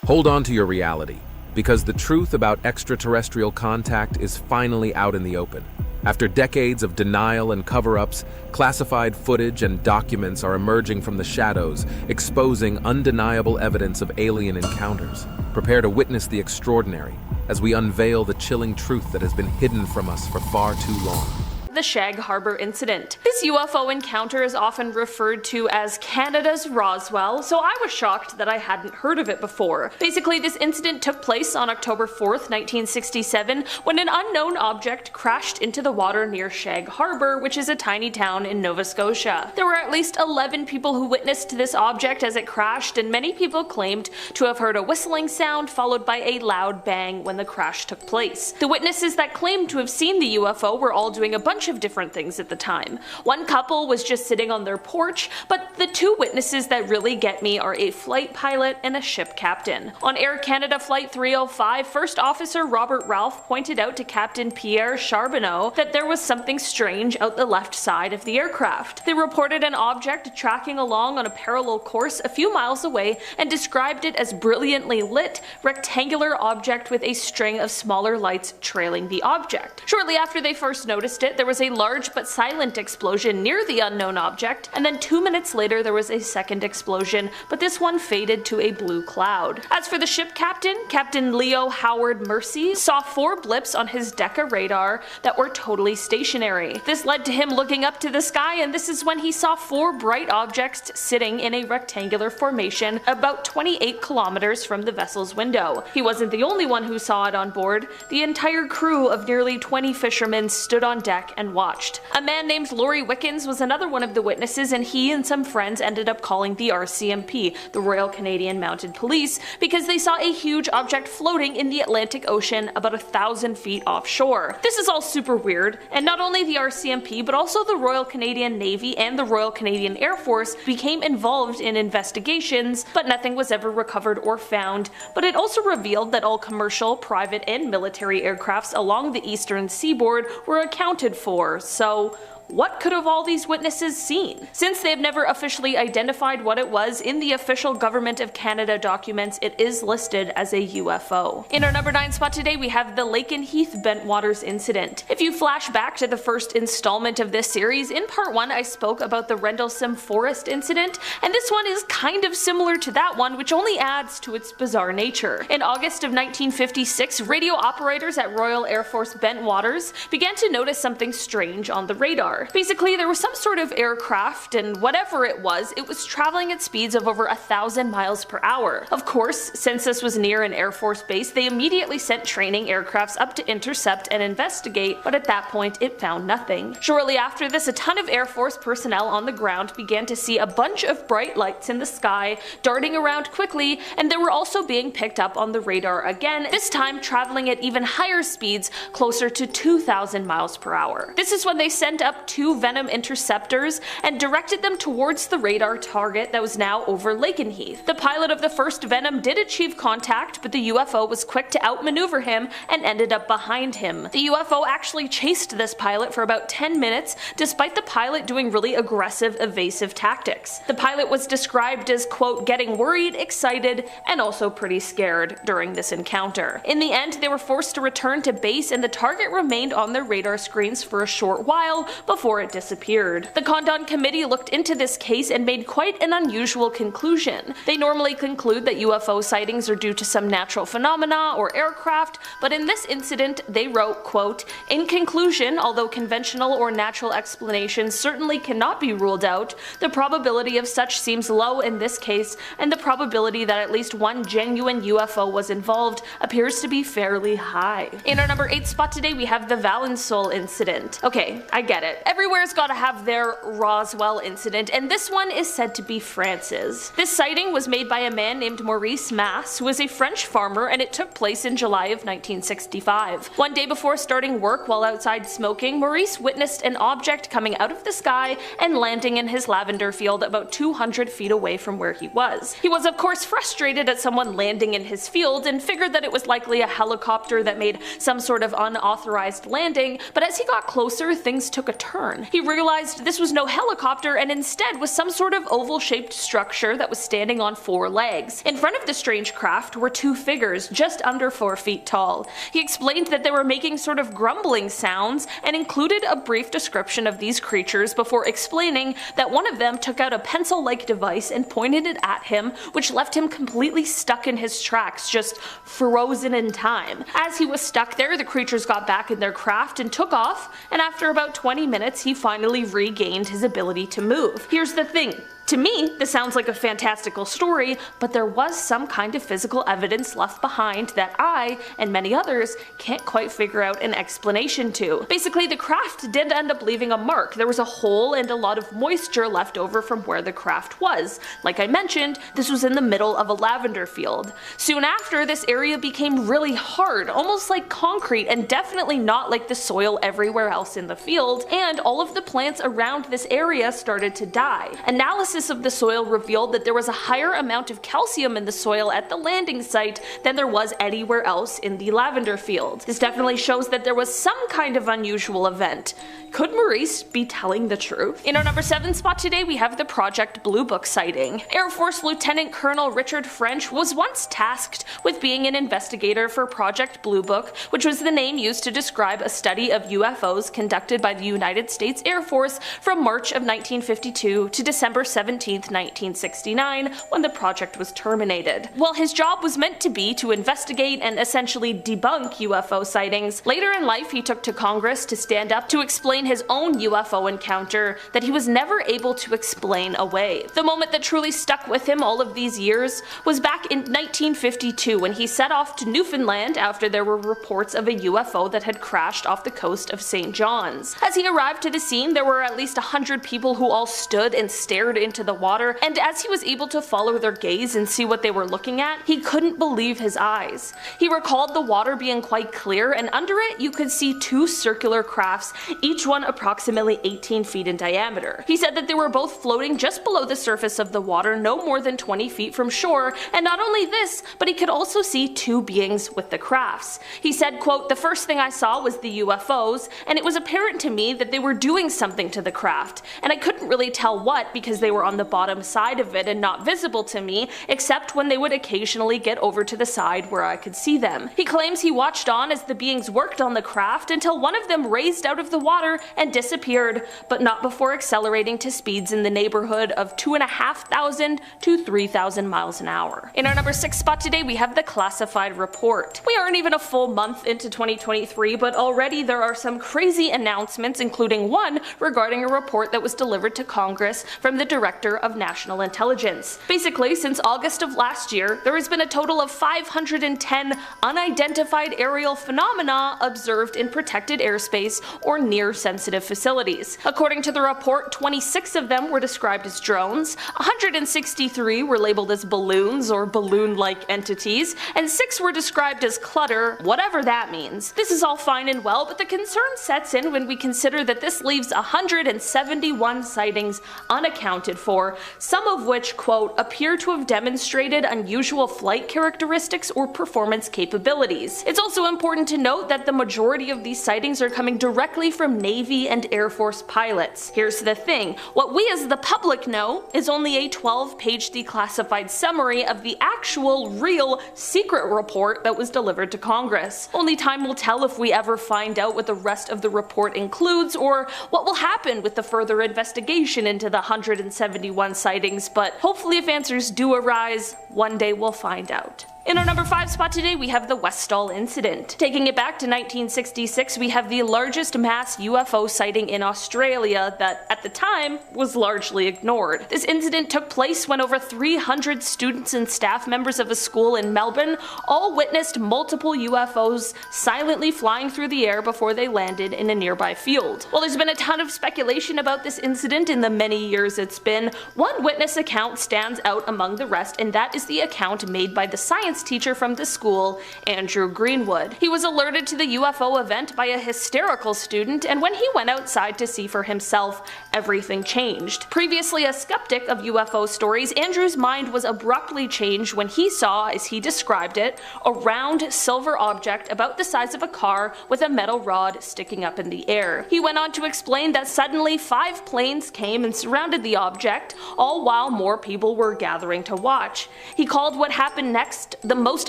Hold on to your reality, because the truth about extraterrestrial contact is finally out in the open. After decades of denial and cover-ups, classified footage and documents are emerging from the shadows, exposing undeniable evidence of alien encounters. Prepare to witness the extraordinary as we unveil the chilling truth that has been hidden from us for far too long. The Shag Harbor incident. This UFO encounter is often referred to as Canada's Roswell, so I was shocked that I hadn't heard of it before. Basically, this incident took place on October 4th, 1967, when an unknown object crashed into the water near Shag Harbor, which is a tiny town in Nova Scotia. There were at least 11 people who witnessed this object as it crashed, and many people claimed to have heard a whistling sound followed by a loud bang when the crash took place. The witnesses that claimed to have seen the UFO were all doing a bunch of different things at the time. One couple was just sitting on their porch, but the two witnesses that really get me are a flight pilot and a ship captain. On Air Canada Flight 305, First Officer Robert Ralph pointed out to Captain Pierre Charbonneau that there was something strange out the left side of the aircraft. They reported an object tracking along on a parallel course a few miles away and described it as brilliantly lit, rectangular object with a string of smaller lights trailing the object. Shortly after they first noticed it, there was a large but silent explosion near the unknown object, and then 2 minutes later there was a second explosion, but this one faded to a blue cloud. As for the ship captain, Captain Leo Howard Mercy saw 4 blips on his Deca radar that were totally stationary. This led to him looking up to the sky, and this is when he saw 4 bright objects sitting in a rectangular formation about 28 kilometers from the vessel's window. He wasn't the only one who saw it on board. The entire crew of nearly 20 fishermen stood on deck and watched. A man named Laurie Wickens was another one of the witnesses, and he and some friends ended up calling the RCMP, the Royal Canadian Mounted Police, because they saw a huge object floating in the Atlantic Ocean about 1,000 feet offshore. This is all super weird, and not only the RCMP but also the Royal Canadian Navy and the Royal Canadian Air Force became involved in investigations, but nothing was ever recovered or found. But it also revealed that all commercial, private, and military aircrafts along the eastern seaboard were accounted for. So what could have all these witnesses seen? Since they have never officially identified what it was in the official Government of Canada documents, it is listed as a UFO. In our number 9 spot today, we have the Lakenheath-Bentwaters incident. If you flash back to the first installment of this series, in part 1 I spoke about the Rendlesham Forest incident, and this one is kind of similar to that one, which only adds to its bizarre nature. In August of 1956, radio operators at Royal Air Force Bentwaters began to notice something strange on the radar. Basically, there was some sort of aircraft, and whatever it was traveling at speeds of over 1,000 miles per hour. Of course, since this was near an Air Force base, they immediately sent training aircrafts up to intercept and investigate, but at that point it found nothing. Shortly after this, a ton of Air Force personnel on the ground began to see a bunch of bright lights in the sky darting around quickly, and they were also being picked up on the radar again, this time traveling at even higher speeds, closer to 2,000 miles per hour. This is when they sent up 2 Venom interceptors and directed them towards the radar target that was now over Lakenheath. The pilot of the first Venom did achieve contact, but the UFO was quick to outmaneuver him and ended up behind him. The UFO actually chased this pilot for about 10 minutes, despite the pilot doing really aggressive, evasive tactics. The pilot was described as, quote, getting worried, excited, and also pretty scared during this encounter. In the end, they were forced to return to base, and the target remained on their radar screens for a short while before it disappeared. The Condon Committee looked into this case and made quite an unusual conclusion. They normally conclude that UFO sightings are due to some natural phenomena or aircraft, but in this incident they wrote, quote, in conclusion, although conventional or natural explanations certainly cannot be ruled out, the probability of such seems low in this case, and the probability that at least one genuine UFO was involved appears to be fairly high. In our number 8 spot today, we have the Valensole incident. Okay, I get it. Everywhere's gotta have their Roswell incident, and this one is said to be France's. This sighting was made by a man named Maurice Masse, who was a French farmer, and it took place in July of 1965. One day before starting work while outside smoking, Maurice witnessed an object coming out of the sky and landing in his lavender field about 200 feet away from where he was. He was of course frustrated at someone landing in his field and figured that it was likely a helicopter that made some sort of unauthorized landing, but as he got closer, things took a turn turn. He realized this was no helicopter and instead was some sort of oval-shaped structure that was standing on 4 legs. In front of the strange craft were 2 figures just under 4 feet tall. He explained that they were making sort of grumbling sounds and included a brief description of these creatures before explaining that one of them took out a pencil-like device and pointed it at him, which left him completely stuck in his tracks, just frozen in time. As he was stuck there, the creatures got back in their craft and took off, and after about 20 minutes he finally regained his ability to move. Here's the thing. To me, this sounds like a fantastical story, but there was some kind of physical evidence left behind that I, and many others, can't quite figure out an explanation to. Basically, the craft did end up leaving a mark. There was a hole and a lot of moisture left over from where the craft was. Like I mentioned, this was in the middle of a lavender field. Soon after, this area became really hard, almost like concrete, and definitely not like the soil everywhere else in the field, and all of the plants around this area started to die. Analysis of the soil revealed that there was a higher amount of calcium in the soil at the landing site than there was anywhere else in the lavender field. This definitely shows that there was some kind of unusual event. Could Maurice be telling the truth? In our number 7 spot today, we have the Project Blue Book sighting. Air Force Lieutenant Colonel Richard French was once tasked with being an investigator for Project Blue Book, which was the name used to describe a study of UFOs conducted by the United States Air Force from March of 1952 to December 17, 1969, when the project was terminated. While his job was meant to be to investigate and essentially debunk UFO sightings, later in life he took to Congress to stand up to explain his own UFO encounter that he was never able to explain away. The moment that truly stuck with him all of these years was back in 1952 when he set off to Newfoundland after there were reports of a UFO that had crashed off the coast of St. John's. As he arrived to the scene, there were at least 100 people who all stood and stared into the water, and as he was able to follow their gaze and see what they were looking at, he couldn't believe his eyes. He recalled the water being quite clear, and under it you could see 2 circular crafts, each one approximately 18 feet in diameter. He said that they were both floating just below the surface of the water, no more than 20 feet from shore, and not only this, but he could also see 2 beings with the crafts. He said, quote, "The first thing I saw was the UFOs, and it was apparent to me that they were doing something to the craft, and I couldn't really tell what because they were on the bottom side of it and not visible to me, except when they would occasionally get over to the side where I could see them." He claims he watched on as the beings worked on the craft until one of them raised out of the water and disappeared, but not before accelerating to speeds in the neighborhood of 2,500 to 3,000 miles an hour. In our number 6 spot today, we have the classified report. We aren't even a full month into 2023, but already there are some crazy announcements, including one regarding a report that was delivered to Congress from the Director of National Intelligence. Basically, since August of last year, there has been a total of 510 unidentified aerial phenomena observed in protected airspace or near sensitive facilities. According to the report, 26 of them were described as drones, 163 were labeled as balloons or balloon-like entities, and 6 were described as clutter, whatever that means. This is all fine and well, but the concern sets in when we consider that this leaves 171 sightings unaccounted for, some of which, quote, appear to have demonstrated unusual flight characteristics or performance capabilities. It's also important to note that the majority of these sightings are coming directly from Navy and Air Force pilots. Here's the thing, what we as the public know is only a 12-page declassified summary of the actual, real, secret report that was delivered to Congress. Only time will tell if we ever find out what the rest of the report includes or what will happen with the further investigation into the 171 sightings, but hopefully if answers do arise, one day we'll find out. In our number 5 spot today, we have the Westall incident. Taking it back to 1966, we have the largest mass UFO sighting in Australia that, at the time, was largely ignored. This incident took place when over 300 students and staff members of a school in Melbourne all witnessed multiple UFOs silently flying through the air before they landed in a nearby field. While there's been a ton of speculation about this incident in the many years it's been, one witness account stands out among the rest, and that is the account made by the science science teacher from the school, Andrew Greenwood. He was alerted to the UFO event by a hysterical student, and when he went outside to see for himself, everything changed. Previously a skeptic of UFO stories, Andrew's mind was abruptly changed when he saw, as he described it, a round silver object about the size of a car with a metal rod sticking up in the air. He went on to explain that suddenly 5 planes came and surrounded the object, all while more people were gathering to watch. He called what happened next the most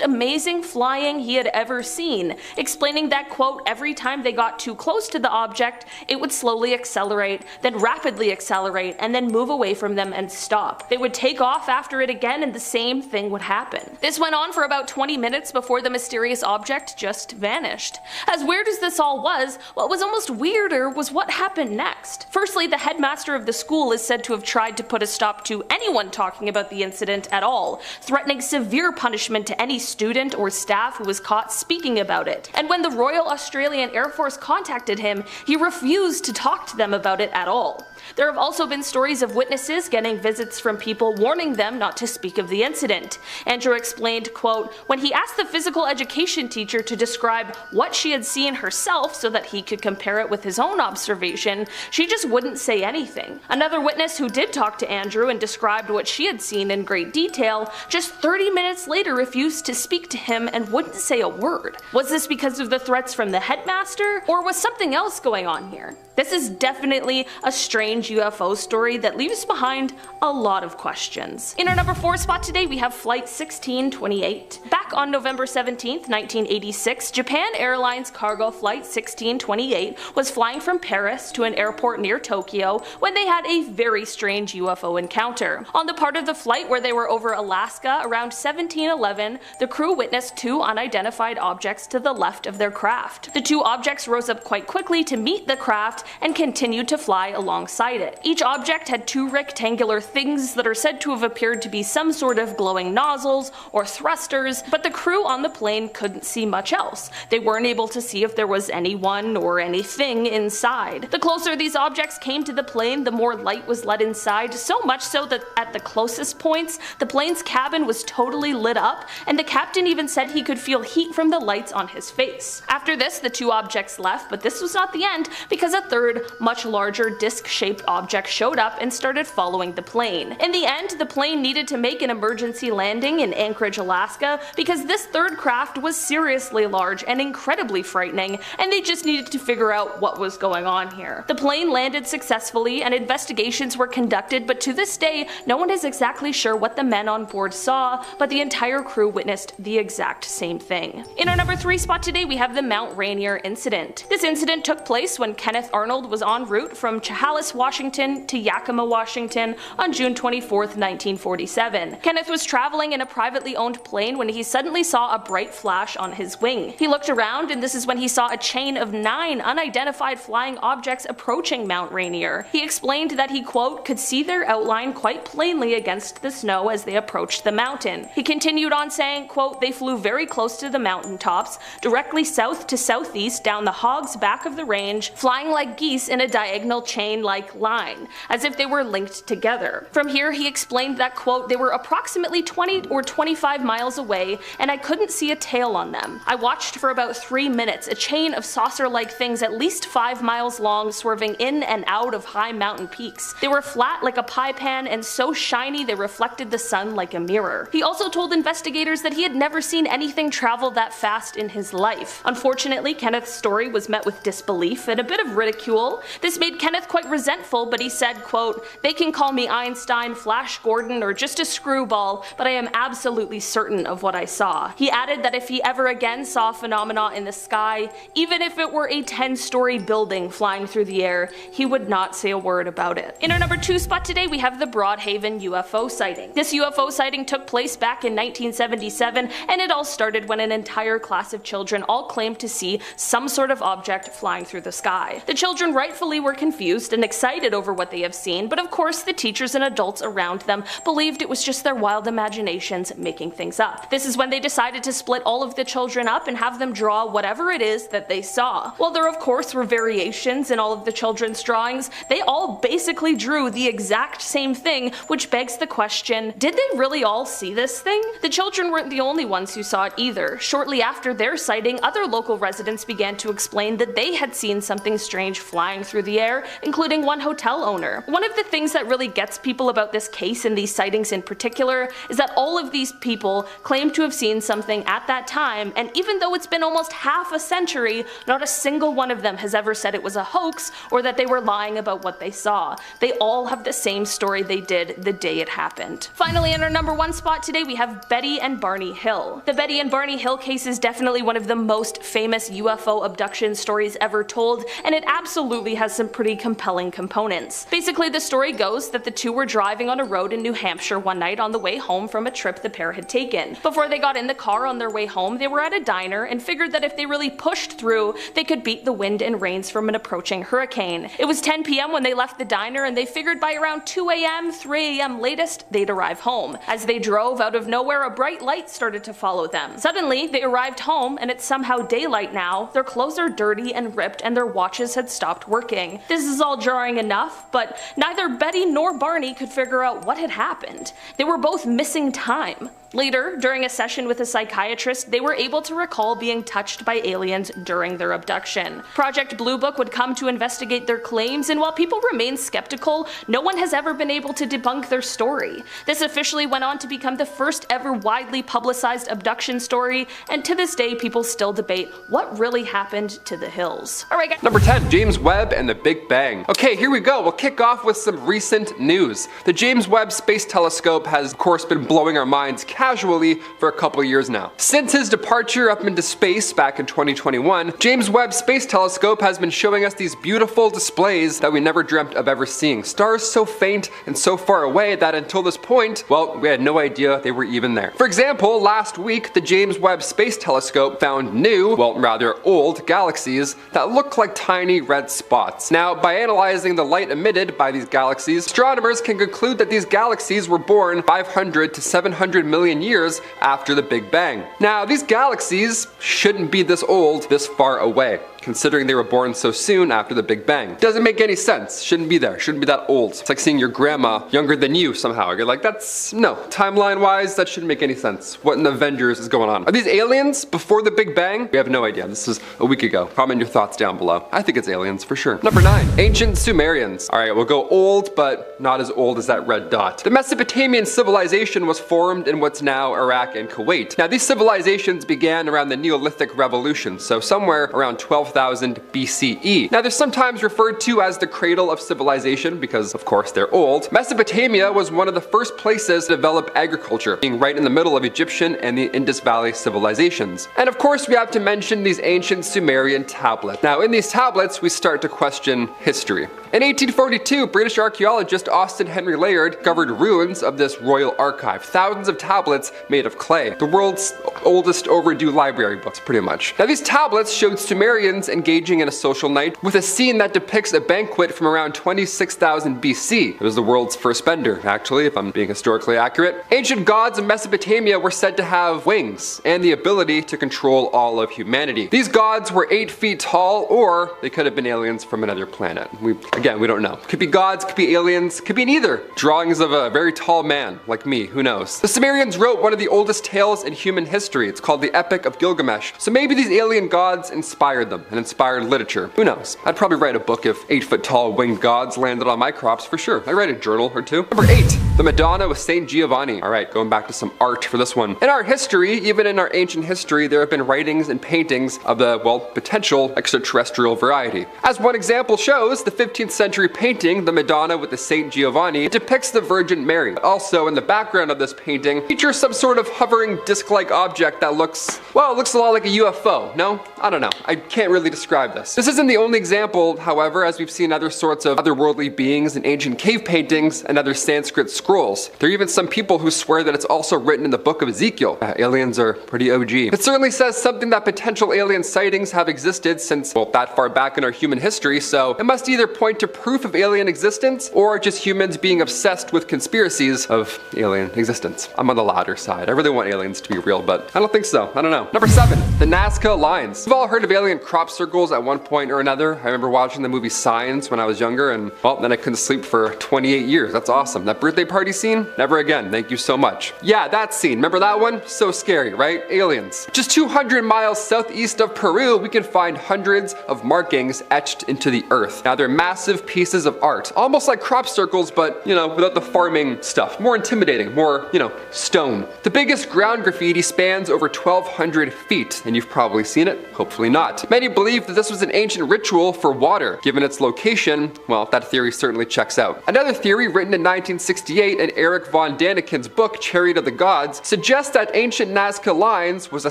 amazing flying he had ever seen, explaining that, quote, every time they got too close to the object, it would slowly accelerate, then rapidly accelerate, and then move away from them and stop. They would take off after it again and the same thing would happen. This went on for about 20 minutes before the mysterious object just vanished. As weird as this all was, what was almost weirder was what happened next. Firstly, the headmaster of the school is said to have tried to put a stop to anyone talking about the incident at all, threatening severe punishment to any student or staff who was caught speaking about it. And when the Royal Australian Air Force contacted him, he refused to talk to them about it at all. There have also been stories of witnesses getting visits from people warning them not to speak of the incident. Andrew explained, quote, when he asked the physical education teacher to describe what she had seen herself so that he could compare it with his own observation, she just wouldn't say anything. Another witness who did talk to Andrew and described what she had seen in great detail, just 30 minutes later refused to speak to him and wouldn't say a word. Was this because of the threats from the headmaster, or was something else going on here? This is definitely a strange UFO story that leaves behind a lot of questions. In our number 4 spot today, we have Flight 1628. Back on November 17th, 1986, Japan Airlines cargo Flight 1628 was flying from Paris to an airport near Tokyo when they had a very strange UFO encounter. On the part of the flight where they were over Alaska around 1711, the crew witnessed 2 unidentified objects to the left of their craft. The 2 objects rose up quite quickly to meet the craft and continued to fly alongside it. Each object had 2 rectangular things that are said to have appeared to be some sort of glowing nozzles or thrusters, but the crew on the plane couldn't see much else. They weren't able to see if there was anyone or anything inside. The closer these objects came to the plane, the more light was let inside, so much so that at the closest points, the plane's cabin was totally lit up, and the captain even said he could feel heat from the lights on his face. After this, the 2 objects left, but this was not the end, because a third, much larger disc-shaped object showed up and started following the plane. In the end, the plane needed to make an emergency landing in Anchorage, Alaska, because this third craft was seriously large and incredibly frightening, and they just needed to figure out what was going on here. The plane landed successfully and investigations were conducted, but to this day, no one is exactly sure what the men on board saw, but the entire crew witnessed the exact same thing. In our number 3 spot today, we have the Mount Rainier incident. This incident took place when Kenneth Arnold was en route from Chehalis, Washington to Yakima, Washington on June 24th, 1947. Kenneth was traveling in a privately owned plane when he suddenly saw a bright flash on his wing. He looked around, and this is when he saw a chain of 9 unidentified flying objects approaching Mount Rainier. He explained that he, quote, could see their outline quite plainly against the snow as they approached the mountain. He continued on saying, quote, they flew very close to the mountain tops, directly south to southeast down the hog's back of the range, flying like geese in a diagonal chain-like line, as if they were linked together. From here, he explained that, quote, they were approximately 20 or 25 miles away, and I couldn't see a tail on them. I watched for about 3 minutes, a chain of saucer-like things at least 5 miles long swerving in and out of high mountain peaks. They were flat like a pie pan and so shiny they reflected the sun like a mirror. He also told investigators that he had never seen anything travel that fast in his life. Unfortunately, Kenneth's story was met with disbelief and a bit of ridicule. This made Kenneth quite resentful, but he said, quote, they can call me Einstein, Flash Gordon, or just a screwball, but I am absolutely certain of what I saw. He added that if he ever again saw phenomena in the sky, even if it were a 10-story building flying through the air, he would not say a word about it. In our number 2 spot today, we have the Broadhaven UFO sighting. This UFO sighting took place back in 1977, and it all started when an entire class of children all claimed to see some sort of object flying through the sky. The children rightfully were confused and excited over what they have seen, but of course the teachers and adults around them believed it was just their wild imaginations making things up. This is when they decided to split all of the children up and have them draw whatever it is that they saw. While there of course were variations in all of the children's drawings, they all basically drew the exact same thing, which begs the question, did they really all see this thing? The children weren't the only ones who saw it either. Shortly after their sighting, other local residents began to explain that they had seen something strange flying through the air, including one hotel owner. One of the things that really gets people about this case and these sightings in particular is that all of these people claim to have seen something at that time, and even though it's been almost half a century, not a single one of them has ever said it was a hoax or that they were lying about what they saw. They all have the same story they did the day it happened. Finally, in our number 1 spot today, we have Betty and Barney Hill. The Betty and Barney Hill case is definitely one of the most famous UFO abduction stories ever told, and it absolutely has some pretty compelling components. Basically, the story goes that the two were driving on a road in New Hampshire one night on the way home from a trip the pair had taken. Before they got in the car on their way home, they were at a diner and figured that if they really pushed through, they could beat the wind and rains from an approaching hurricane. It was 10 p.m. when they left the diner, and they figured by around 2 a.m., 3 a.m. latest, they'd arrive home. As they drove, out of nowhere, a bright light started to follow them. Suddenly, they arrived home, and it's somehow daylight now, their clothes are dirty and ripped, and their watches had stopped working. This is all jarring enough, but neither Betty nor Barney could figure out what had happened. They were both missing time. Later, during a session with a psychiatrist, they were able to recall being touched by aliens during their abduction. Project Blue Book would come to investigate their claims, and while people remain skeptical, no one has ever been able to debunk their story. This officially went on to become the first ever widely publicized abduction story, and to this day people still debate what really happened to the Hills. Alright guys. Number 10, James Webb and the Big Bang. Okay, here we go. We'll kick off with some recent news. The James Webb Space Telescope has of course been blowing our minds casually for a couple years now. Since his departure up into space back in 2021, James Webb Space Telescope has been showing us these beautiful displays that we never dreamt of ever seeing. Stars so faint and so far away that until this point, well, we had no idea they were even there. For example, last week the James Webb Space Telescope found new, well rather old, galaxies that look like tiny red spots. Now, by analyzing the light emitted by these galaxies, astronomers can conclude that these galaxies were born 500 to 700 million years after the Big Bang. Now, these galaxies shouldn't be this old, this far away, considering they were born so soon after the Big Bang. Doesn't make any sense. Shouldn't be there. Shouldn't be that old. It's like seeing your grandma younger than you somehow. You're like, that's, no. Timeline-wise, that shouldn't make any sense. What in the Avengers is going on? Are these aliens before the Big Bang? We have no idea. This was a week ago. Comment your thoughts down below. I think it's aliens for sure. Number 9, ancient Sumerians. Alright, we'll go old, but not as old as that red dot. The Mesopotamian civilization was formed in what's now Iraq and Kuwait. Now, these civilizations began around the Neolithic Revolution, so somewhere around 12,000 BCE. Now, they're sometimes referred to as the cradle of civilization because, of course, they're old. Mesopotamia was one of the first places to develop agriculture, being right in the middle of Egyptian and the Indus Valley civilizations. And of course, we have to mention these ancient Sumerian tablets. Now, in these tablets, we start to question history. In 1842, British archaeologist Austin Henry Layard discovered ruins of this royal archive. Thousands of tablets made of clay. The world's oldest overdue library books, pretty much. Now, these tablets showed Sumerians engaging in a social night with a scene that depicts a banquet from around 26,000 BC. It was the world's first bender, actually, if I'm being historically accurate. Ancient gods of Mesopotamia were said to have wings and the ability to control all of humanity. These gods were 8 feet tall, or they could have been aliens from another planet. Again, we don't know. Could be gods, could be aliens, could be neither. Drawings of a very tall man, like me, who knows. The Sumerians wrote one of the oldest tales in human history. It's called the Epic of Gilgamesh. So maybe these alien gods inspired them and inspired literature. Who knows? I'd probably write a book if 8 foot tall winged gods landed on my crops for sure. I'd write a journal or two. Number 8, the Madonna with Saint Giovanni. Alright, going back to some art for this one. In our history, even in our ancient history, there have been writings and paintings of the, well, potential extraterrestrial variety. As one example shows, the 15th century painting, the Madonna with the Saint Giovanni, depicts the Virgin Mary. Also, in the background of this painting, features some sort of hovering disc-like object that looks, well, it looks a lot like a UFO. No? I don't know. I can't really describe this. This isn't the only example, however, as we've seen other sorts of otherworldly beings in ancient cave paintings and other Sanskrit Scrolls. There are even some people who swear that it's also written in the book of Ezekiel. Aliens are pretty OG. It certainly says something that potential alien sightings have existed since, well, that far back in our human history, so it must either point to proof of alien existence or just humans being obsessed with conspiracies of alien existence. I'm on the latter side. I really want aliens to be real, but I don't think so. I don't know. Number 7, the Nazca Lines. We've all heard of alien crop circles at one point or another. I remember watching the movie Signs when I was younger, and well, then I couldn't sleep for 28 years. That's awesome. That birthday party scene? Never again. Thank you so much. Yeah, that scene. Remember that one? So scary, right? Aliens. Just 200 miles southeast of Peru, we can find hundreds of markings etched into the earth. Now, they're massive pieces of art, almost like crop circles, but, you know, without the farming stuff. More intimidating, more, you know, stone. The biggest ground graffiti spans over 1,200 feet, and you've probably seen it, hopefully not. Many believe that this was an ancient ritual for water. Given its location, well, that theory certainly checks out. Another theory written in 1968 in Eric von Daniken's book, Chariot of the Gods, suggests that ancient Nazca Lines was a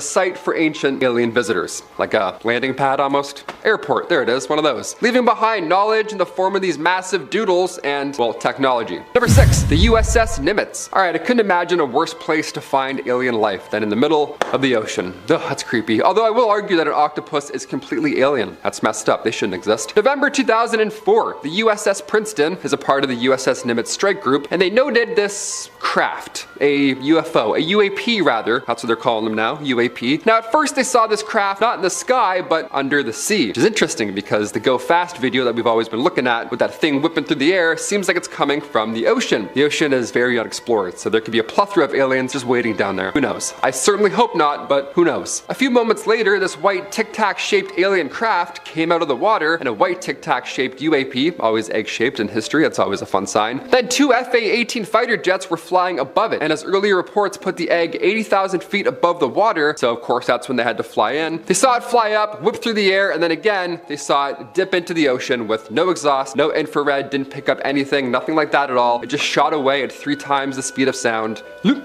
site for ancient alien visitors. Like a landing pad almost. Airport, there it is, one of those. Leaving behind knowledge in the form of these massive doodles and, well, technology. Number 6, the USS Nimitz. Alright, I couldn't imagine a worse place to find alien life than in the middle of the ocean. Ugh, that's creepy. Although I will argue that an octopus is completely alien. That's messed up, they shouldn't exist. November 2004, the USS Princeton is a part of the USS Nimitz strike group, and they noted this craft, a UFO, a UAP rather, that's what they're calling them now, UAP. Now at first they saw this craft not in the sky, but under the sea, which is interesting because the Go Fast video that we've always been looking at with that thing whipping through the air seems like it's coming from the ocean. The ocean is very unexplored, so there could be a plethora of aliens just waiting down there. Who knows? I certainly hope not, but who knows? A few moments later, this white tic-tac shaped alien craft came out of the water, and a white tic-tac shaped UAP, always egg-shaped in history, that's always a fun sign. Then 2 FA-18 fighter jets were flying above it, and as earlier reports put the egg 80,000 feet above the water, so of course that's when they had to fly in. They saw it fly up, whip through the air, and then again, they saw it dip into the ocean with no exhaust, no infrared, didn't pick up anything, nothing like that at all. It just shot away at 3 times the speed of sound,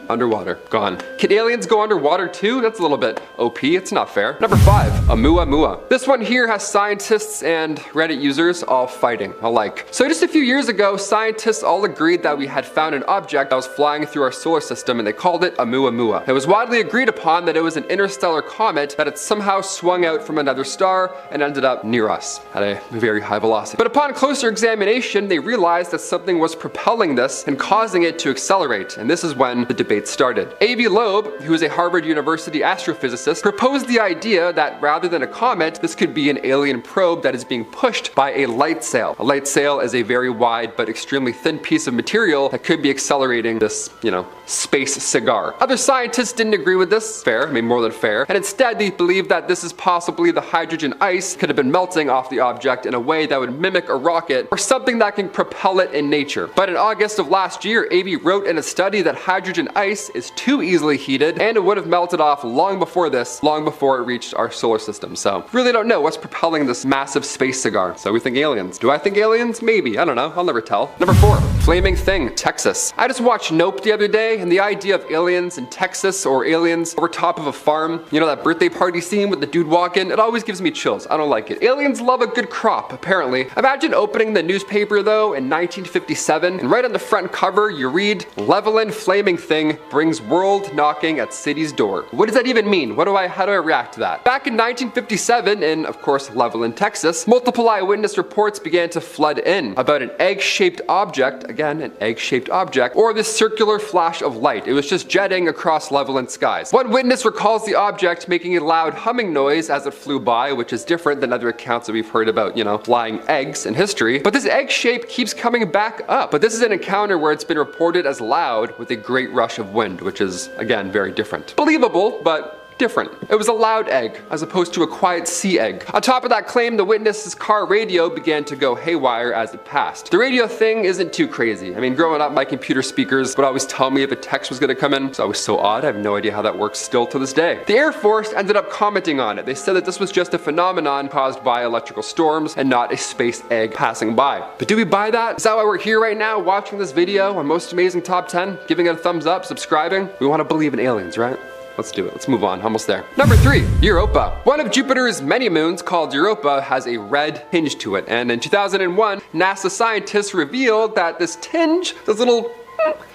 underwater, gone. Can aliens go underwater too? That's a little bit OP, it's not fair. Number 5, Oumuamua. This one here has scientists and Reddit users all fighting alike. So just a few years ago, scientists all agreed that we had found an object that was flying through our solar system, and they called it Oumuamua. It was widely agreed upon that it was an interstellar comet that had somehow swung out from another star and ended up near us at a very high velocity. But upon closer examination, they realized that something was propelling this and causing it to accelerate, and this is when the debate started. A.V. Loeb, who is a Harvard University astrophysicist, proposed the idea that rather than a comet, this could be an alien probe that is being pushed by a light sail. A light sail is a very wide but extremely thin piece of material that could be accelerating this, you know, space cigar. Other scientists didn't agree with this. Fair, I mean more than fair. And instead they believed that this is possibly the hydrogen ice could have been melting off the object in a way that would mimic a rocket or something that can propel it in nature. But in August of last year, A.V. wrote in a study that hydrogen ice is too easily heated and it would have melted off long before this, long before it reached our solar system. So really don't know what's propelling this massive space cigar. So we think aliens. Do I think aliens? Maybe. I don't know. I'll never tell. Number 4, Flaming Thing, Texas. I just watched Nope the other day, and the idea of aliens in Texas or aliens over top of a farm, you know, that birthday party scene with the dude walking, it always gives me chills. I don't like it. Aliens love a good crop, apparently. Imagine opening the newspaper though in 1957, and right on the front cover you read, Levelin Flaming Thing brings world knocking at city's door. What does that even mean? How do I react to that? Back in 1957 in, of course, Levelin, Texas, multiple eyewitness reports began to flood in about an egg-shaped object, again, an egg-shaped object, or this circular flash of light. It was just jetting across Levelin skies. One witness recalls the object making a loud humming noise as it flew by, which is different than other accounts that we've heard about, you know, flying eggs in history. But this egg shape keeps coming back up. But this is an encounter where it's been reported as loud with a great rush of wind, which is, again, very different. Believable, but different. It was a loud egg, as opposed to a quiet sea egg. On top of that claim, the witness's car radio began to go haywire as it passed. The radio thing isn't too crazy. I mean, growing up, my computer speakers would always tell me if a text was gonna come in. It's always so odd. I have no idea how that works still to this day. The Air Force ended up commenting on it. They said that this was just a phenomenon caused by electrical storms and not a space egg passing by. But do we buy that? Is that why we're here right now watching this video on Most Amazing Top 10? Giving it a thumbs up, subscribing? We want to believe in aliens, right? Let's do it. Let's move on. Almost there. Number 3, Europa. One of Jupiter's many moons, called Europa, has a red tinge to it. And in 2001, NASA scientists revealed that this tinge, this little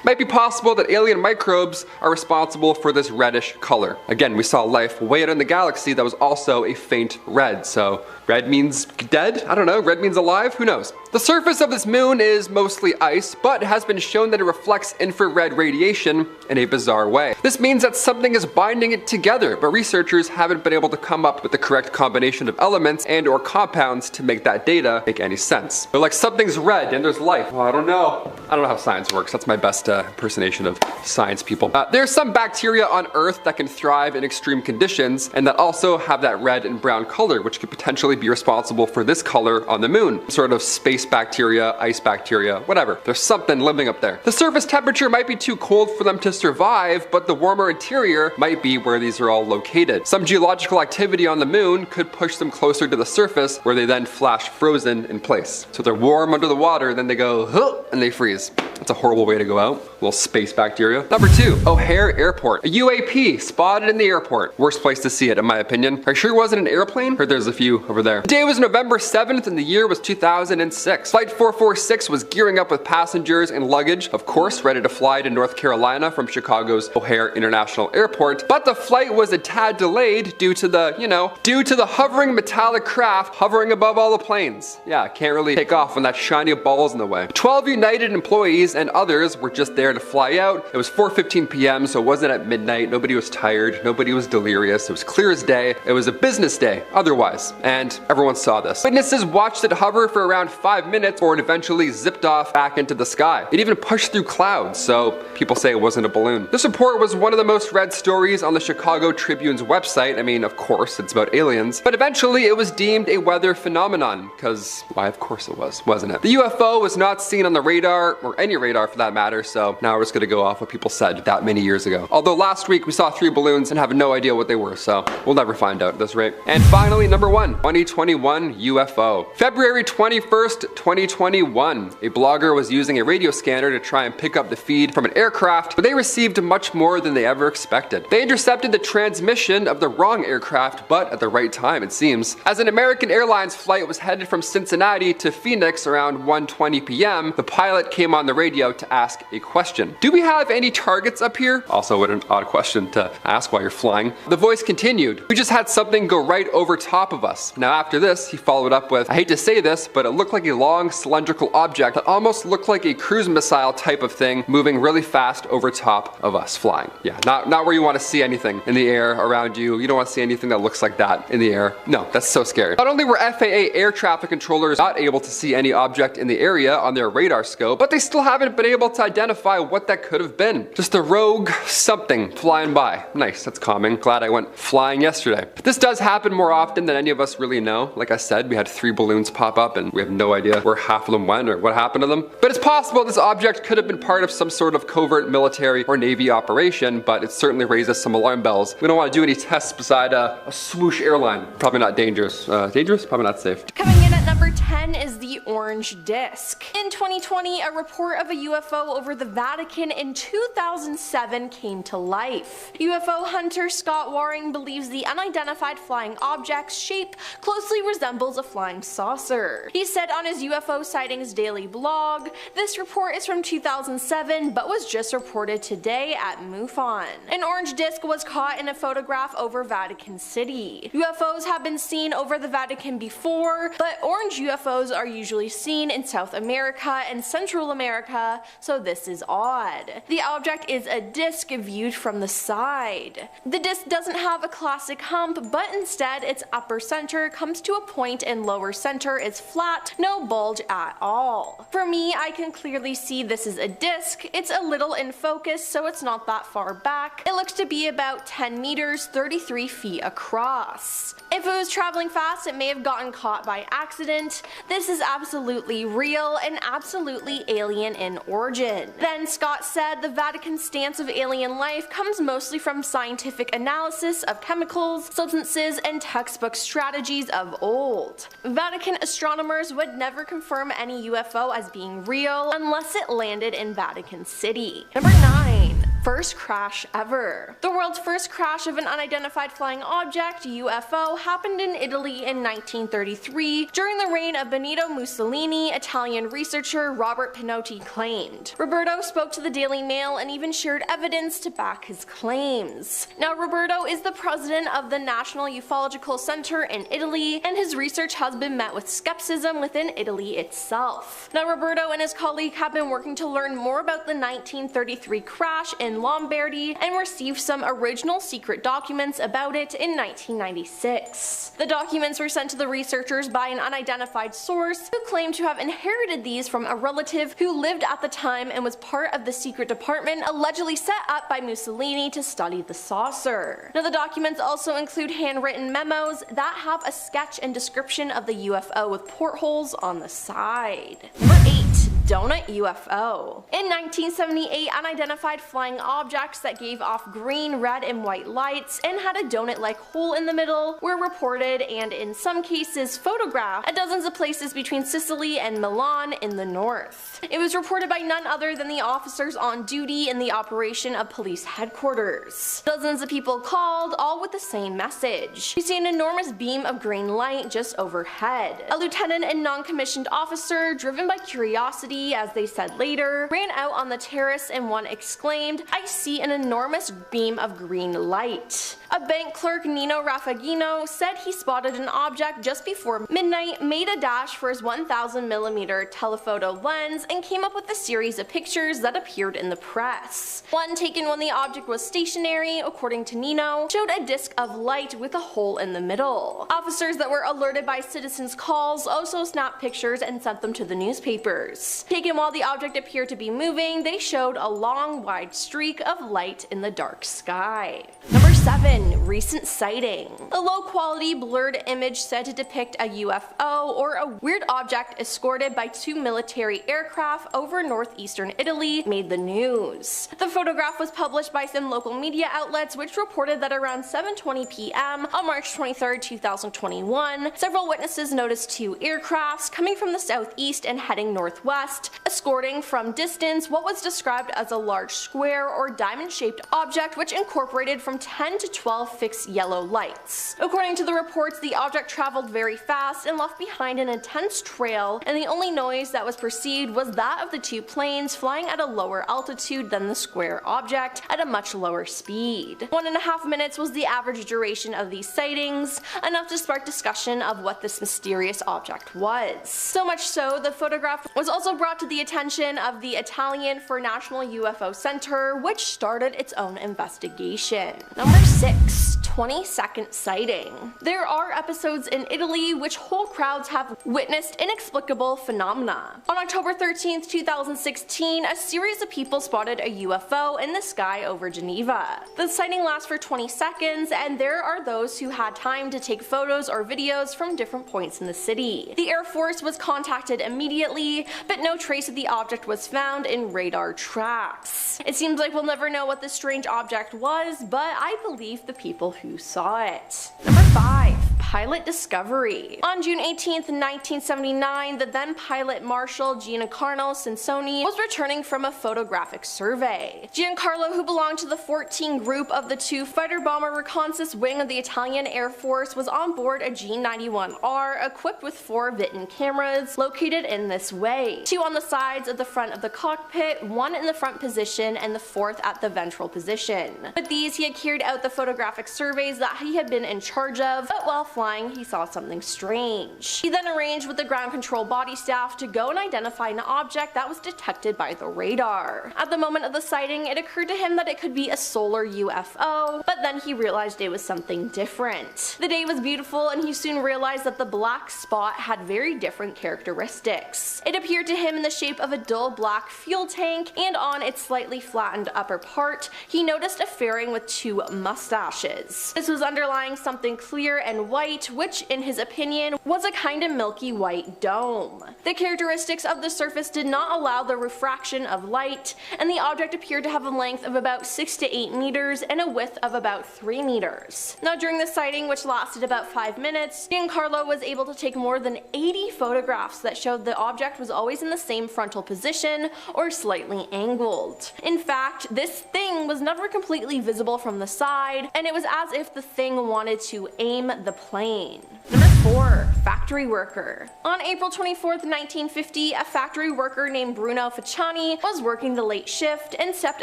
Might be possible that alien microbes are responsible for this reddish color. Again, we saw life way out in the galaxy that was also a faint red, so red means dead? I don't know, red means alive? Who knows? The surface of this moon is mostly ice, but it has been shown that it reflects infrared radiation in a bizarre way. This means that something is binding it together, but researchers haven't been able to come up with the correct combination of elements and or compounds to make that data make any sense. They're like, something's red and there's life. Well, I don't know. I don't know how science works. That's my best impersonation of science people. There's some bacteria on Earth that can thrive in extreme conditions and that also have that red and brown color, which could potentially be responsible for this color on the moon. Sort of space bacteria, ice bacteria, whatever. There's something living up there. The surface temperature might be too cold for them to survive, but the warmer interior might be where these are all located. Some geological activity on the moon could push them closer to the surface, where they then flash frozen in place. So they're warm under the water, then they go, huh, and they freeze. That's a horrible way to go out. Little space bacteria. Number 2, O'Hare Airport. A UAP spotted in the airport. Worst place to see it, in my opinion. Are you sure it wasn't an airplane? Heard there's a few over there. The day was November 7th and the year was 2006. Flight 446 was gearing up with passengers and luggage, of course, ready to fly to North Carolina from Chicago's O'Hare International Airport. But the flight was a tad delayed due to the hovering metallic craft hovering above all the planes. Yeah, can't really take off when that shiny ball's in the way. 12 United employees and others were just there to fly out. It was 4:15 p.m. so it wasn't at midnight. Nobody was tired. Nobody was delirious. It was clear as day. It was a business day otherwise, and everyone saw this. Witnesses watched it hover for around 5 minutes before it eventually zipped off back into the sky. It even pushed through clouds, so people say it wasn't a balloon. This report was one of the most read stories on the Chicago Tribune's website. I mean, of course, it's about aliens, but eventually it was deemed a weather phenomenon, because why, of course it was, wasn't it? The UFO was not seen on the radar, or any radar for that matter, so now we're just gonna go off what people said that many years ago. Although last week we saw 3 balloons and have no idea what they were, so we'll never find out at this rate. And finally, number 1, 2021 UFO. February 21st, 2021, a blogger was using a radio scanner to try and pick up the feed from an aircraft, but they received much more than they ever expected. They intercepted the transmission of the wrong aircraft, but at the right time, it seems. As an American Airlines flight was headed from Cincinnati to Phoenix around 1:20 p.m., the pilot came on the radio to ask a question. Do we have any targets up here? Also, what an odd question to ask while you're flying. The voice continued, we just had something go right over top of us. Now after this, he followed up with, I hate to say this, but it looked like a long cylindrical object that almost looked like a cruise missile type of thing moving really fast over top of us flying. Yeah, not where you want to see anything in the air around you. You don't want to see anything that looks like that in the air. No, that's so scary. Not only were FAA air traffic controllers not able to see any object in the area on their radar scope, but they still haven't been able to identify what that could have been. Just a rogue something flying by. Nice, that's calming. Glad I went flying yesterday. But this does happen more often than any of us really know. Like I said, we had 3 balloons pop up and we have no idea where half of them went or what happened to them. But it's possible this object could have been part of some sort of covert military or Navy operation, but it certainly raises some alarm bells. We don't want to do any tests beside a swoosh airline. Probably not dangerous. Dangerous? Probably not safe. Coming in at number 10 is the orange disc. In 2020, a report of a UFO over the Vatican in 2007 came to life. UFO hunter Scott Waring believes the unidentified flying object's shape closely resembles a flying saucer. He said on his UFO Sightings daily blog, this report is from 2007 but was just reported today at MUFON. An orange disc was caught in a photograph over Vatican City. UFOs have been seen over the Vatican before, but orange UFOs are usually seen in South America and Central America, so this is odd. The object is a disc viewed from the side. The disc doesn't have a classic hump, but instead its upper center comes to a point and lower center is flat, no bulge at all. For me, I can clearly see this is a disc. It's a little in focus, so it's not that far back. It looks to be about 10 meters, 33 feet across. If it was traveling fast, it may have gotten caught by accident. This is absolutely real and absolutely alien in origin. Then Scott said the Vatican's stance of alien life comes mostly from scientific analysis of chemicals, substances, and textbook strategies of old. Vatican astronomers would never confirm any UFO as being real unless it landed in Vatican City. Number 9. first crash ever. The world's first crash of an unidentified flying object, UFO, happened in Italy in 1933 during the reign of Benito Mussolini, Italian researcher Robert Pinotti claimed. Roberto spoke to the Daily Mail and even shared evidence to back his claims. Now, Roberto is the president of the National Ufological Center in Italy, and his research has been met with skepticism within Italy itself. Now, Roberto and his colleague have been working to learn more about the 1933 crash in Lombardy and received some original secret documents about it in 1996. The documents were sent to the researchers by an unidentified source who claimed to have inherited these from a relative who lived at the time and was part of the secret department allegedly set up by Mussolini to study the saucer. Now, the documents also include handwritten memos that have a sketch and description of the UFO with portholes on the side. Number 8. Donut UFO. In 1978, unidentified flying objects that gave off green, red, and white lights and had a donut-like hole in the middle were reported and in some cases photographed at dozens of places between Sicily and Milan in the north. It was reported by none other than the officers on duty in the operation of police headquarters. Dozens of people called, all with the same message. You see an enormous beam of green light just overhead. A lieutenant and non-commissioned officer, driven by curiosity, as they said later, ran out on the terrace and one exclaimed, "I see an enormous beam of green light." A bank clerk, Nino Raffagino, said he spotted an object just before midnight, made a dash for his 1000mm telephoto lens, and came up with a series of pictures that appeared in the press. One taken when the object was stationary, according to Nino, showed a disc of light with a hole in the middle. Officers that were alerted by citizens' calls also snapped pictures and sent them to the newspapers. Taken while the object appeared to be moving, they showed a long, wide streak of light in the dark sky. Number 7. Recent sighting. A low-quality blurred image said to depict a UFO, or a weird object escorted by 2 military aircraft over northeastern Italy, made the news. The photograph was published by some local media outlets, which reported that around 7:20 p.m. on March 23, 2021, several witnesses noticed 2 aircrafts coming from the southeast and heading northwest, escorting from distance what was described as a large square or diamond-shaped object which incorporated from 10 to 12 fixed yellow lights. According to the reports, the object traveled very fast and left behind an intense trail, and the only noise that was perceived was that of the 2 planes flying at a lower altitude than the square object at a much lower speed. 1.5 minutes was the average duration of these sightings, enough to spark discussion of what this mysterious object was. So much so, the photograph was also brought to the attention of the Italian for National UFO Center, which started its own investigation. Number 6. 22nd sighting. There are episodes in Italy which whole crowds have witnessed inexplicable phenomena. On October 13, 2016, a series of people spotted a UFO in the sky over Geneva. The sighting lasts for 20 seconds, and there are those who had time to take photos or videos from different points in the city. The Air Force was contacted immediately, but no trace of the object was found in radar tracks. It seems like we'll never know what this strange object was, but I believe the people who saw it. Number 5. Pilot discovery. On June 18, 1979, the then pilot Marshal Giancarlo Sansoni was returning from a photographic survey. Giancarlo, who belonged to the 14 group of the 2 fighter-bomber reconnaissance wing of the Italian Air Force, was on board a G91R equipped with 4 Vitin cameras located in this way. 2 on the sides of the front of the cockpit, 1 in the front position, and the 4th at the ventral position. With these, he had carried out the photographic surveys that he had been in charge of, but while flying, he saw something strange. He then arranged with the ground control body staff to go and identify an object that was detected by the radar. At the moment of the sighting, it occurred to him that it could be a solar UFO, but then he realized it was something different. The day was beautiful, and he soon realized that the black spot had very different characteristics. It appeared to him in the shape of a dull black fuel tank, and on its slightly flattened upper part, he noticed a fairing with 2 mustaches. This was underlying something clear and white light, which in his opinion was a kind of milky white dome. The characteristics of the surface did not allow the refraction of light, and the object appeared to have a length of about 6 to 8 meters and a width of about 3 meters. Now during the sighting, which lasted about 5 minutes, Giancarlo was able to take more than 80 photographs that showed the object was always in the same frontal position or slightly angled. In fact, this thing was never completely visible from the side, and it was as if the thing wanted to aim the plane. Number 4. Factory worker. On April 24th, 1950, a factory worker named Bruno Facciani was working the late shift and stepped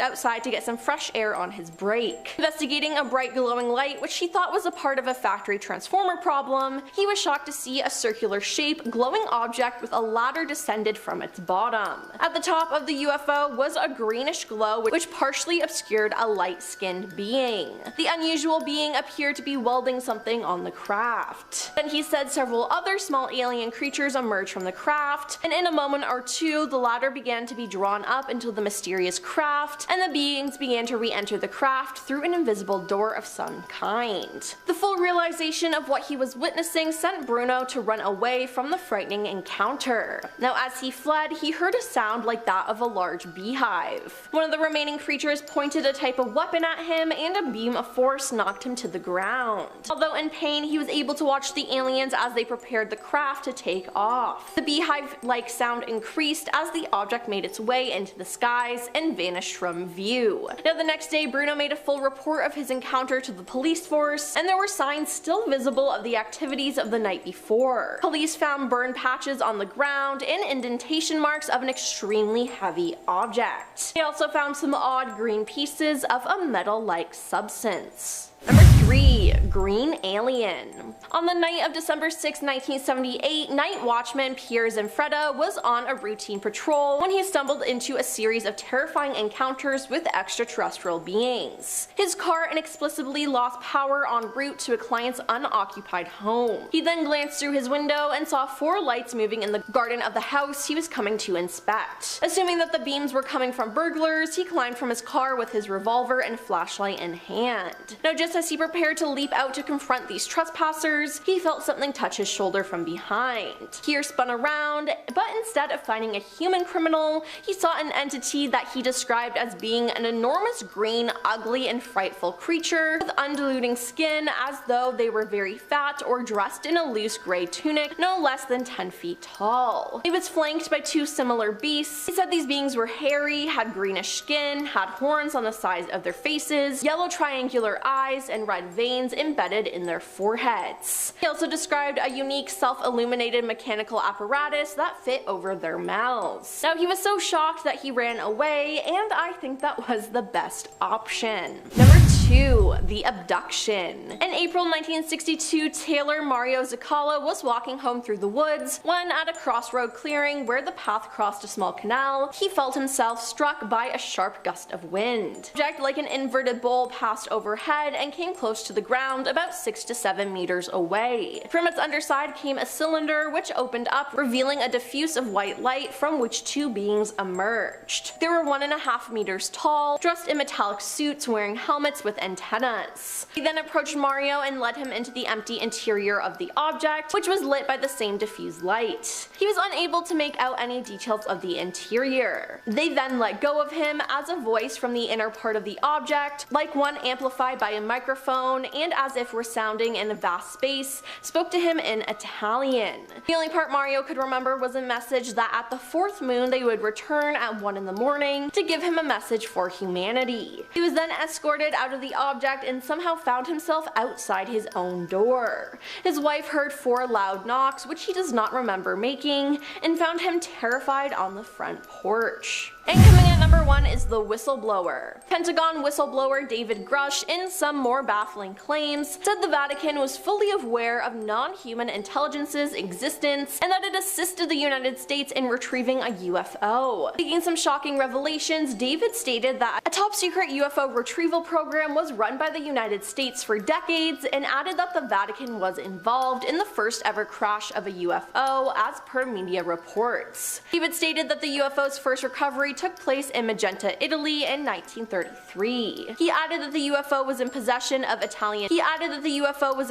outside to get some fresh air on his break. Investigating a bright glowing light, which he thought was a part of a factory transformer problem, he was shocked to see a circular shape glowing object with a ladder descended from its bottom. At the top of the UFO was a greenish glow which partially obscured a light-skinned being. The unusual being appeared to be welding something on the craft. Then he said several other small alien creatures emerged from the craft, and in a moment or two the ladder began to be drawn up into the mysterious craft, and the beings began to re-enter the craft through an invisible door of some kind. The full realization of what he was witnessing sent Bruno to run away from the frightening encounter. Now as he fled, he heard a sound like that of a large beehive. One of the remaining creatures pointed a type of weapon at him, and a beam of force knocked him to the ground. Although in pain, he was able to watch the aliens as they prepared the craft to take off. The beehive-like sound increased as the object made its way into the skies and vanished from view. Now the next day, Bruno made a full report of his encounter to the police force, and there were signs still visible of the activities of the night before. Police found burn patches on the ground and indentation marks of an extremely heavy object. They also found some odd green pieces of a metal-like substance. Number 3. Green Alien. On the night of December 6, 1978, night watchman Pierre Zanfretta was on a routine patrol when he stumbled into a series of terrifying encounters with extraterrestrial beings. His car inexplicably lost power en route to a client's unoccupied home. He then glanced through his window and saw 4 lights moving in the garden of the house he was coming to inspect. Assuming that the beams were coming from burglars, he climbed from his car with his revolver and flashlight in hand. Now just as he prepared to leap out to confront these trespassers, he felt something touch his shoulder from behind. Pierre spun around, but instead of finding a human criminal, he saw an entity that he described as being an enormous green, ugly, and frightful creature with undulating skin as though they were very fat or dressed in a loose gray tunic no less than 10 feet tall. It was flanked by 2 similar beasts. He said these beings were hairy, had greenish skin, had horns on the sides of their faces, yellow triangular eyes, and red veins embedded in their foreheads. He also described a unique self-illuminated mechanical apparatus that fit over their mouths. Now he was so shocked that he ran away, and I think that was the best option. Number 2. The abduction. In April 1962, Taylor Mario Zuccala was walking home through the woods when, at a crossroad clearing where the path crossed a small canal, he felt himself struck by a sharp gust of wind. An object like an inverted bowl passed overhead and came close to the ground about 6 to 7 meters away. From its underside came a cylinder which opened up, revealing a diffuse of white light from which 2 beings emerged. They were 1.5 meters tall, dressed in metallic suits wearing helmets with antennas. He then approached Mario and led him into the empty interior of the object, which was lit by the same diffuse light. He was unable to make out any details of the interior. They then let go of him as a voice from the inner part of the object, like one amplified by a microphone and as if resounding in a vast space, spoke to him in Italian. The only part Mario could remember was a message that at the 4th moon they would return at 1 in the morning to give him a message for humanity. He was then escorted out of the object and somehow found himself outside his own door. His wife heard 4 loud knocks, which he does not remember making, and found him terrified on the front porch. And coming at number 1 is the whistleblower. Pentagon whistleblower David Grush, in some more baffling claims, said the Vatican was fully aware of non-human intelligence's existence and that it assisted the United States in retrieving a UFO. Making some shocking revelations, David stated that a top-secret UFO retrieval program was run by the United States for decades, and added that the Vatican was involved in the first ever crash of a UFO as per media reports. David stated that the UFO's first recovery took place in Magenta, Italy in 1933. He added that the UFO was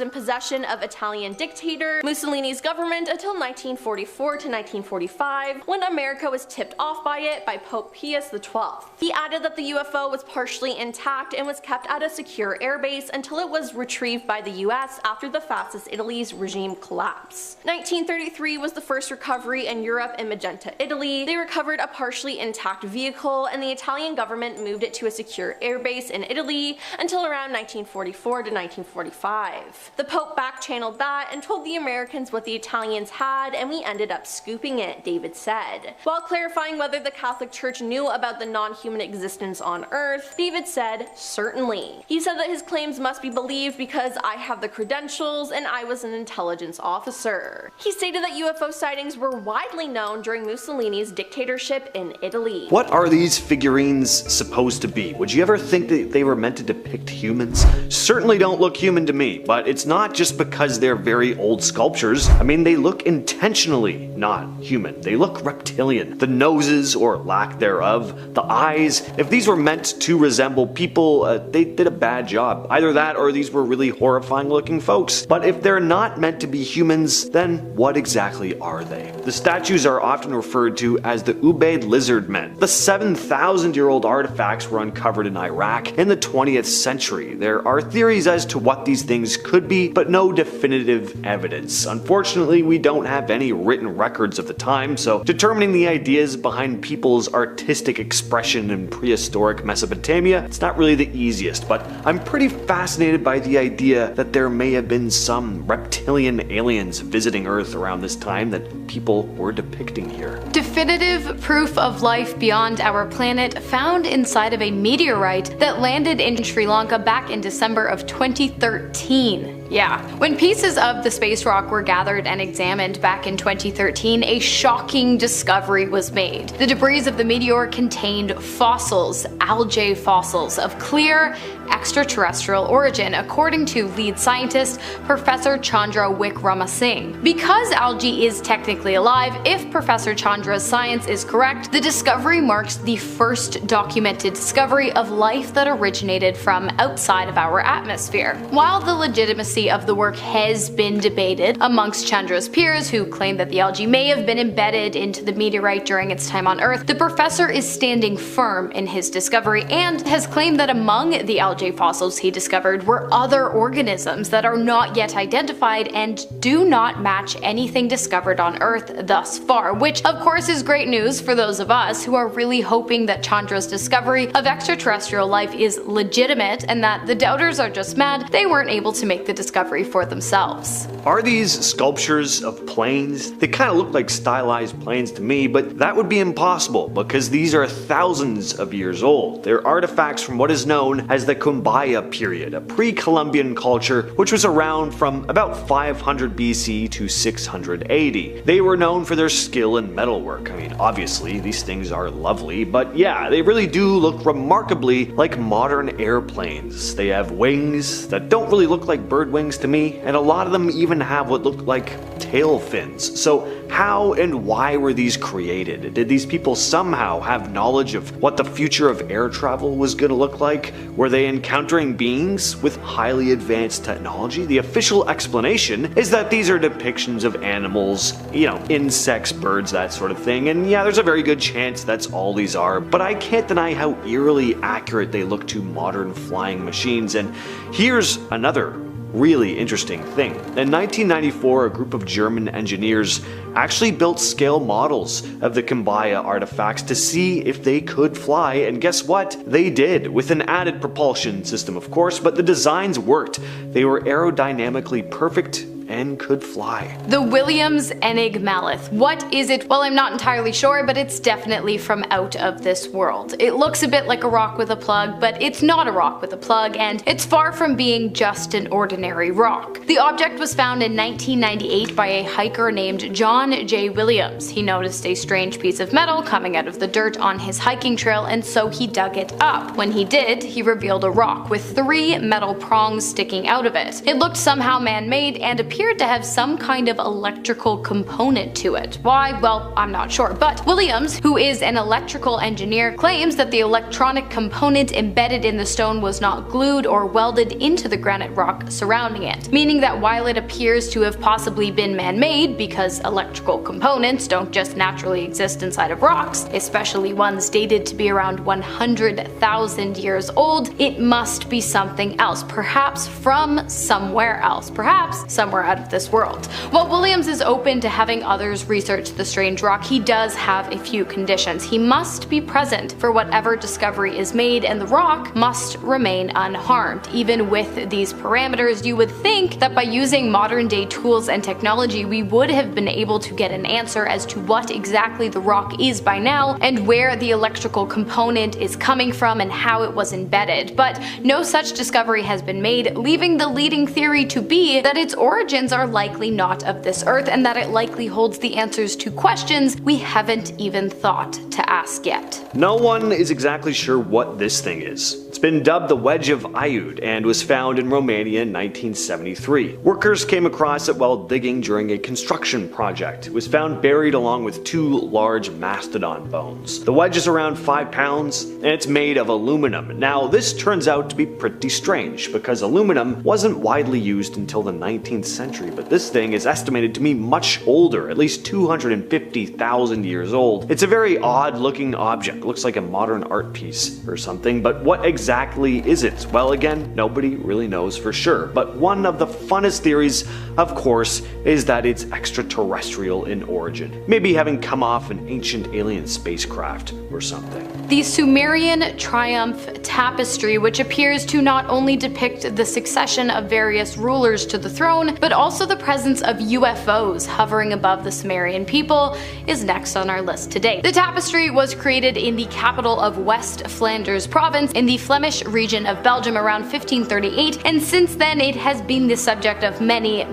in possession of Italian dictator Mussolini's government until 1944 to 1945, when America was tipped off by it by Pope Pius XII. He added that the UFO was partially intact and was kept at a secure airbase until it was retrieved by the US after the fascist Italy's regime collapse. 1933 was the first recovery in Europe in Magenta, Italy. They recovered a partially intact vehicle, and the Italian government moved it to a secure airbase in Italy until around 1944 to 1945. The Pope back-channeled that and told the Americans what the Italians had, and we ended up scooping it, David said. While clarifying whether the Catholic Church knew about the non-human existence on Earth, David said, certainly. He said that his claims must be believed because I have the credentials and I was an intelligence officer. He stated that UFO sightings were widely known during Mussolini's dictatorship in Italy. What are these figurines supposed to be? Would you ever think that they were meant to depict humans? Certainly don't look human to me, but it's not just because they're very old sculptures. I mean, they look intentionally not human. They look reptilian. The noses, or lack thereof, the eyes, if these were meant to resemble people, they did a bad job. Either that or these were really horrifying looking folks. But if they're not meant to be humans, then what exactly are they? The statues are often referred to as the Ubaid lizard men. The 7,000-year-old artifacts were uncovered in Iraq in the 20th century. There are theories as to what these things could be, but no definitive evidence. Unfortunately, we don't have any written records of the time, so determining the ideas behind people's artistic expression in prehistoric Mesopotamia, it's not really the easiest, but I'm pretty fascinated by the idea that there may have been some reptilian aliens visiting Earth around this time that people were depicting here. Definitive proof of life beyond our planet found inside of a meteorite that landed in Sri Lanka back in December of 2013. Yeah. When pieces of the space rock were gathered and examined back in 2013, a shocking discovery was made. The debris of the meteor contained fossils, algae fossils, of clear extraterrestrial origin, according to lead scientist Professor Chandra Wickramasinghe. Because algae is technically alive, if Professor Chandra's science is correct, the discovery marks the first documented discovery of life that originated from outside of our atmosphere. While the legitimacy of the work has been debated amongst Chandra's peers, who claim that the algae may have been embedded into the meteorite during its time on Earth, the professor is standing firm in his discovery and has claimed that among the algae fossils he discovered were other organisms that are not yet identified and do not match anything discovered on Earth thus far, which of course is great news for those of us who are really hoping that Chandra's discovery of extraterrestrial life is legitimate and that the doubters are just mad they weren't able to make the discovery for themselves. Are these sculptures of planes? They kind of look like stylized planes to me, but that would be impossible because these are thousands of years old. They're artifacts from what is known as the Kumbaya period, a pre-Columbian culture which was around from about 500 BC to 680. They were known for their skill in metalwork. I mean, obviously these things are lovely, but yeah, they really do look remarkably like modern airplanes. They have wings that don't really look like bird wings to me, and a lot of them even have what look like tail fins. So how and why were these created? Did these people somehow have knowledge of what the future of air travel was going to look like? Were they encountering beings with highly advanced technology? The official explanation is that these are depictions of animals, insects, birds, that sort of thing, and yeah, there's a very good chance that's all these are, but I can't deny how eerily accurate they look to modern flying machines. And here's another really interesting thing. In 1994, a group of German engineers actually built scale models of the Kumbaya artifacts to see if they could fly, and guess what? They did, with an added propulsion system of course, but the designs worked. They were aerodynamically perfect and could fly. The Williams Enigmalith. What is it? Well, I'm not entirely sure, but it's definitely from out of this world. It looks a bit like a rock with a plug, but it's not a rock with a plug, and it's far from being just an ordinary rock. The object was found in 1998 by a hiker named John J. Williams. He noticed a strange piece of metal coming out of the dirt on his hiking trail, and so he dug it up. When he did, he revealed a rock with 3 metal prongs sticking out of it. It looked somehow man-made and appeared appeared to have some kind of electrical component to it. Why? Well, I'm not sure. But Williams, who is an electrical engineer, claims that the electronic component embedded in the stone was not glued or welded into the granite rock surrounding it, meaning that while it appears to have possibly been man-made, because electrical components don't just naturally exist inside of rocks, especially ones dated to be around 100,000 years old, it must be something else, perhaps from somewhere else, perhaps somewhere out of this world. While Williams is open to having others research the strange rock, he does have a few conditions. He must be present for whatever discovery is made, and the rock must remain unharmed. Even with these parameters, you would think that by using modern day tools and technology, we would have been able to get an answer as to what exactly the rock is by now, and where the electrical component is coming from and how it was embedded. But no such discovery has been made, leaving the leading theory to be that its origins are likely not of this earth, and that it likely holds the answers to questions we haven't even thought to ask yet. No one is exactly sure what this thing is. It's been dubbed the Wedge of Aiud and was found in Romania in 1973. Workers came across it while digging during a construction project. It was found buried along with two large mastodon bones. The wedge is around 5 pounds and it's made of aluminum. Now this turns out to be pretty strange because aluminum wasn't widely used until the 19th century, but this thing is estimated to be much older, at least 250,000 years old. It's a very odd looking object, looks like a modern art piece or something, but what exactly is it? Well, again, nobody really knows for sure, but one of the funnest theories, of course, is that it's extraterrestrial in origin, maybe having come off an ancient alien spacecraft or something. The Sumerian Triumph Tapestry, which appears to not only depict the succession of various rulers to the throne, but also the presence of UFOs hovering above the Sumerian people, is next on our list today. The tapestry was created in the capital of West Flanders province in the Flemish region of Belgium around 1538, and since then it has been the subject of many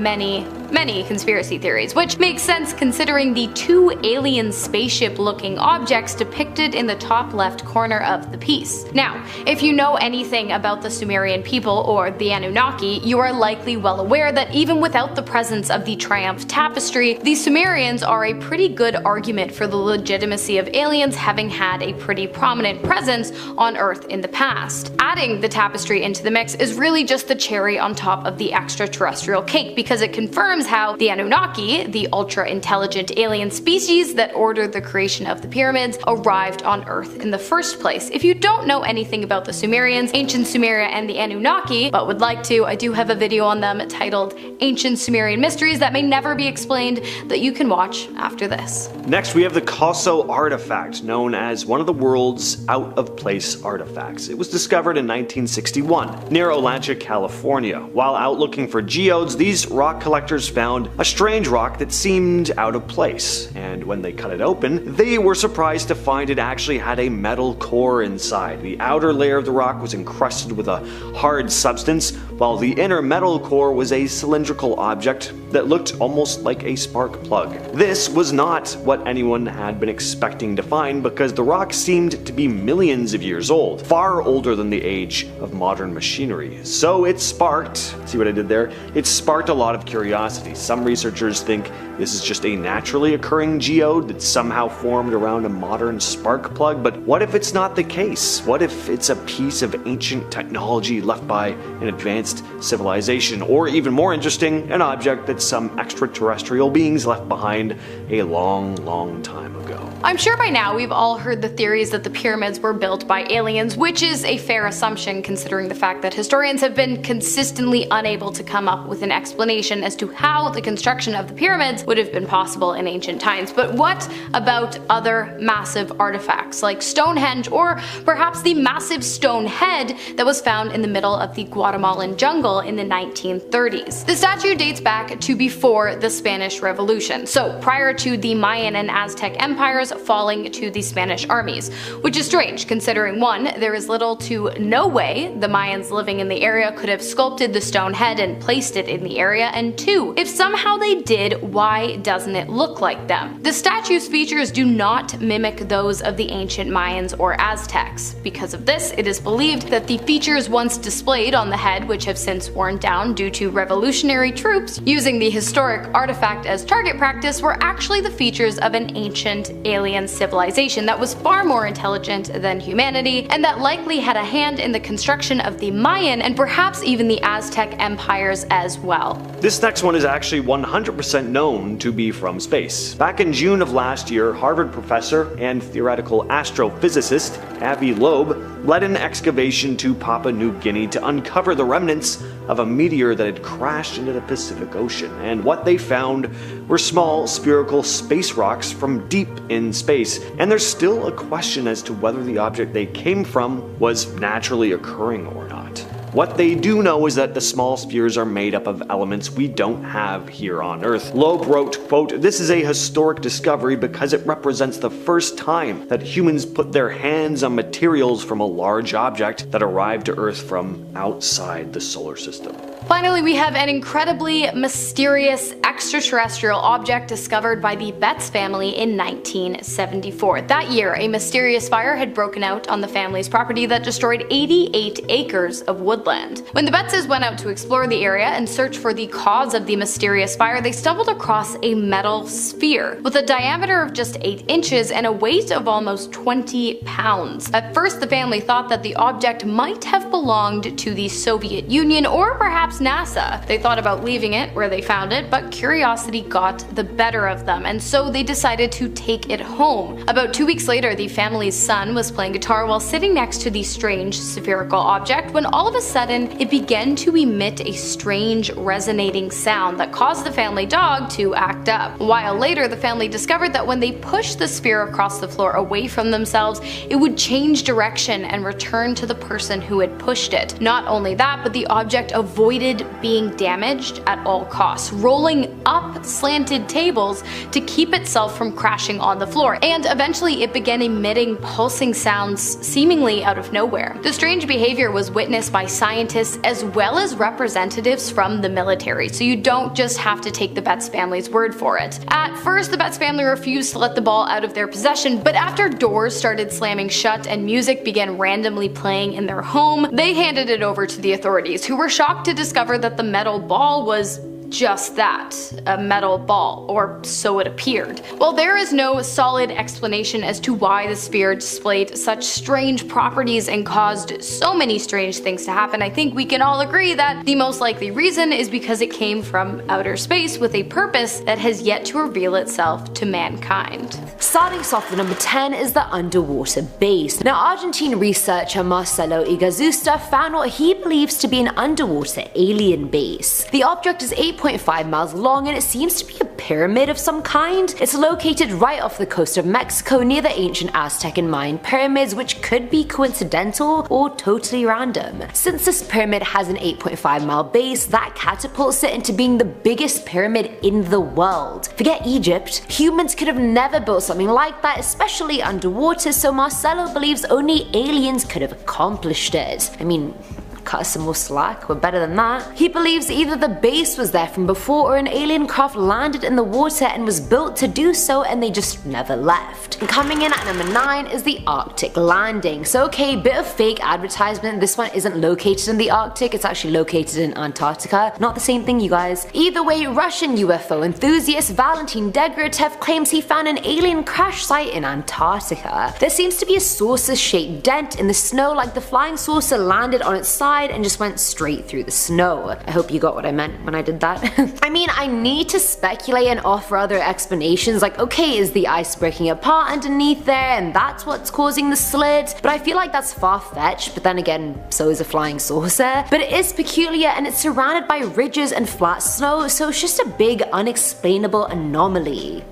conspiracy theories, which makes sense considering the two alien spaceship looking objects depicted in the top left corner of the piece. Now, if you know anything about the Sumerian people or the Anunnaki, you are likely well aware that even without the presence of the Triumph Tapestry, the Sumerians are a pretty good argument for the legitimacy of aliens having had a pretty prominent presence on Earth in the past. Adding the tapestry into the mix is really just the cherry on top of the extraterrestrial cake, because it confirms how the Anunnaki, the ultra-intelligent alien species that ordered the creation of the pyramids, arrived on Earth in the first place. If you don't know anything about the Sumerians, ancient Sumeria, and the Anunnaki, but would like to, I do have a video on them titled Ancient Sumerian Mysteries that may never be explained that you can watch after this. Next, we have the Casso artifact, known as one of the world's out-of-place artifacts. It was discovered in 1961 near Olancha, California. While out looking for geodes, these rock collectors found a strange rock that seemed out of place, and when they cut it open, they were surprised to find it actually had a metal core inside. The outer layer of the rock was encrusted with a hard substance, while the inner metal core was a cylindrical object that looked almost like a spark plug. This was not what anyone had been expecting to find, because the rock seemed to be millions of years old, far older than the age of modern machinery. So it sparked, see what I did there? It sparked a lot of curiosity. Some researchers think this is just a naturally occurring geode that somehow formed around a modern spark plug, but what if it's not the case? What if it's a piece of ancient technology left by an advanced civilization? Or even more interesting, an object that some extraterrestrial beings left behind a long time ago. I'm sure by now we've all heard the theories that the pyramids were built by aliens, which is a fair assumption considering the fact that historians have been consistently unable to come up with an explanation as to how the construction of the pyramids would have been possible in ancient times. But what about other massive artifacts like Stonehenge, or perhaps the massive stone head that was found in the middle of the Guatemalan jungle in the 1930s? The statue dates back to before the Spanish Revolution, so prior to the Mayan and Aztec empires, falling to the Spanish armies, which is strange considering 1, there is little to no way the Mayans living in the area could have sculpted the stone head and placed it in the area, and 2, if somehow they did, why doesn't it look like them? The statue's features do not mimic those of the ancient Mayans or Aztecs. Because of this, it is believed that the features once displayed on the head, which have since worn down due to revolutionary troops using the historic artifact as target practice, were actually the features of an ancient alien civilization that was far more intelligent than humanity, and that likely had a hand in the construction of the Mayan and perhaps even the Aztec empires as well. This next one is actually 100% known to be from space. Back in June of last year, Harvard professor and theoretical astrophysicist Avi Loeb led an excavation to Papua New Guinea to uncover the remnants of a meteor that had crashed into the Pacific Ocean, and what they found were small spherical space rocks from deep in space, and there's still a question as to whether the object they came from was naturally occurring or not. What they do know is that the small spheres are made up of elements we don't have here on Earth. Loeb wrote, quote, "This is a historic discovery because it represents the first time that humans put their hands on materials from a large object that arrived to Earth from outside the solar system." Finally, we have an incredibly mysterious extraterrestrial object discovered by the Betts family in 1974. That year, a mysterious fire had broken out on the family's property that destroyed 88 acres of woodland. When the Bettses went out to explore the area and search for the cause of the mysterious fire, they stumbled across a metal sphere with a diameter of just 8 inches and a weight of almost 20 pounds. At first, the family thought that the object might have belonged to the Soviet Union or perhaps NASA. They thought about leaving it where they found it, but curiosity got the better of them, and so they decided to take it home. About 2 weeks later, the family's son was playing guitar while sitting next to the strange spherical object when all of a sudden it began to emit a strange resonating sound that caused the family dog to act up. A while later, the family discovered that when they pushed the sphere across the floor away from themselves, it would change direction and return to the person who had pushed it. Not only that, but the object avoided being damaged at all costs, rolling up slanted tables to keep itself from crashing on the floor, and eventually it began emitting pulsing sounds seemingly out of nowhere. The strange behavior was witnessed by scientists as well as representatives from the military, so you don't just have to take the Betts family's word for it. At first, the Betts family refused to let the ball out of their possession, but after doors started slamming shut and music began randomly playing in their home, they handed it over to the authorities, who were shocked to discover that the metal ball was just that, a metal ball, or so it appeared. While there is no solid explanation as to why the sphere displayed such strange properties and caused so many strange things to happen, I think we can all agree that the most likely reason is because it came from outer space with a purpose that has yet to reveal itself to mankind. Starting us off with number 10 is the underwater base. Now, Argentine researcher Marcelo Igazusta found what he believes to be an underwater alien base. The object is 8.5 miles long and it seems to be a pyramid of some kind. It's located right off the coast of Mexico near the ancient Aztec and Mayan pyramids, which could be coincidental or totally random. Since this pyramid has an 8.5 mile base, that catapults it into being the biggest pyramid in the world. Forget Egypt, humans could have never built something like that, especially underwater, so Marcelo believes only aliens could have accomplished it. I mean, cut us some more slack, we're better than that. He believes either the base was there from before or an alien craft landed in the water and was built to do so and they just never left. And coming in at number 9 is the Arctic landing. So okay, bit of fake advertisement, this one isn't located in the Arctic, it's actually located in Antarctica. Not the same thing, you guys. Either way, Russian UFO enthusiast Valentin Degratev claims he found an alien crash site in Antarctica. There seems to be a saucer-shaped dent in the snow, like the flying saucer landed on its side and just went straight through the snow. I hope you got what I meant when I did that. I mean, I need to speculate and offer other explanations, like okay, is the ice breaking apart underneath there and that's what's causing the slit? But I feel like that's far-fetched, but then again, so is a flying saucer. But it is peculiar and it's surrounded by ridges and flat snow, so it's just a big unexplainable anomaly.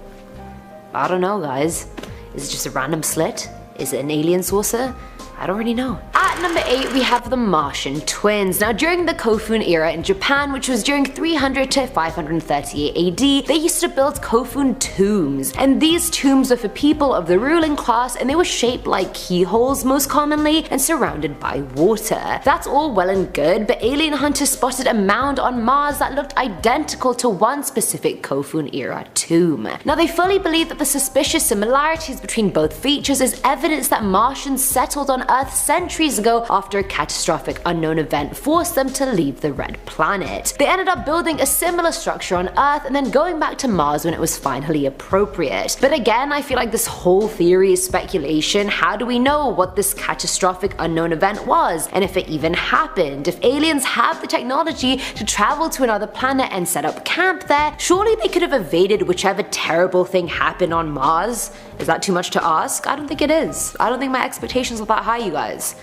I don't know, guys. Is it just a random slit? Is it an alien saucer? I don't really know. At At number 8 we have the Martian twins. Now during the Kofun era in Japan, which was during 300 to 538 AD, they used to build Kofun tombs, and these tombs were for people of the ruling class, and they were shaped like keyholes most commonly and surrounded by water. That's all well and good, but alien hunters spotted a mound on Mars that looked identical to one specific Kofun era tomb. Now they fully believe that the suspicious similarities between both features is evidence that Martians settled on Earth centuries ago after a catastrophic unknown event forced them to leave the red planet. They ended up building a similar structure on Earth and then going back to Mars when it was finally appropriate. But again, I feel like this whole theory is speculation. How do we know what this catastrophic unknown event was, and if it even happened? If aliens have the technology to travel to another planet and set up camp there, surely they could have evaded whichever terrible thing happened on Mars. Is that too much to ask? I don't think it is. I don't think my expectations are that high, you guys.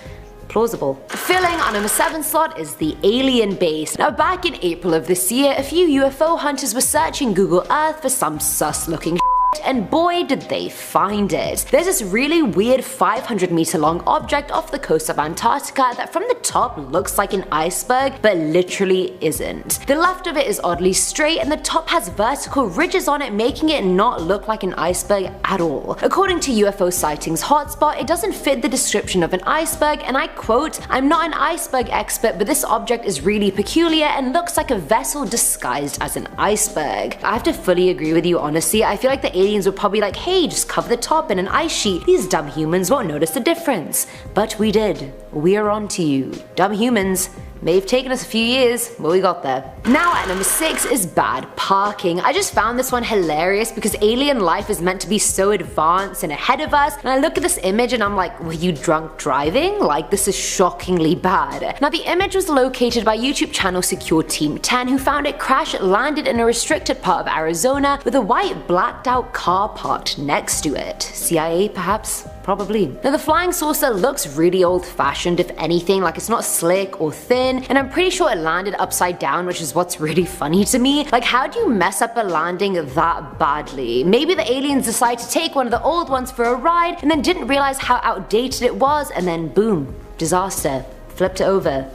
Plausible. Filling our number 7 slot is the alien base. Now back in April of this year, a few UFO hunters were searching Google Earth for some sus looking and boy did they find it. There's this really weird 500-meter long object off the coast of Antarctica that from the top looks like an iceberg but literally isn't. The left of it is oddly straight and the top has vertical ridges on it, making it not look like an iceberg at all. According to UFO Sightings hotspot, it doesn't fit the description of an iceberg, and I quote, "I'm not an iceberg expert, but this object is really peculiar and looks like a vessel disguised as an iceberg." I have to fully agree with you, honestly. I feel like the aliens were probably like, hey, just cover the top in an ice sheet. These dumb humans won't notice the difference. But we did. We are on to you. Dumb humans. May have taken us a few years, but we got there. Now at number 6 is bad parking. I just found this one hilarious because alien life is meant to be so advanced and ahead of us, and I look at this image and I'm like, were you drunk driving? Like, this is shockingly bad. Now the image was located by YouTube channel Secure Team 10, who found it crash landed in a restricted part of Arizona with a white blacked out car parked next to it. CIA perhaps? Probably. Now the flying saucer looks really old fashioned, if anything, like it's not slick or thin, and I'm pretty sure it landed upside down, which is what's really funny to me. Like, how do you mess up a landing that badly? Maybe the aliens decided to take one of the old ones for a ride and then didn't realize how outdated it was, and then boom, disaster, flipped it over.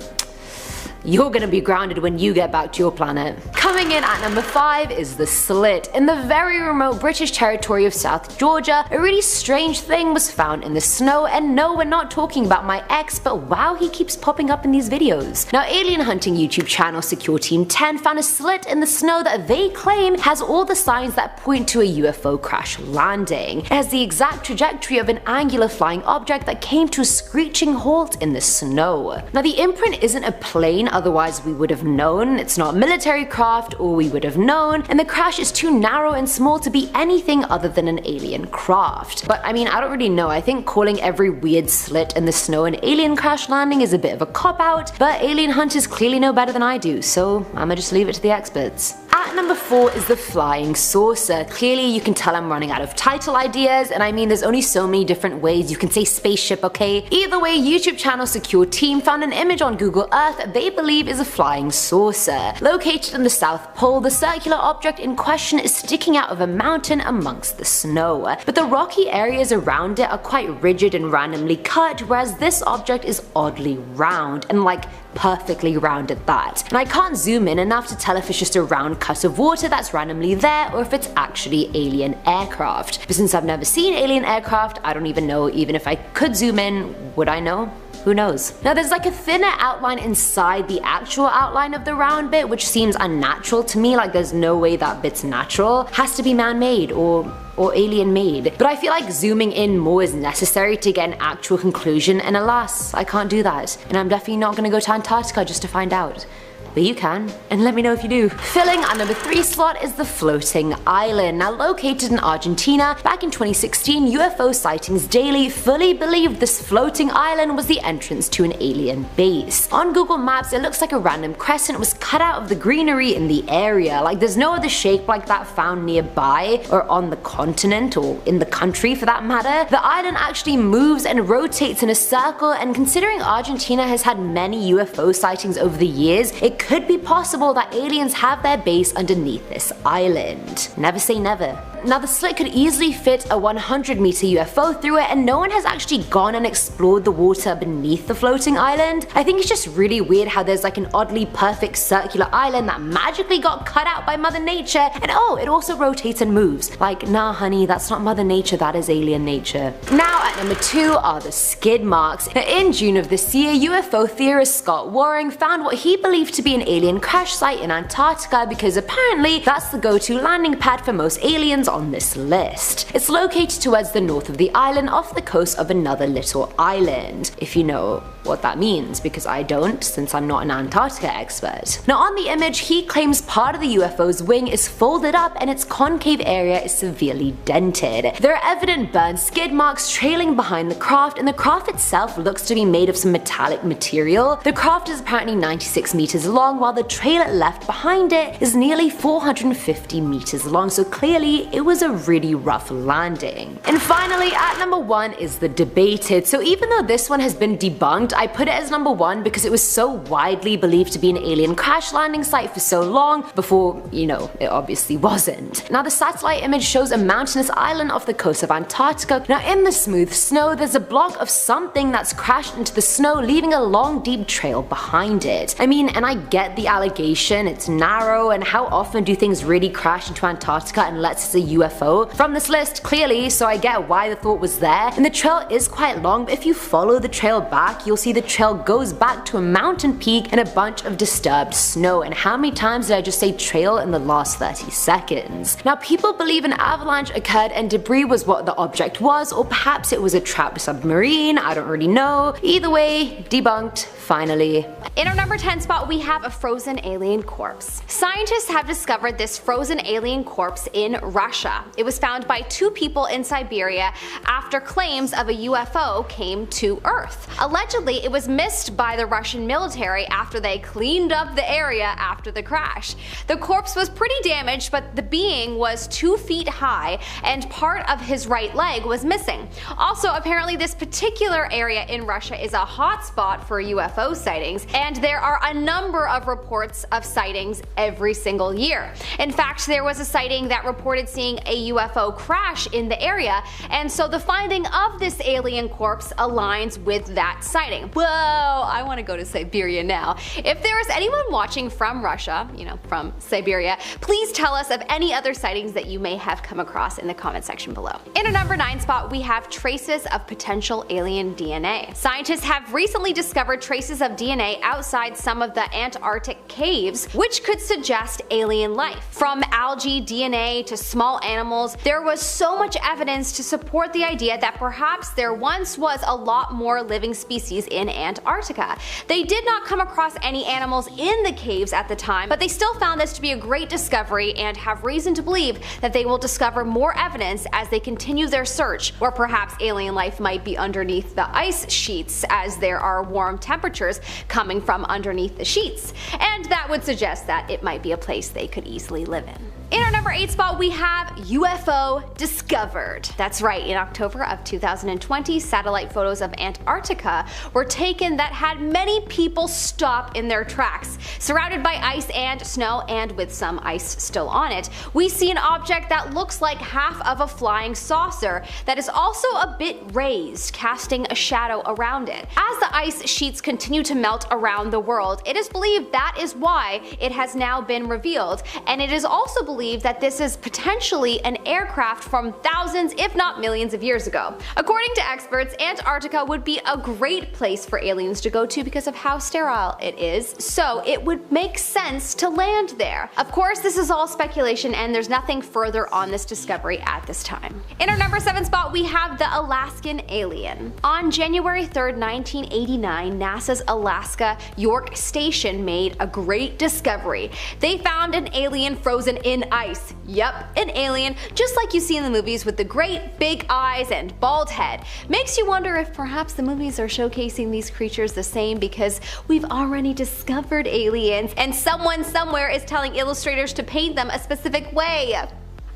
You're gonna be grounded when you get back to your planet. Coming in at number 5 is the Slit. In the very remote British territory of South Georgia, a really strange thing was found in the snow, and no, we're not talking about my ex, but wow, he keeps popping up in these videos. Now alien hunting YouTube channel Secure Team 10 found a slit in the snow that they claim has all the signs that point to a UFO crash landing. It has the exact trajectory of an angular flying object that came to a screeching halt in the snow. Now the imprint isn't a plane, otherwise we would have known. It's not military craft, or we would have known, and the crash is too narrow and small to be anything other than an alien craft. But I mean, I don't really know. I think calling every weird slit in the snow an alien crash landing is a bit of a cop-out, but alien hunters clearly know better than I do, so I'ma just leave it to the experts. At number 4 is the flying saucer. Clearly you can tell I'm running out of title ideas, and I mean there's only so many different ways you can say spaceship, okay? Either way, YouTube channel Secure Team found an image on Google Earth that they believe is a flying saucer. Located in the South Pole, the circular object in question is sticking out of a mountain amongst the snow. But the rocky areas around it are quite rigid and randomly cut, whereas this object is oddly round, and like perfectly round at that. And I can't zoom in enough to tell if it's just a round cut of water that's randomly there or if it's actually alien aircraft. But since I've never seen alien aircraft, I don't even know. Even if I could zoom in, would I know? Who knows? Now there's like a thinner outline inside the actual outline of the round bit, which seems unnatural to me. Like there's no way that bit's natural. Has to be man-made or alien made. But I feel like zooming in more is necessary to get an actual conclusion, and alas, I can't do that. And I'm definitely not gonna go to Antarctica just to find out. But you can, and let me know if you do. Filling our number 3 slot is the floating island. Now located in Argentina, back in 2016, UFO Sightings Daily fully believed this floating island was the entrance to an alien base. On Google Maps, it looks like a random crescent was cut out of the greenery in the area. Like there's no other shape like that found nearby, or on the continent, or in the country for that matter. The island actually moves and rotates in a circle, and considering Argentina has had many UFO sightings over the years, it could be possible that aliens have their base underneath this island. Never say never. Now the slit could easily fit a 100-meter UFO through it, and no one has actually gone and explored the water beneath the floating island. I think it's just really weird how there's like an oddly perfect circular island that magically got cut out by Mother Nature, and oh, it also rotates and moves. Like, nah honey, that's not Mother Nature, that is alien nature. Now at number 2 are the skid marks. Now in June of this year, UFO theorist Scott Waring found what he believed to be an alien crash site in Antarctica because apparently that's the go-to landing pad for most aliens on this list. It's located towards the north of the island off the coast of another little island, if you know what that means, because I don't, since I'm not an Antarctica expert. Now on the image, he claims part of the UFO's wing is folded up and its concave area is severely dented. There are evident burn skid marks trailing behind the craft, and the craft itself looks to be made of some metallic material. The craft is apparently 96 meters long, while the trail it left behind it is nearly 450 meters long, so clearly it was a really rough landing. And finally, at number 1 is the debated. So even though this one has been debunked, I put it as number 1 because it was so widely believed to be an alien crash landing site for so long before, you know, it obviously wasn't. Now the satellite image shows a mountainous island off the coast of Antarctica. Now in the smooth snow, there's a block of something that's crashed into the snow, leaving a long deep trail behind it. I mean, and I get the allegation, it's narrow, and how often do things really crash into Antarctica unless it's a UFO? From this list, clearly, so I get why the thought was there. And the trail is quite long, but if you follow the trail back, you'll see the trail goes back to a mountain peak and a bunch of disturbed snow. And how many times did I just say trail in the last 30 seconds? Now people believe an avalanche occurred and debris was what the object was, or perhaps it was a trapped submarine, I don't really know. Either way, debunked, finally. In our number 10 spot, we have a frozen alien corpse. Scientists have discovered this frozen alien corpse in Russia. It was found by 2 people in Siberia after claims of a UFO came to Earth. Allegedly, it was missed by the Russian military after they cleaned up the area after the crash. The corpse was pretty damaged, but the being was 2 feet high and part of his right leg was missing. Also, apparently this particular area in Russia is a hotspot for UFO sightings, and there are a number of reports of sightings every single year. In fact, there was a sighting that reported seeing a UFO crash in the area, and so the finding of this alien corpse aligns with that sighting. Whoa, I want to go to Siberia now. If there is anyone watching from Russia, you know, from Siberia, please tell us of any other sightings that you may have come across in the comment section below. In our number 9 spot, we have traces of potential alien DNA. Scientists have recently discovered traces of DNA outside some of the Antarctic caves, which could suggest alien life. From algae DNA to small animals, there was so much evidence to support the idea that perhaps there once was a lot more living species in Antarctica. They did not come across any animals in the caves at the time, but they still found this to be a great discovery and have reason to believe that they will discover more evidence as they continue their search, or perhaps alien life might be underneath the ice sheets as there are warm temperatures coming from underneath the sheets, and that would suggest that it might be a place they could easily live in. In our number 8 spot, we have UFO discovered. That's right, in October of 2020, satellite photos of Antarctica were taken that had many people stop in their tracks. Surrounded by ice and snow, and with some ice still on it, we see an object that looks like half of a flying saucer that is also a bit raised, casting a shadow around it. As the ice sheets continue to melt around the world, it is believed that is why it has now been revealed, and it is also believed that this is potentially an aircraft from thousands if not millions of years ago. According to experts, Antarctica would be a great place for aliens to go to because of how sterile it is, so it would make sense to land there. Of course, this is all speculation and there's nothing further on this discovery at this time. In our number 7 spot, we have the Alaskan alien. On January 3rd, 1989, NASA's Alaska York Station made a great discovery. They found an alien frozen in ice. Yep, an alien, just like you see in the movies with the great big eyes and bald head. Makes you wonder if perhaps the movies are showcasing these creatures the same because we've already discovered aliens and someone somewhere is telling illustrators to paint them a specific way.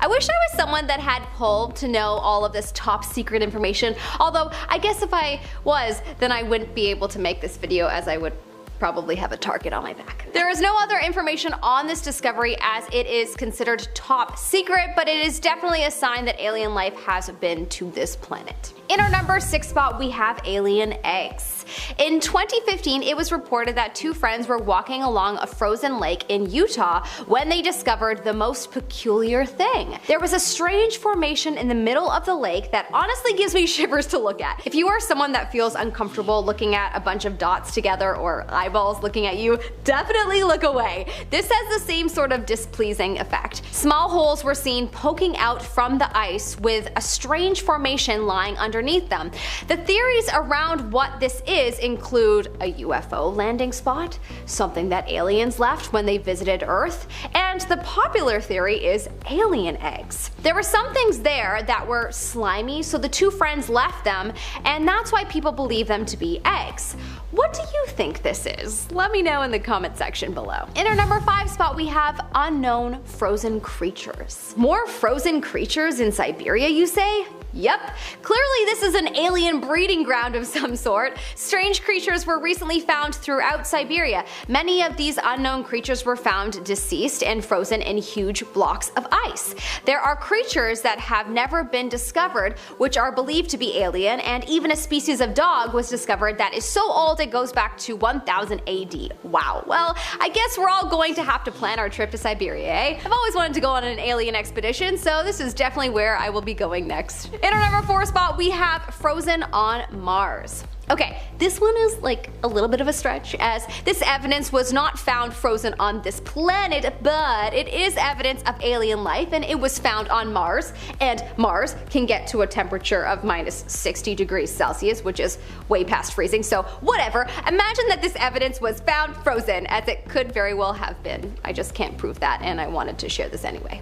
I wish I was someone that had pull to know all of this top secret information, although I guess if I was, then I wouldn't be able to make this video as I would probably have a target on my back. There is no other information on this discovery as it is considered top secret, but it is definitely a sign that alien life has been to this planet. In our number 6 spot, we have alien eggs. In 2015, it was reported that 2 friends were walking along a frozen lake in Utah when they discovered the most peculiar thing. There was a strange formation in the middle of the lake that honestly gives me shivers to look at. If you are someone that feels uncomfortable looking at a bunch of dots together or eyeballs looking at you, definitely look away. This has the same sort of displeasing effect. Small holes were seen poking out from the ice with a strange formation lying underneath them. The theories around what this is include a UFO landing spot, something that aliens left when they visited Earth, and the popular theory is alien eggs. There were some things there that were slimy, so the 2 friends left them, and that's why people believe them to be eggs. What do you think this is? Let me know in the comment section below. In our number 5 spot, we have unknown frozen creatures. More frozen creatures in Siberia, you say? Yep, clearly this is an alien breeding ground of some sort. Strange creatures were recently found throughout Siberia. Many of these unknown creatures were found deceased and frozen in huge blocks of ice. There are creatures that have never been discovered which are believed to be alien, and even a species of dog was discovered that is so old it goes back to 1000 AD. Wow, well, I guess we're all going to have to plan our trip to Siberia, eh? I've always wanted to go on an alien expedition, so this is definitely where I will be going next. In our number 4 spot, we have frozen on Mars. Okay, this one is like a little bit of a stretch, as this evidence was not found frozen on this planet, but it is evidence of alien life, and it was found on Mars, and Mars can get to a temperature of minus 60 degrees Celsius, which is way past freezing, so whatever. Imagine that this evidence was found frozen, as it could very well have been. I just can't prove that, and I wanted to share this anyway.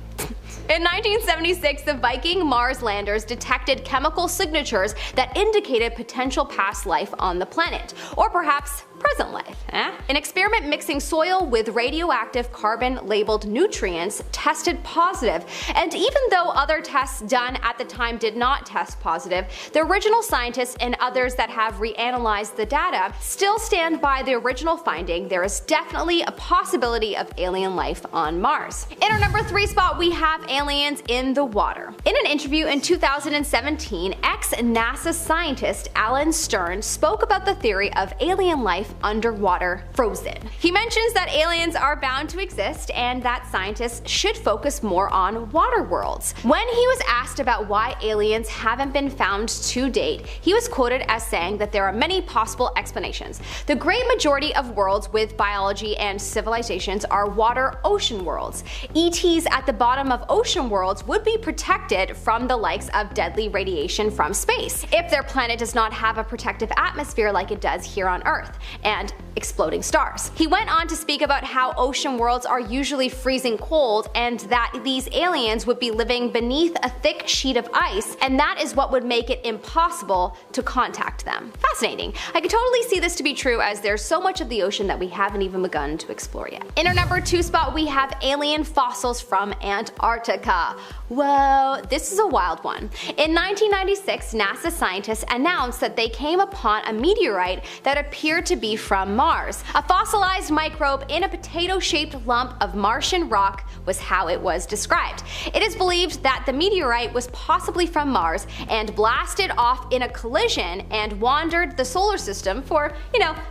In 1976, the Viking Mars landers detected chemical signatures that indicated potential past life on the planet, or perhaps present life. An experiment mixing soil with radioactive carbon-labeled nutrients tested positive, and even though other tests done at the time did not test positive, the original scientists and others that have reanalyzed the data still stand by the original finding. There is definitely a possibility of alien life on Mars. In our number 3 spot, we have aliens in the water. In an interview in 2017, ex-NASA scientist Alan Stern spoke about the theory of alien life underwater frozen. He mentions that aliens are bound to exist and that scientists should focus more on water worlds. When he was asked about why aliens haven't been found to date, he was quoted as saying that there are many possible explanations. The great majority of worlds with biology and civilizations are water-ocean worlds. ETs at the bottom of ocean worlds would be protected from the likes of deadly radiation from space, if their planet does not have a protective atmosphere like it does here on Earth, and exploding stars. He went on to speak about how ocean worlds are usually freezing cold, and that these aliens would be living beneath a thick sheet of ice, and that is what would make it impossible to contact them. Fascinating. I could totally see this to be true, as there's so much of the ocean that we haven't even begun to explore yet. In our number 2 spot, we have alien fossils from Antarctica. Whoa, this is a wild one. In 1996, NASA scientists announced that they came upon a meteorite that appeared to be from Mars. A fossilized microbe in a potato-shaped lump of Martian rock was how it was described. It is believed that the meteorite was possibly from Mars and blasted off in a collision and wandered the solar system for,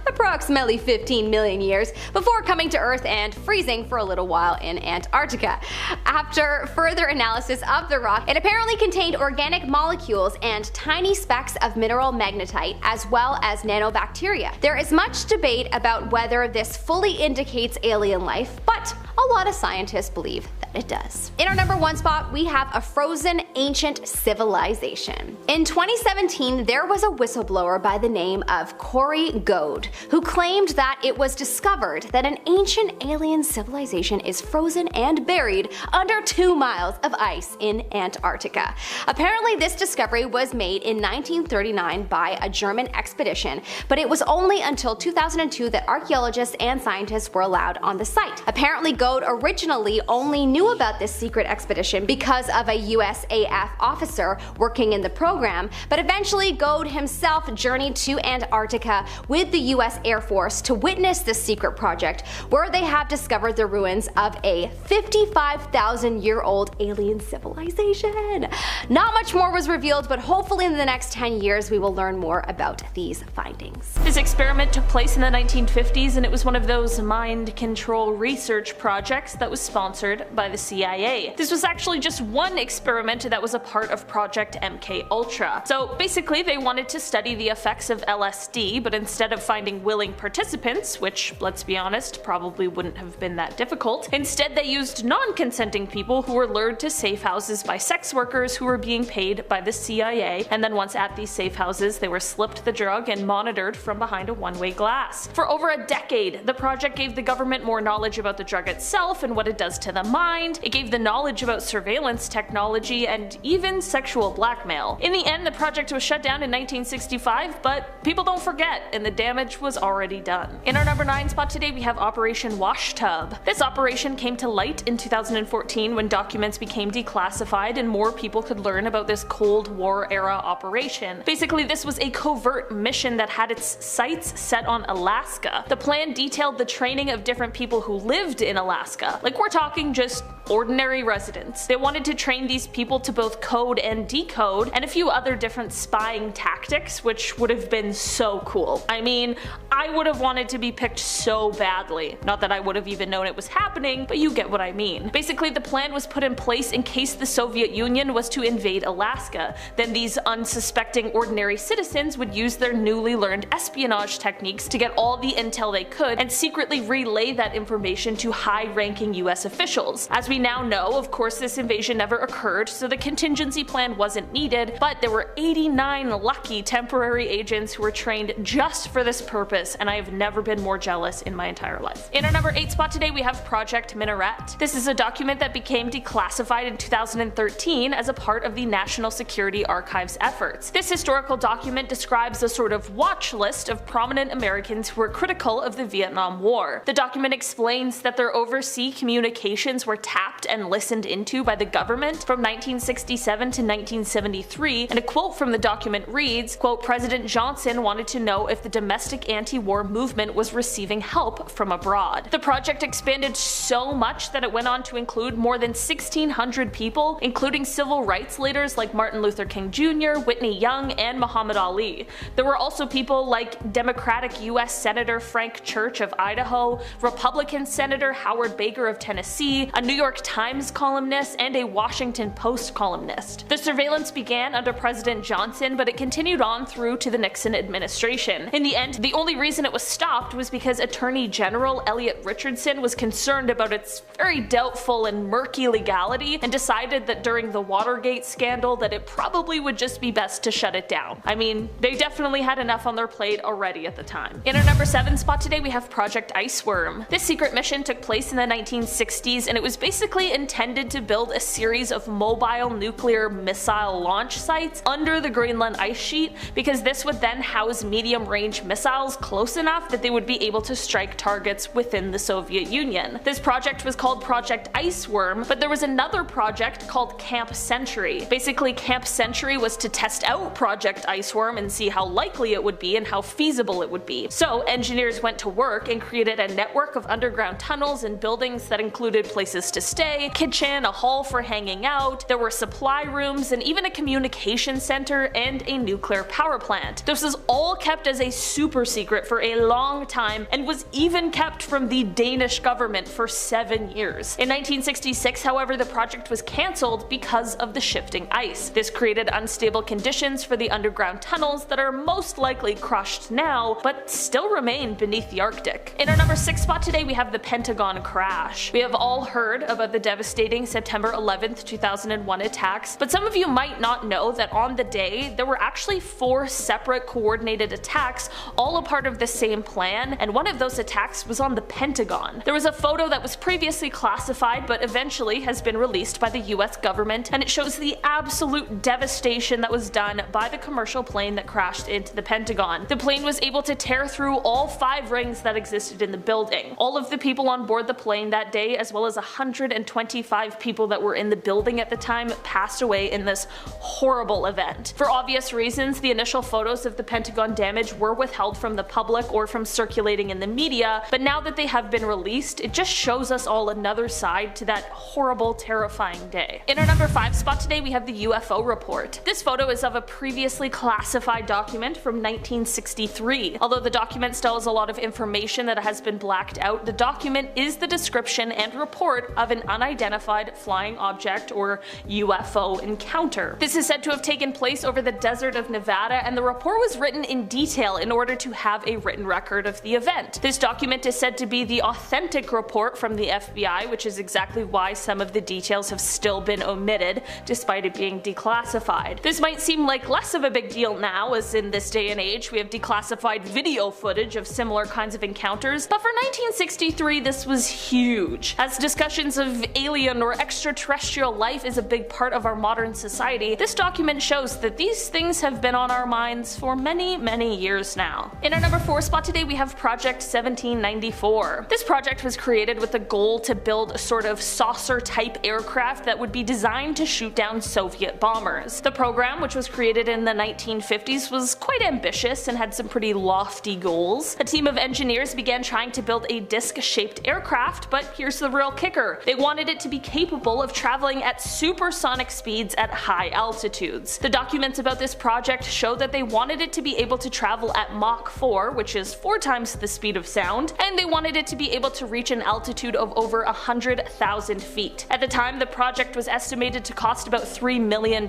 approximately 15 million years before coming to Earth and freezing for a little while in Antarctica. After further analysis of the rock, it apparently contained organic molecules and tiny specks of mineral magnetite, as well as nanobacteria. There is much debate about whether this fully indicates alien life, but a lot of scientists believe that it does. In our number 1 spot, we have a frozen ancient civilization. In 2017, there was a whistleblower by the name of Corey Goad, who claimed that it was discovered that an ancient alien civilization is frozen and buried under 2 miles of ice in Antarctica. Apparently, this discovery was made in 1939 by a German expedition, but it was only until 2002 that archaeologists and scientists were allowed on the site. Apparently, Goad originally only knew knew about this secret expedition because of a USAF officer working in the program, but eventually Gould himself journeyed to Antarctica with the US Air Force to witness this secret project, where they have discovered the ruins of a 55,000-year-old alien civilization. Not much more was revealed, but hopefully in the next 10 years we will learn more about these findings. This experiment took place in the 1950s, and it was one of those mind control research projects that was sponsored by the CIA. This was actually just one experiment that was a part of Project MKUltra. So basically they wanted to study the effects of LSD, but instead of finding willing participants, which, let's be honest, probably wouldn't have been that difficult, instead they used non-consenting people who were lured to safe houses by sex workers who were being paid by the CIA, and then once at these safe houses they were slipped the drug and monitored from behind a one-way glass. For over a decade, the project gave the government more knowledge about the drug itself and what it does to the mind. It gave the knowledge about surveillance technology and even sexual blackmail. In the end, the project was shut down in 1965, but people don't forget, and the damage was already done. In our number 9 spot today, we have Operation Washtub. This operation came to light in 2014 when documents became declassified and more people could learn about this Cold War era operation. Basically, this was a covert mission that had its sights set on Alaska. The plan detailed the training of different people who lived in Alaska. Like, we're talking just ordinary residents. They wanted to train these people to both code and decode, and a few other different spying tactics, which would have been so cool. I mean, I would have wanted to be picked so badly. Not that I would have even known it was happening, but you get what I mean. Basically, the plan was put in place in case the Soviet Union was to invade Alaska. Then these unsuspecting ordinary citizens would use their newly learned espionage techniques to get all the intel they could and secretly relay that information to high-ranking US officials. As we now know, of course, this invasion never occurred, so the contingency plan wasn't needed, but there were 89 lucky temporary agents who were trained just for this purpose, and I have never been more jealous in my entire life. In our number 8 spot today, we have Project Minaret. This is a document that became declassified in 2013 as a part of the National Security Archive's efforts. This historical document describes a sort of watch list of prominent Americans who were critical of the Vietnam War. The document explains that their overseas communications were tapped and listened into by the government from 1967 to 1973, and a quote from the document reads, quote, "President Johnson wanted to know if the domestic anti-war movement was receiving help from abroad." The project expanded so much that it went on to include more than 1,600 people, including civil rights leaders like Martin Luther King Jr., Whitney Young, and Muhammad Ali. There were also people like Democratic US Senator Frank Church of Idaho, Republican Senator Howard Baker of Tennessee, a New York Times columnist, and a Washington Post columnist. The surveillance began under President Johnson, but it continued on through to the Nixon administration. In the end, the only reason it was stopped was because Attorney General Elliot Richardson was concerned about its very doubtful and murky legality and decided that during the Watergate scandal that it probably would just be best to shut it down. I mean, they definitely had enough on their plate already at the time. In our number 7 spot today, we have Project Iceworm. This secret mission took place in the 1960s, and it was basically intended to build a series of mobile nuclear missile launch sites under the Greenland ice sheet, because this would then house medium-range missiles close enough that they would be able to strike targets within the Soviet Union. This project was called Project Iceworm, but there was another project called Camp Century. Basically, Camp Century was to test out Project Iceworm and see how likely it would be and how feasible it would be. So engineers went to work and created a network of underground tunnels and buildings that included places to stay, kitchen, a hall for hanging out, there were supply rooms, and even a communication center and a nuclear power plant. This was all kept as a super secret for a long time and was even kept from the Danish government for 7 years. In 1966, however, the project was cancelled because of the shifting ice. This created unstable conditions for the underground tunnels that are most likely crushed now, but still remain beneath the Arctic. In our number 6 spot today, we have the Pentagon crash. We have all heard about the devastating September 11th, 2001 attacks, but some of you might not know that on the day, there were actually 4 separate coordinated attacks, all a part of the same plan, and one of those attacks was on the Pentagon. There was a photo that was previously classified but eventually has been released by the US government, and it shows the absolute devastation that was done by the commercial plane that crashed into the Pentagon. The plane was able to tear through all 5 rings that existed in the building. All of the people on board the plane that day, as well as 125 people that were in the building at the time passed away in this horrible event. For obvious reasons, the initial photos of the Pentagon damage were withheld from the public or from circulating in the media, but now that they have been released, it just shows us all another side to that horrible, terrifying day. In our number 5 spot today, we have the UFO report. This photo is of a previously classified document from 1963. Although the document still has a lot of information that has been blacked out, the document is the description and report of an unidentified flying object or UFO encounter. This is said to have taken place over the desert of Nevada, and the report was written in detail in order to have a written record of the event. This document is said to be the authentic report from the FBI, which is exactly why some of the details have still been omitted, despite it being declassified. This might seem like less of a big deal now, as in this day and age we have declassified video footage of similar kinds of encounters, but for 1963 this was huge. As discussions of alien or extraterrestrial life is a big part of our modern society, this document shows that these things have been on our minds for many years now. In our number 4 spot today, we have Project 1794. This project was created with the goal to build a sort of saucer-type aircraft that would be designed to shoot down Soviet bombers. The program, which was created in the 1950s, was quite ambitious and had some pretty lofty goals. A team of engineers began trying to build a disc-shaped aircraft, but here's the real kicker. They wanted it to be capable of traveling at supersonic speeds at high altitudes. The documents about this project show that they wanted it to be able to travel at Mach 4, which is 4 times the speed of sound, and they wanted it to be able to reach an altitude of over 100,000 feet. At the time, the project was estimated to cost about $3 million,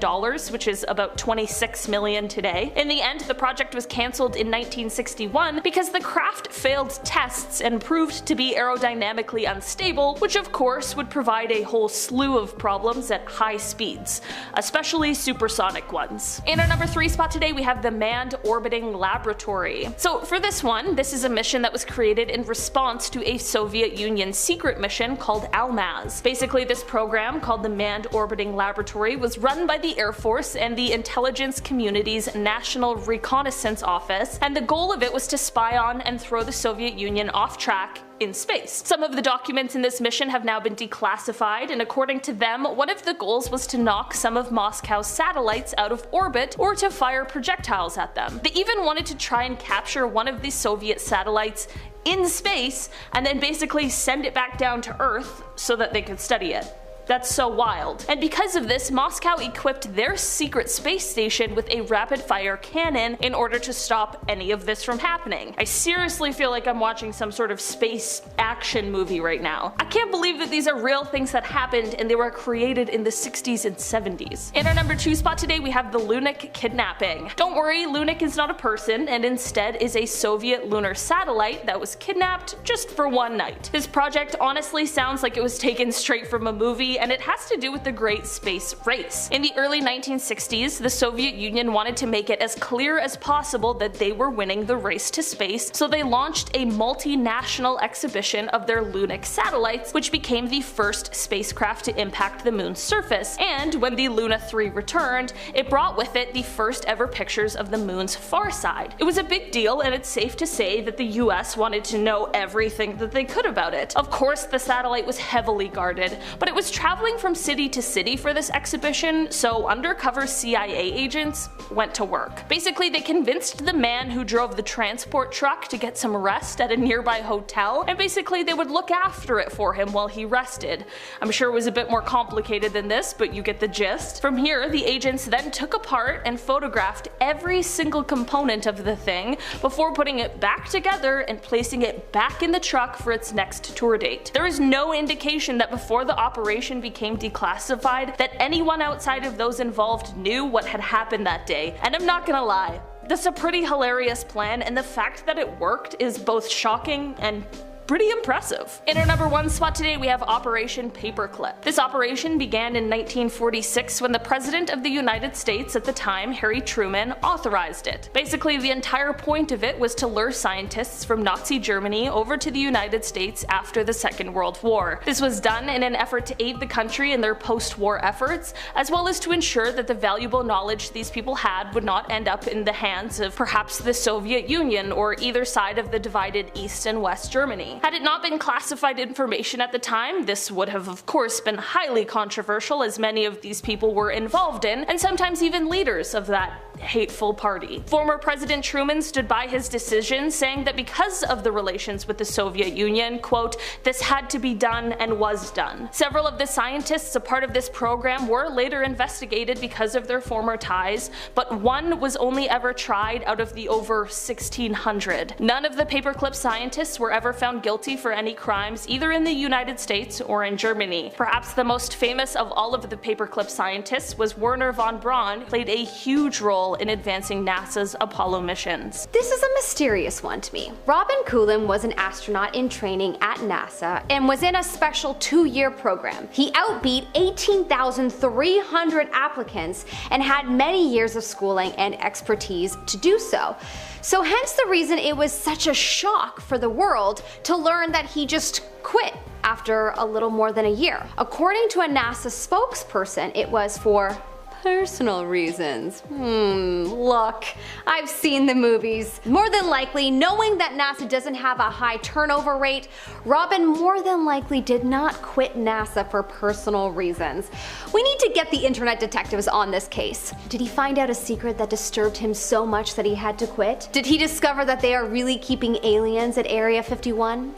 which is about $26 million today. In the end, the project was cancelled in 1961 because the craft failed tests and proved to be aerodynamically unstable, which of course would provide a whole slew of problems at high speeds, especially supersonic ones. In our number 3 spot today, we have the Manned Orbiting Laboratory. So for this one, this is a mission that was created in response to a Soviet Union secret mission called Almaz. Basically, this program, called the Manned Orbiting Laboratory, was run by the Air Force and the intelligence community's National Reconnaissance Office, and the goal of it was to spy on and throw the Soviet Union off track in space. Some of the documents in this mission have now been declassified, and according to them, one of the goals was to knock some of Moscow's satellites out of orbit or to fire projectiles at them. They even wanted to try and capture one of the Soviet satellites in space and then basically send it back down to Earth so that they could study it. That's so wild. And because of this, Moscow equipped their secret space station with a rapid-fire cannon in order to stop any of this from happening. I seriously feel like I'm watching some sort of space action movie right now. I can't believe that these are real things that happened and they were created in the 60s and 70s. In our number 2 spot today, we have the Lunik kidnapping. Don't worry, Lunik is not a person and instead is a Soviet lunar satellite that was kidnapped just for one night. This project honestly sounds like it was taken straight from a movie, and it has to do with the Great Space Race. In the early 1960s, the Soviet Union wanted to make it as clear as possible that they were winning the race to space, so they launched a multinational exhibition of their Lunik satellites, which became the first spacecraft to impact the moon's surface, and when the Luna 3 returned, it brought with it the first ever pictures of the moon's far side. It was a big deal, and it's safe to say that the US wanted to know everything that they could about it. Of course, the satellite was heavily guarded, but it was traveling from city to city for this exhibition, so undercover CIA agents went to work. Basically, they convinced the man who drove the transport truck to get some rest at a nearby hotel, and basically they would look after it for him while he rested. I'm sure it was a bit more complicated than this, but you get the gist. From here, the agents then took apart and photographed every single component of the thing before putting it back together and placing it back in the truck for its next tour date. There is no indication that before the operation became declassified that anyone outside of those involved knew what had happened that day, and I'm not gonna lie, that's a pretty hilarious plan, and the fact that it worked is both shocking and pretty impressive. In our number 1 spot today, we have Operation Paperclip. This operation began in 1946 when the President of the United States at the time, Harry Truman, authorized it. Basically, the entire point of it was to lure scientists from Nazi Germany over to the United States after the Second World War. This was done in an effort to aid the country in their post-war efforts, as well as to ensure that the valuable knowledge these people had would not end up in the hands of perhaps the Soviet Union or either side of the divided East and West Germany. money. Had it not been classified information at the time, this would have of course been highly controversial, as many of these people were involved in, and sometimes even leaders of that hateful party. Former President Truman stood by his decision, saying that because of the relations with the Soviet Union, quote, this had to be done and was done. Several of the scientists a part of this program were later investigated because of their former ties, but one was only ever tried out of the over 1,600. None of the paperclip scientists were ever found guilty for any crimes either in the United States or in Germany. Perhaps the most famous of all of the paperclip scientists was Wernher von Braun, who played a huge role in advancing NASA's Apollo missions. This is a mysterious one to me. Robin Coulomb was an astronaut in training at NASA and was in a special 2-year program. He outbeat 18,300 applicants and had many years of schooling and expertise to do so. So hence the reason it was such a shock for the world to learn that he just quit after a little more than a year. According to a NASA spokesperson, it was for personal reasons. Look, I've seen the movies. More than likely, knowing that NASA doesn't have a high turnover rate, Robin more than likely did not quit NASA for personal reasons. We need to get the internet detectives on this case. Did he find out a secret that disturbed him so much that he had to quit? Did he discover that they are really keeping aliens at Area 51?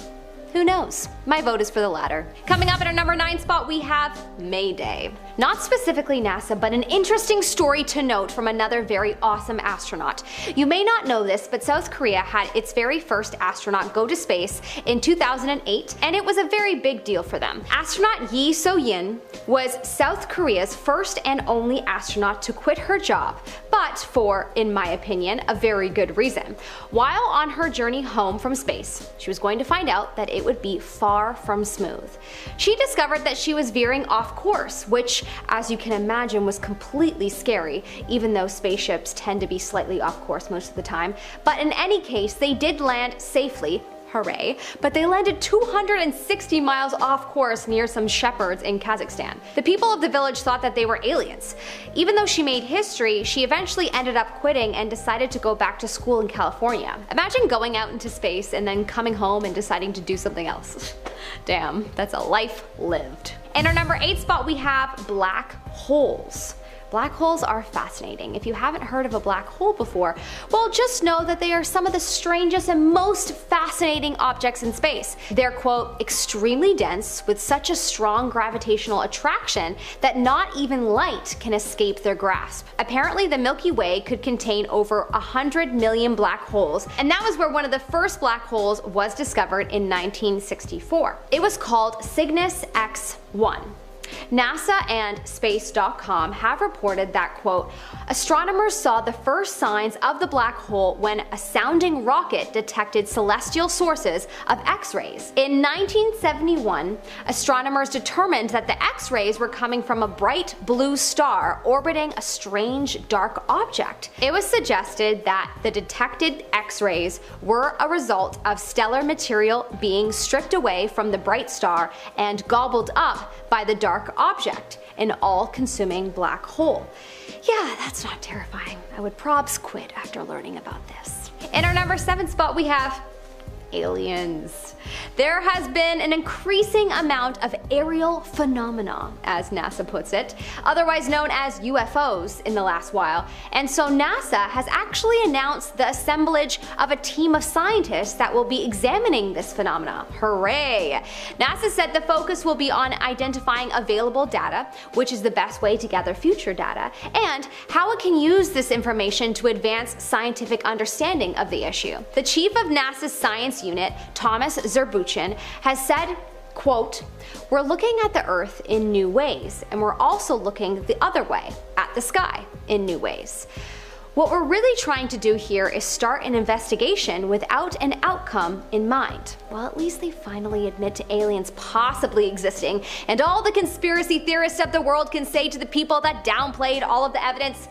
Who knows? My vote is for the latter. Coming up at our number 9 spot, we have Mayday. Not specifically NASA, but an interesting story to note from another very awesome astronaut. You may not know this, but South Korea had its very first astronaut go to space in 2008, and it was a very big deal for them. Astronaut Yi So-yin was South Korea's first and only astronaut to quit her job, but for, in my opinion, a very good reason. While on her journey home from space, she was going to find out that it would be far from smooth. She discovered that she was veering off course, which, as you can imagine, was completely scary, even though spaceships tend to be slightly off course most of the time. But in any case, they did land safely. Hooray, but they landed 260 miles off course near some shepherds in Kazakhstan. The people of the village thought that they were aliens. Even though she made history, she eventually ended up quitting and decided to go back to school in California. Imagine going out into space and then coming home and deciding to do something else. Damn, that's a life lived. In our number 8 spot, we have black holes. Black holes are fascinating. If you haven't heard of a black hole before, well, just know that they are some of the strangest and most fascinating objects in space. They're, quote, extremely dense with such a strong gravitational attraction that not even light can escape their grasp. Apparently, the Milky Way could contain over 100 million black holes, and that was where one of the first black holes was discovered in 1964. It was called Cygnus X1. NASA and Space.com have reported that, quote, astronomers saw the first signs of the black hole when a sounding rocket detected celestial sources of X-rays. In 1971, astronomers determined that the X-rays were coming from a bright blue star orbiting a strange dark object. It was suggested that the detected X-rays were a result of stellar material being stripped away from the bright star and gobbled up by the dark object, an all-consuming black hole. Yeah, that's not terrifying. I would probs quit after learning about this. In our number 7 spot, we have aliens. There has been an increasing amount of aerial phenomena, as NASA puts it, otherwise known as UFOs, in the last while, and so NASA has actually announced the assemblage of a team of scientists that will be examining this phenomena. Hooray! NASA said the focus will be on identifying available data, which is the best way to gather future data, and how it can use this information to advance scientific understanding of the issue. The chief of NASA's science unit, Thomas Zurbuchen, has said, quote, we're looking at the Earth in new ways, and we're also looking the other way, at the sky, in new ways. What we're really trying to do here is start an investigation without an outcome in mind. Well, at least they finally admit to aliens possibly existing, and all the conspiracy theorists of the world can say to the people that downplayed all of the evidence,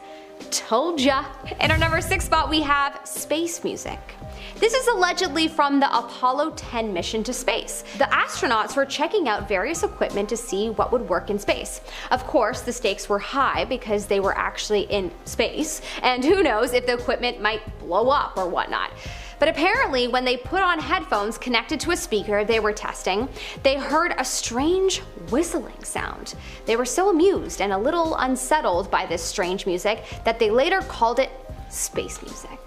told ya. In our number 6 spot, we have space music. This is allegedly from the Apollo 10 mission to space. The astronauts were checking out various equipment to see what would work in space. Of course, the stakes were high because they were actually in space, and who knows if the equipment might blow up or whatnot. But apparently when they put on headphones connected to a speaker they were testing, they heard a strange whistling sound. They were so amused and a little unsettled by this strange music that they later called it space music.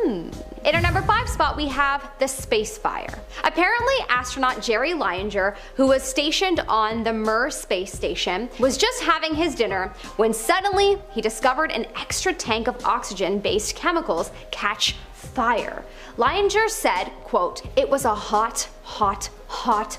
In our number 5 spot we have the space fire. Apparently astronaut Jerry Lainier, who was stationed on the Mir space station, was just having his dinner when suddenly he discovered an extra tank of oxygen-based chemicals catch fire. Lainier said, quote, "It was a hot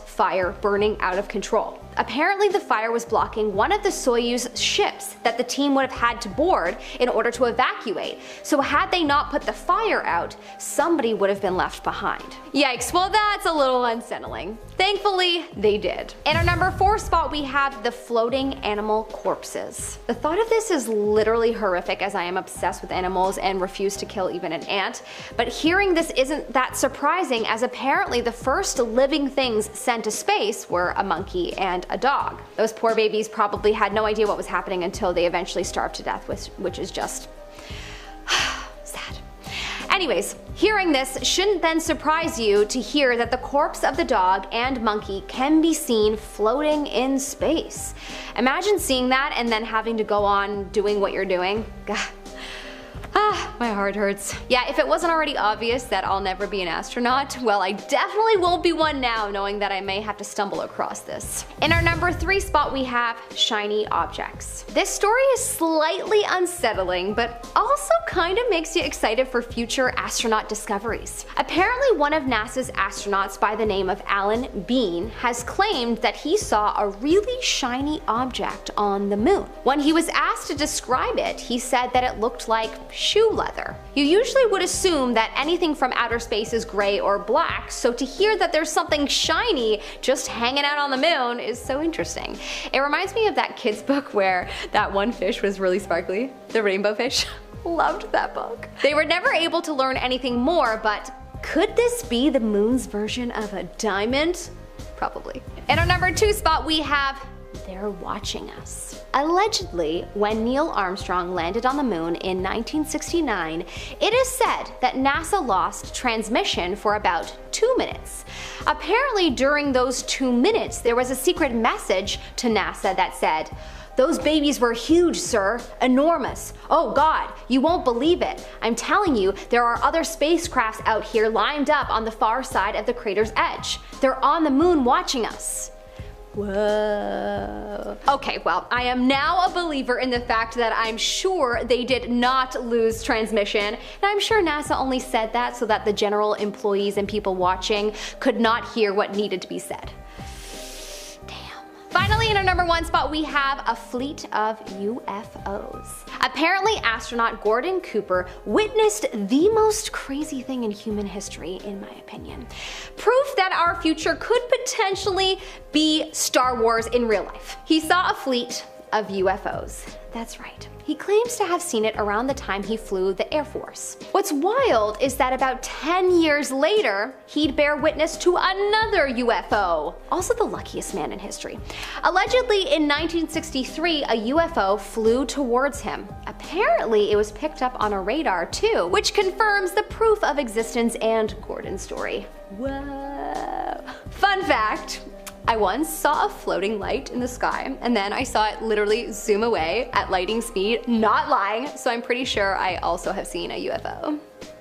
fire burning out of control." Apparently the fire was blocking one of the Soyuz ships that the team would have had to board in order to evacuate, so had they not put the fire out, somebody would have been left behind. Yikes, well that's a little unsettling. Thankfully, they did. In our number 4 spot we have the floating animal corpses. The thought of this is literally horrific, as I am obsessed with animals and refuse to kill even an ant, but hearing this isn't that surprising, as apparently the first living things sent to space were a monkey and a dog. Those poor babies probably had no idea what was happening until they eventually starved to death, which is just sad. Anyways, hearing this shouldn't then surprise you to hear that the corpse of the dog and monkey can be seen floating in space. Imagine seeing that and then having to go on doing what you're doing. God. My heart hurts. Yeah, if it wasn't already obvious that I'll never be an astronaut, well I definitely won't be one now, knowing that I may have to stumble across this. In our number 3 spot we have shiny objects. This story is slightly unsettling, but also kind of makes you excited for future astronaut discoveries. Apparently one of NASA's astronauts by the name of Alan Bean has claimed that he saw a really shiny object on the moon. When he was asked to describe it, he said that it looked like shoe leather. You usually would assume that anything from outer space is gray or black, so to hear that there's something shiny just hanging out on the moon is so interesting. It reminds me of that kid's book where that one fish was really sparkly, the rainbow fish. Loved that book. They were never able to learn anything more, but could this be the moon's version of a diamond? Probably. In our number 2 spot we have they're watching us. Allegedly, when Neil Armstrong landed on the moon in 1969, it is said that NASA lost transmission for about 2 minutes. Apparently during those 2 minutes there was a secret message to NASA that said, "Those babies were huge, sir. Enormous. Oh God, you won't believe it. I'm telling you, there are other spacecrafts out here lined up on the far side of the crater's edge. They're on the moon watching us." Whoa. Okay, well, I am now a believer in the fact that I'm sure they did not lose transmission, and I'm sure NASA only said that so that the general employees and people watching could not hear what needed to be said. Finally, in our number 1 spot we have a fleet of UFOs. Apparently astronaut Gordon Cooper witnessed the most crazy thing in human history, in my opinion. Proof that our future could potentially be Star Wars in real life. He saw a fleet of UFOs. That's right. He claims to have seen it around the time he flew the Air Force. What's wild is that about 10 years later, he'd bear witness to another UFO. Also the luckiest man in history. Allegedly in 1963, a UFO flew towards him. Apparently it was picked up on a radar too, which confirms the proof of existence and Gordon's story. Whoa. Fun fact, I once saw a floating light in the sky, and then I saw it literally zoom away at lightning speed, not lying, so I'm pretty sure I also have seen a UFO.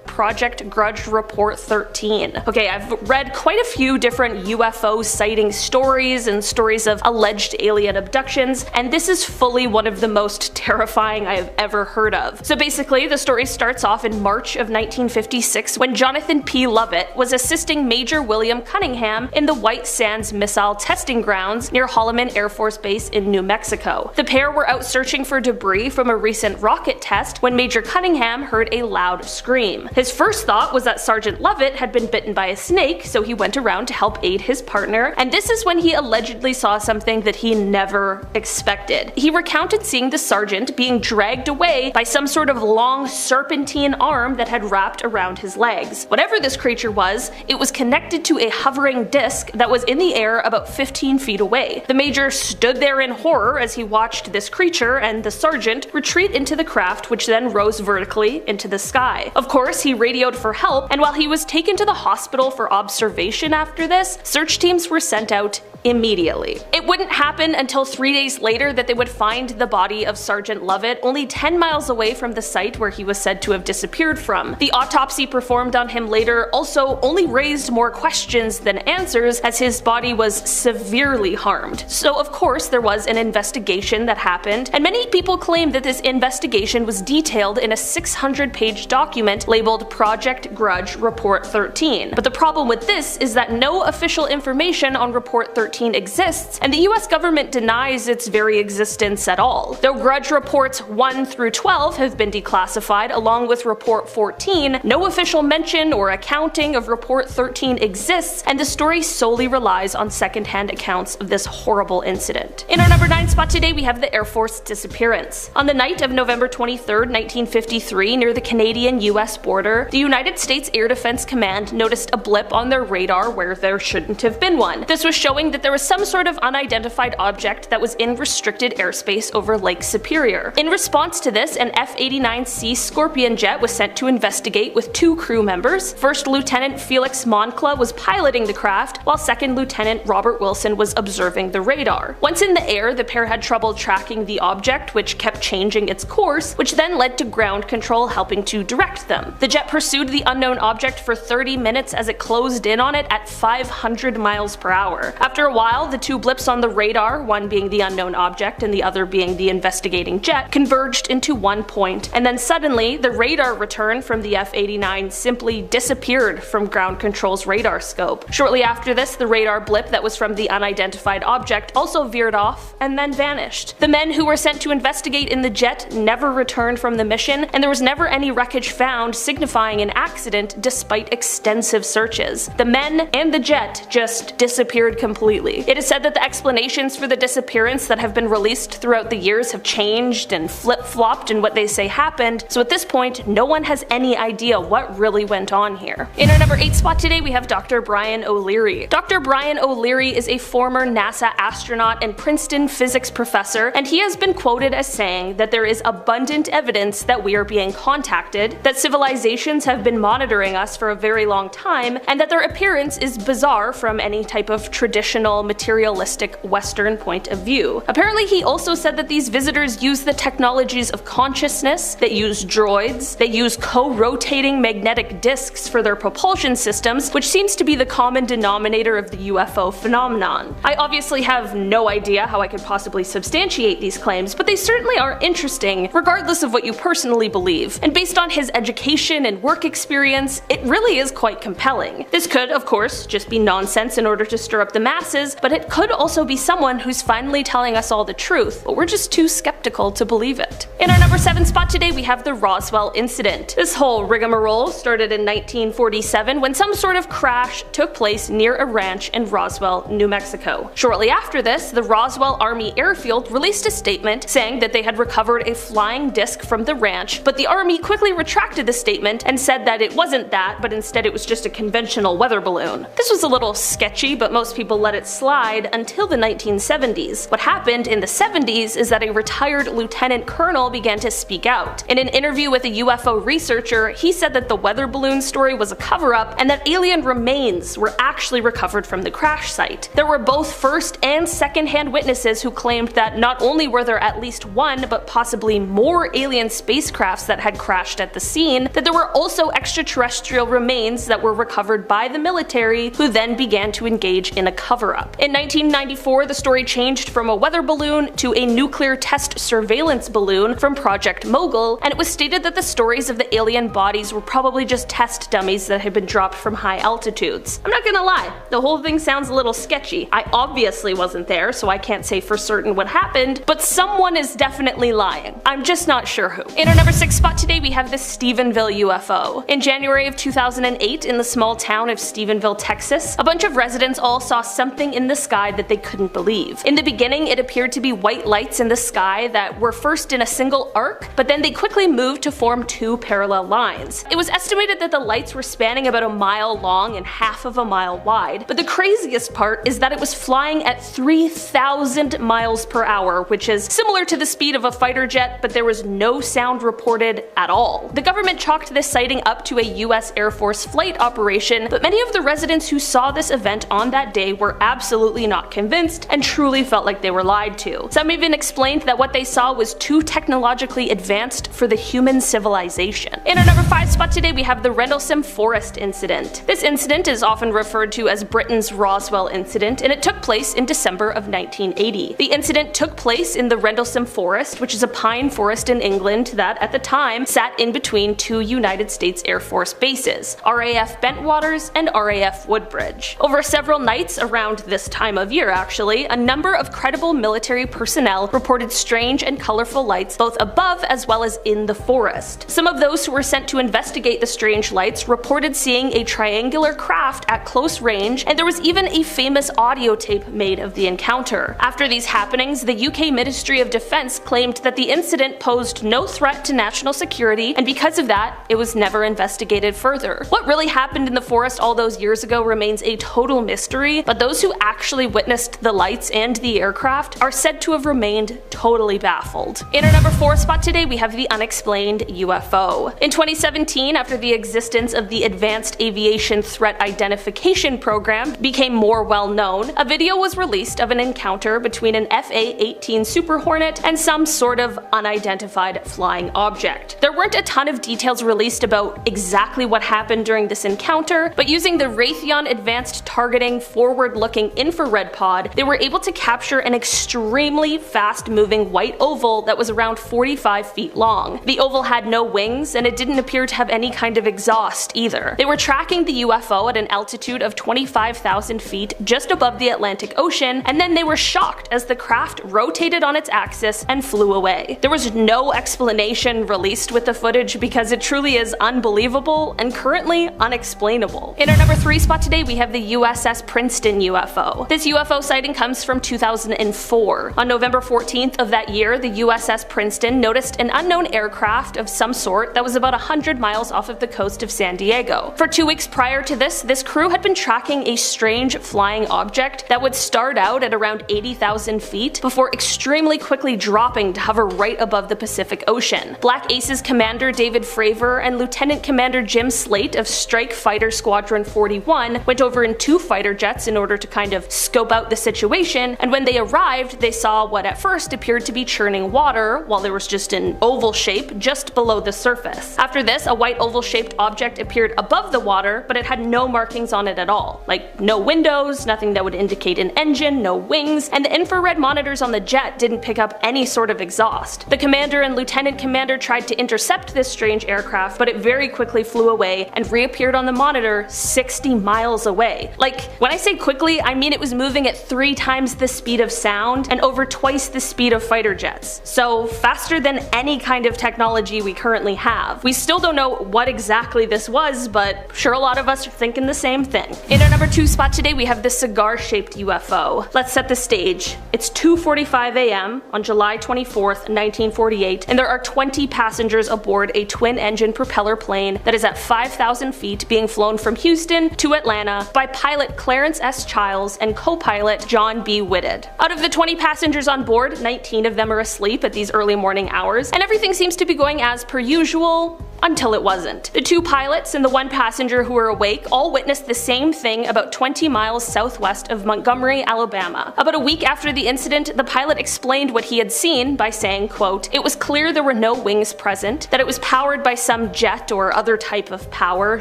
Project Grudge Report 13. Okay, I've read quite a few different UFO sighting stories and stories of alleged alien abductions, and this is fully one of the most terrifying I have ever heard of. So basically, the story starts off in March of 1956 when Jonathan P. Lovett was assisting Major William Cunningham in the White Sands Missile Testing Grounds near Holloman Air Force Base in New Mexico. The pair were out searching for debris from a recent rocket test when Major Cunningham heard a loud scream. His first thought was that Sergeant Lovett had been bitten by a snake, so he went around to help aid his partner, and this is when he allegedly saw something that he never expected. He recounted seeing the sergeant being dragged away by some sort of long serpentine arm that had wrapped around his legs. Whatever this creature was, it was connected to a hovering disc that was in the air about 15 feet away. The major stood there in horror as he watched this creature and the sergeant retreat into the craft, which then rose vertically into the sky. Of course, he immediately radioed for help, and while he was taken to the hospital for observation after this, search teams were sent out immediately. It wouldn't happen until 3 days later that they would find the body of Sergeant Lovett only 10 miles away from the site where he was said to have disappeared from. The autopsy performed on him later also only raised more questions than answers, as his body was severely harmed. So of course there was an investigation that happened, and many people claim that this investigation was detailed in a 600-page document labeled Project Grudge Report 13. But the problem with this is that no official information on Report 13 exists, and the US government denies its very existence at all. Though Grudge Reports 1 through 12 have been declassified along with Report 14, no official mention or accounting of Report 13 exists, and the story solely relies on secondhand accounts of this horrible incident. In our number 9 spot today, we have the Air Force disappearance. On the night of November 23, 1953, near the Canadian-US border, the United States Air Defense Command noticed a blip on their radar where there shouldn't have been one. This was showing that there was some sort of unidentified object that was in restricted airspace over Lake Superior. In response to this, an F-89C Scorpion jet was sent to investigate with 2 crew members. First Lieutenant Felix Moncla was piloting the craft, while Second Lieutenant Robert Wilson was observing the radar. Once in the air, the pair had trouble tracking the object, which kept changing its course, which then led to ground control helping to direct them. The jet pursued the unknown object for 30 minutes as it closed in on it at 500 miles per hour. After a while, the 2 blips on the radar, one being the unknown object and the other being the investigating jet, converged into one point, and then suddenly the radar return from the F-89 simply disappeared from ground control's radar scope. Shortly after this, the radar blip that was from the unidentified object also veered off and then vanished. The men who were sent to investigate in the jet never returned from the mission, and there was never any wreckage found signifying an accident despite extensive searches. The men and the jet just disappeared completely. It is said that the explanations for the disappearance that have been released throughout the years have changed and flip-flopped in what they say happened, so at this point, no one has any idea what really went on here. In our number 8 spot today, we have Dr. Brian O'Leary. Dr. Brian O'Leary is a former NASA astronaut and Princeton physics professor, and he has been quoted as saying that there is abundant evidence that we are being contacted, that civilizations have been monitoring us for a very long time, and that their appearance is bizarre from any type of traditional materialistic Western point of view. Apparently he also said that these visitors use the technologies of consciousness, they use droids, they use co-rotating magnetic discs for their propulsion systems, which seems to be the common denominator of the UFO phenomenon. I obviously have no idea how I could possibly substantiate these claims, but they certainly are interesting, regardless of what you personally believe. And based on his education and work experience, it really is quite compelling. This could, of course, just be nonsense in order to stir up the masses, but it could also be someone who's finally telling us all the truth, but we're just too skeptical to believe it. In our number 7 spot today, we have the Roswell incident. This whole rigmarole started in 1947 when some sort of crash took place near a ranch in Roswell, New Mexico. Shortly after this, the Roswell Army Airfield released a statement saying that they had recovered a flying disc from the ranch, but the Army quickly retracted the statement and said that it wasn't that, but instead it was just a conventional weather balloon. This was a little sketchy, but most people let it slide until the 1970s. What happened in the 70s is that a retired lieutenant colonel began to speak out. In an interview with a UFO researcher, he said that the weather balloon story was a cover-up and that alien remains were actually recovered from the crash site. There were both first and second-hand witnesses who claimed that not only were there at least one, but possibly more alien spacecrafts that had crashed at the scene, that there were also extraterrestrial remains that were recovered by the military, who then began to engage in a cover-up. In 1994, the story changed from a weather balloon to a nuclear test surveillance balloon from Project Mogul, and it was stated that the stories of the alien bodies were probably just test dummies that had been dropped from high altitudes. I'm not gonna lie, the whole thing sounds a little sketchy. I obviously wasn't there, so I can't say for certain what happened, but someone is definitely lying. I'm just not sure who. In our number 6 spot today, we have the Stephenville UFO. In January of 2008, in the small town of Stephenville, Texas, a bunch of residents all saw something in the sky that they couldn't believe. In the beginning, it appeared to be white lights in the sky that were first in a single arc, but then they quickly moved to form two parallel lines. It was estimated that the lights were spanning about a mile long and half of a mile wide, but the craziest part is that it was flying at 3,000 miles per hour, which is similar to the speed of a fighter jet, but there was no sound reported at all. The government chalked this sighting up to a US Air Force flight operation, but many of the residents who saw this event on that day were absolutely not convinced and truly felt like they were lied to. Some even explained that what they saw was too technologically advanced for the human civilization. In our number 5 spot today, we have the Rendlesham Forest incident. This incident is often referred to as Britain's Roswell incident, and it took place in December of 1980. The incident took place in the Rendlesham Forest, which is a pine forest in England that, at the time, sat in between two United States Air Force bases, RAF Bentwaters and RAF Woodbridge. Over several nights around this time of year, actually, a number of credible military personnel reported strange and colorful lights both above as well as in the forest. Some of those who were sent to investigate the strange lights reported seeing a triangular craft at close range, and there was even a famous audio tape made of the encounter. After these happenings, the UK Ministry of Defence claimed that the incident posed no threat to national security, and because of that, it was never investigated further. What really happened in the forest all those years ago remains a total mystery, but those who actually witnessed the lights and the aircraft are said to have remained totally baffled. In our number 4 spot today, we have the unexplained UFO. In 2017, after the existence of the Advanced Aviation Threat Identification Program became more well known, a video was released of an encounter between an FA-18 Super Hornet and some sort of unidentified flying object. There weren't a ton of details released about exactly what happened during this encounter, but using the Raytheon Advanced Targeting Forward-Looking Infrared Pod, they were able to capture an extremely fast-moving white oval that was around 45 feet long. The oval had no wings, and it didn't appear to have any kind of exhaust either. They were tracking the UFO at an altitude of 25,000 feet just above the Atlantic Ocean, and then they were shocked as the craft rotated on its axis and flew away. There was no explanation released with the footage because it truly is unbelievable and currently unexplainable. In our number 3 spot today, we have the USS Princeton UFO. This UFO sighting comes from 2004. On November 14th of that year, the USS Princeton noticed an unknown aircraft of some sort that was about 100 miles off of the coast of San Diego. For 2 weeks prior to this crew had been tracking a strange flying object that would start out at around 80,000 feet before extremely quickly dropping to hover right above the Pacific Ocean. Black Aces Commander David Fravor and Lieutenant Commander Jim Slate of Strike Fighter Squadron 41 went over in 2 fighter jets in order to kind of scope out the situation, and when they arrived, they saw what at first appeared to be churning water, while there was just an oval shape just below the surface. After this, a white oval-shaped object appeared above the water, but it had no markings on it at all. Like, no windows, nothing that would indicate an engine, no wings, and the infrared monitors on the jet didn't pick up any sort of exhaust. The commander and lieutenant commander tried to intercept this strange aircraft, but it very quickly flew away and reappeared on the monitor 60 miles away. Like, when I say quickly, I mean it was moving at 3 times the speed of sound and over twice the speed of fighter jets. So faster than any kind of technology we currently have. We still don't know what exactly this was, but sure a lot of us are thinking the same thing. In our number 2 spot today, we have the cigar-shaped UFO. Let's set the stage. It's 2:45 a.m. on July 24th, 1948, and there are 20 passengers aboard a twin-engine propeller plane that is at 5,000 feet being flown from Houston to Atlanta by pilot Clarence S. Childs and co-pilot John B. Whitted. Out of the 20 passengers on board, 19 of them are asleep at these early morning hours, and everything seems to be going as per usual until it wasn't. The 2 pilots and the 1 passenger who were awake all witnessed the same thing about 20 miles southwest of Montgomery, Alabama. About a week after the incident, the pilot explained what he had seen by saying, quote, "It was clear there were no wings present, that it was powered by some jet or other type of power,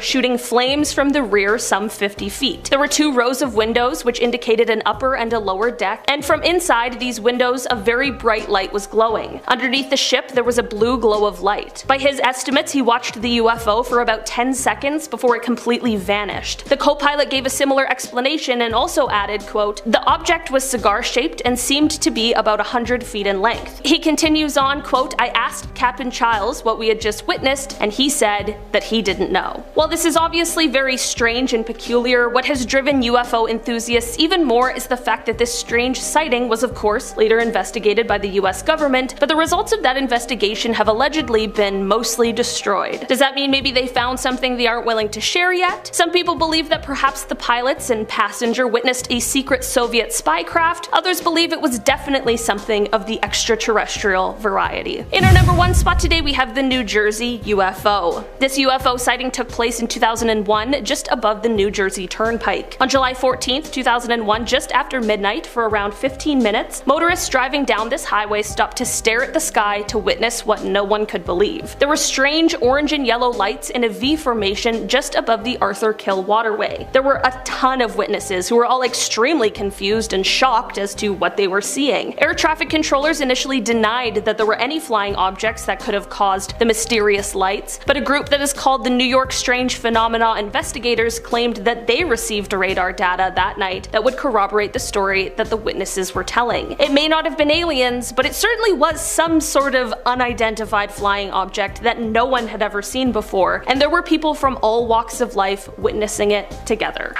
shooting flames from the rear some 50 feet. There were 2 rows of windows which indicated an upper and a lower deck, and from inside these windows a very bright light was glowing. Underneath the ship there was a blue glow of light. By his estimates, he watched the UFO for about 10 seconds before it completely vanished. The co-pilot gave a similar explanation and also added, quote, "The object was cigar-shaped and seemed to be about 100 feet in length." He continues on, quote, "I asked Captain Childs what we had just witnessed, and he said that he didn't know." While this is obviously very strange and peculiar, what has driven UFO enthusiasts even more is the fact that this strange sighting was of course later investigated by the US government, but the results of that investigation have allegedly been mostly destroyed. Does that mean maybe they found something they aren't willing to share yet? Some people believe that perhaps the pilots and passenger witnessed a secret Soviet spy craft. Others believe it was definitely something of the extraterrestrial variety. In our number 1 spot today we have the New Jersey UFO. This UFO sighting took place in 2001 just above the New Jersey Turnpike. On July 14th, 2001, just after midnight for around 15 minutes, motorists driving down this highway stopped to stare at the sky to witness what no one could believe. There were strange orange and yellow lights in a V formation just above the Arthur Kill waterway. There were a ton of witnesses who were all extremely confused and shocked as to what they were seeing. Air traffic controllers initially denied that there were any flying objects that could have caused the mysterious lights, but a group that is called the New York Strange Phenomena Investigators claimed that they received radar data that night that would corroborate the story that the witnesses were telling. It may not have been aliens, but it certainly was some sort of unidentified flying object that no one had ever seen before, and there were people from all walks of life witnessing it together.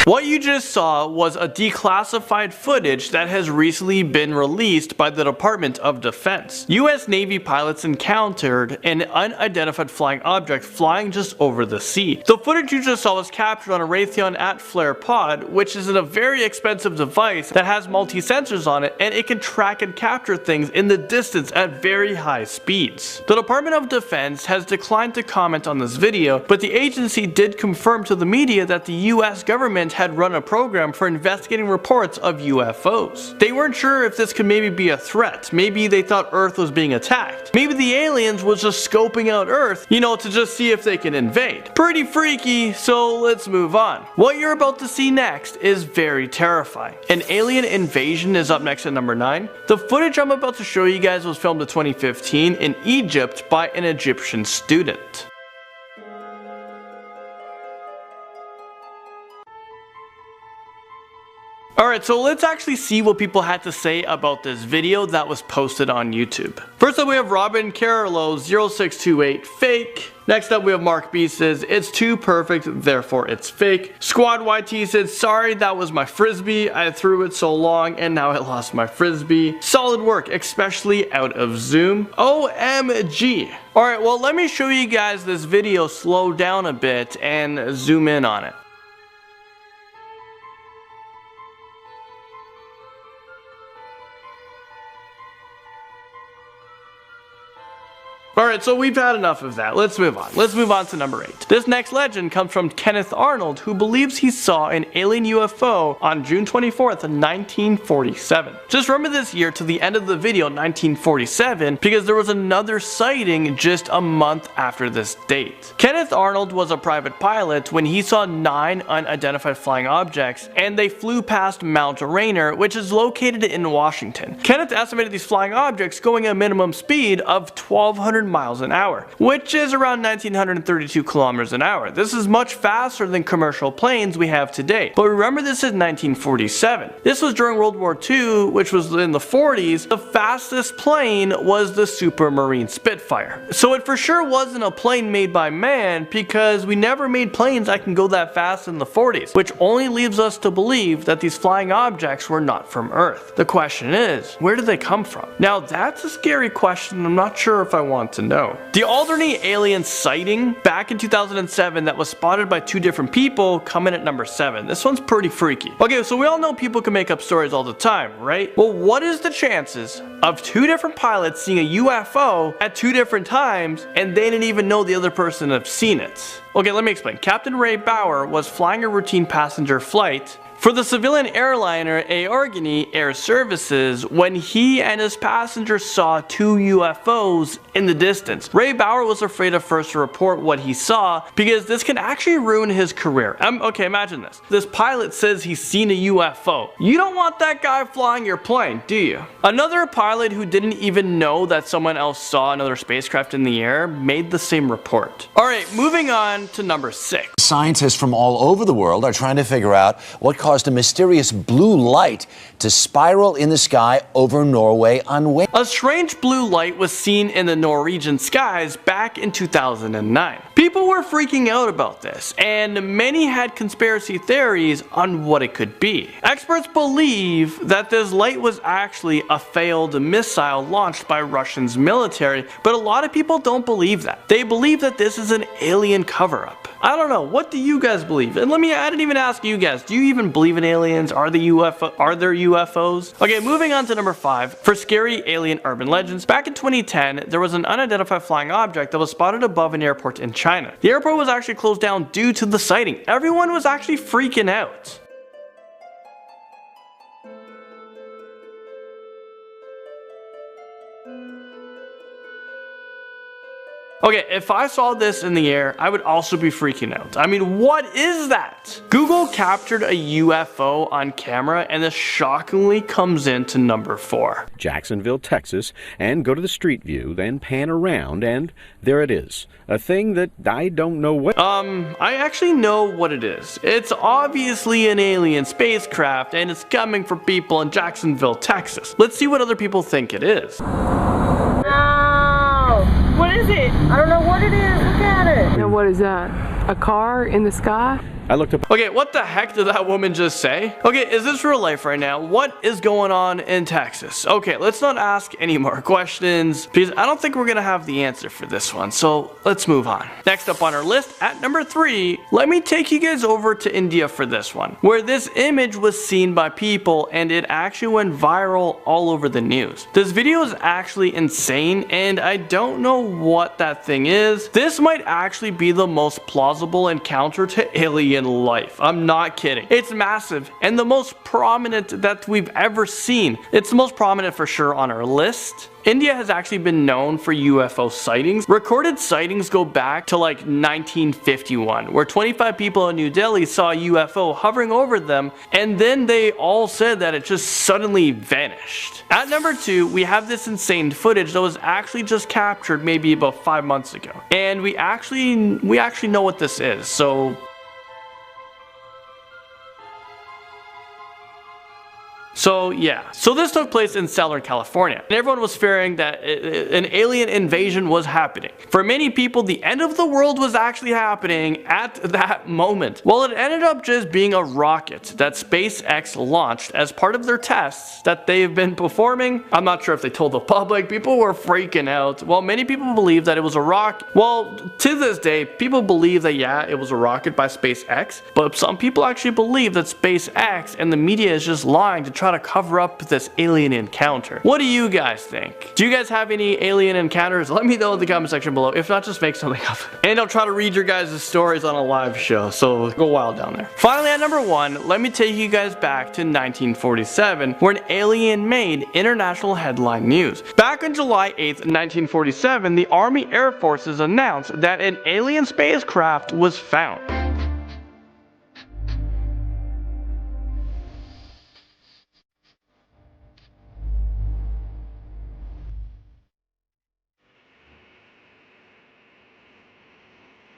What you just saw was a declassified footage that has recently been released by the Department of Defense. US Navy pilots encountered an unidentified flying object flying just over the sea. The footage you just saw was captured on a Raytheon at-flare pod, which is a very expensive device that has multi-sensors on it, and it can track and capture things in the distance at very high speeds. The Department of Defense has declined to comment on this video, but the agency did confirm to the media that the US government had run a program for investigating reports of UFOs. They weren't sure if this could maybe be a threat. Maybe they thought Earth was being attacked. Maybe the aliens was just scoping out Earth, to just see if they can invade. Pretty freaky, so let's move on. What you're about to see next is very terrifying. An alien invasion is up next at number 9. The footage I'm about to show you guys was filmed in 2015 in Egypt by an Egyptian student. Alright, so let's actually see what people had to say about this video that was posted on YouTube. First up we have Robin Carolo 0628 fake. Next up we have Mark B says, "It's too perfect, therefore it's fake." Squad YT said, "Sorry, that was my frisbee. I threw it so long and now I lost my frisbee. Solid work, especially out of zoom. OMG. Alright, well let me show you guys this video slow down a bit and zoom in on it. Alright, so we've had enough of that. Let's move on. Let's move on to number 8. This next legend comes from Kenneth Arnold, who believes he saw an alien UFO on June 24th, 1947. Just remember this year to the end of the video, 1947, because there was another sighting just a month after this date. Kenneth Arnold was a private pilot when he saw 9 unidentified flying objects, and they flew past Mount Rainier, which is located in Washington. Kenneth estimated these flying objects going at a minimum speed of 1,200 miles an hour, which is around 1,932 kilometers an hour. This is much faster than commercial planes we have today. But remember, this is 1947. This was during World War II, which was in the 40s. The fastest plane was the Supermarine Spitfire. So it for sure wasn't a plane made by man, because we never made planes that can go that fast in the 40s, which only leaves us to believe that these flying objects were not from Earth. The question is, where did they come from? Now that's a scary question. I'm not sure if I want to know. The Alderney alien sighting back in 2007 that was spotted by 2 different people come in at number 7. This one's pretty freaky. Okay, so we all know people can make up stories all the time, right? Well, what is the chances of 2 different pilots seeing a UFO at 2 different times and they didn't even know the other person had seen it? Okay, let me explain. Captain Ray Bauer was flying a routine passenger flight For the civilian airliner Aorgany Air Services, when he and his passengers saw 2 UFOs in the distance, Ray Bauer was afraid at first to report what he saw because this can actually ruin his career. Okay, imagine this. This pilot says he's seen a UFO. You don't want that guy flying your plane, do you? Another pilot who didn't even know that someone else saw another spacecraft in the air made the same report. Alright, moving on to number 6. Scientists from all over the world are trying to figure out what caused a mysterious blue light to spiral in the sky over Norway on Wednesday. A strange blue light was seen in the Norwegian skies back in 2009. People were freaking out about this, and many had conspiracy theories on what it could be. Experts believe that this light was actually a failed missile launched by Russia's military, but a lot of people don't believe that. They believe that this is an alien cover-up. I don't know, what do you guys believe? And I didn't even ask you guys, do you even believe in aliens? Are there UFOs? Okay, moving on to number 5. For scary alien urban legends, back in 2010, there was an unidentified flying object that was spotted above an airport in China. The airport was actually closed down due to the sighting. Everyone was actually freaking out. Okay, if I saw this in the air, I would also be freaking out. I mean, what is that? Google captured a UFO on camera, and this shockingly comes into number 4. Jacksonville, Texas, and go to the street view, then pan around, and there it is. A thing that I don't know what... I actually know what it is. It's obviously an alien spacecraft, and it's coming for people in Jacksonville, Texas. Let's see what other people think it is. What is it? I don't know what it is. Look at it. Now what is that? A car in the sky? I looked up. Okay, what the heck did that woman just say? Okay, is this real life right now? What is going on in Texas? Okay, let's not ask any more questions because I don't think we're gonna have the answer for this one. So let's move on. Next up on our list at number 3, let me take you guys over to India for this one, where this image was seen by people and it actually went viral all over the news. This video is actually insane and I don't know what that thing is. This might actually be the most plausible encounter to alien life. I'm not kidding. It's massive and the most prominent that we've ever seen. It's the most prominent for sure on our list. India has actually been known for UFO sightings. Recorded sightings go back to like 1951, where 25 people in New Delhi saw a UFO hovering over them, and then they all said that it just suddenly vanished. At number 2, we have this insane footage that was actually just captured maybe about 5 months ago. And we actually know what this is, so... So this took place in Southern California, and everyone was fearing that an alien invasion was happening. For many people, the end of the world was actually happening at that moment. Well, it ended up just being a rocket that SpaceX launched as part of their tests that they've been performing. I'm not sure if they told the public. People were freaking out. Well, many people believe that it was a rocket. Well, to this day, people believe that yeah, it was a rocket by SpaceX, but some people actually believe that SpaceX and the media is just lying to try to cover up this alien encounter. What do you guys think? Do you guys have any alien encounters? Let me know in the comment section below. If not, just make something up. And I'll try to read your guys' stories on a live show, so go wild down there. Finally, at number 1, let me take you guys back to 1947, where an alien made international headline news. Back on July 8th, 1947, the Army Air Forces announced that an alien spacecraft was found.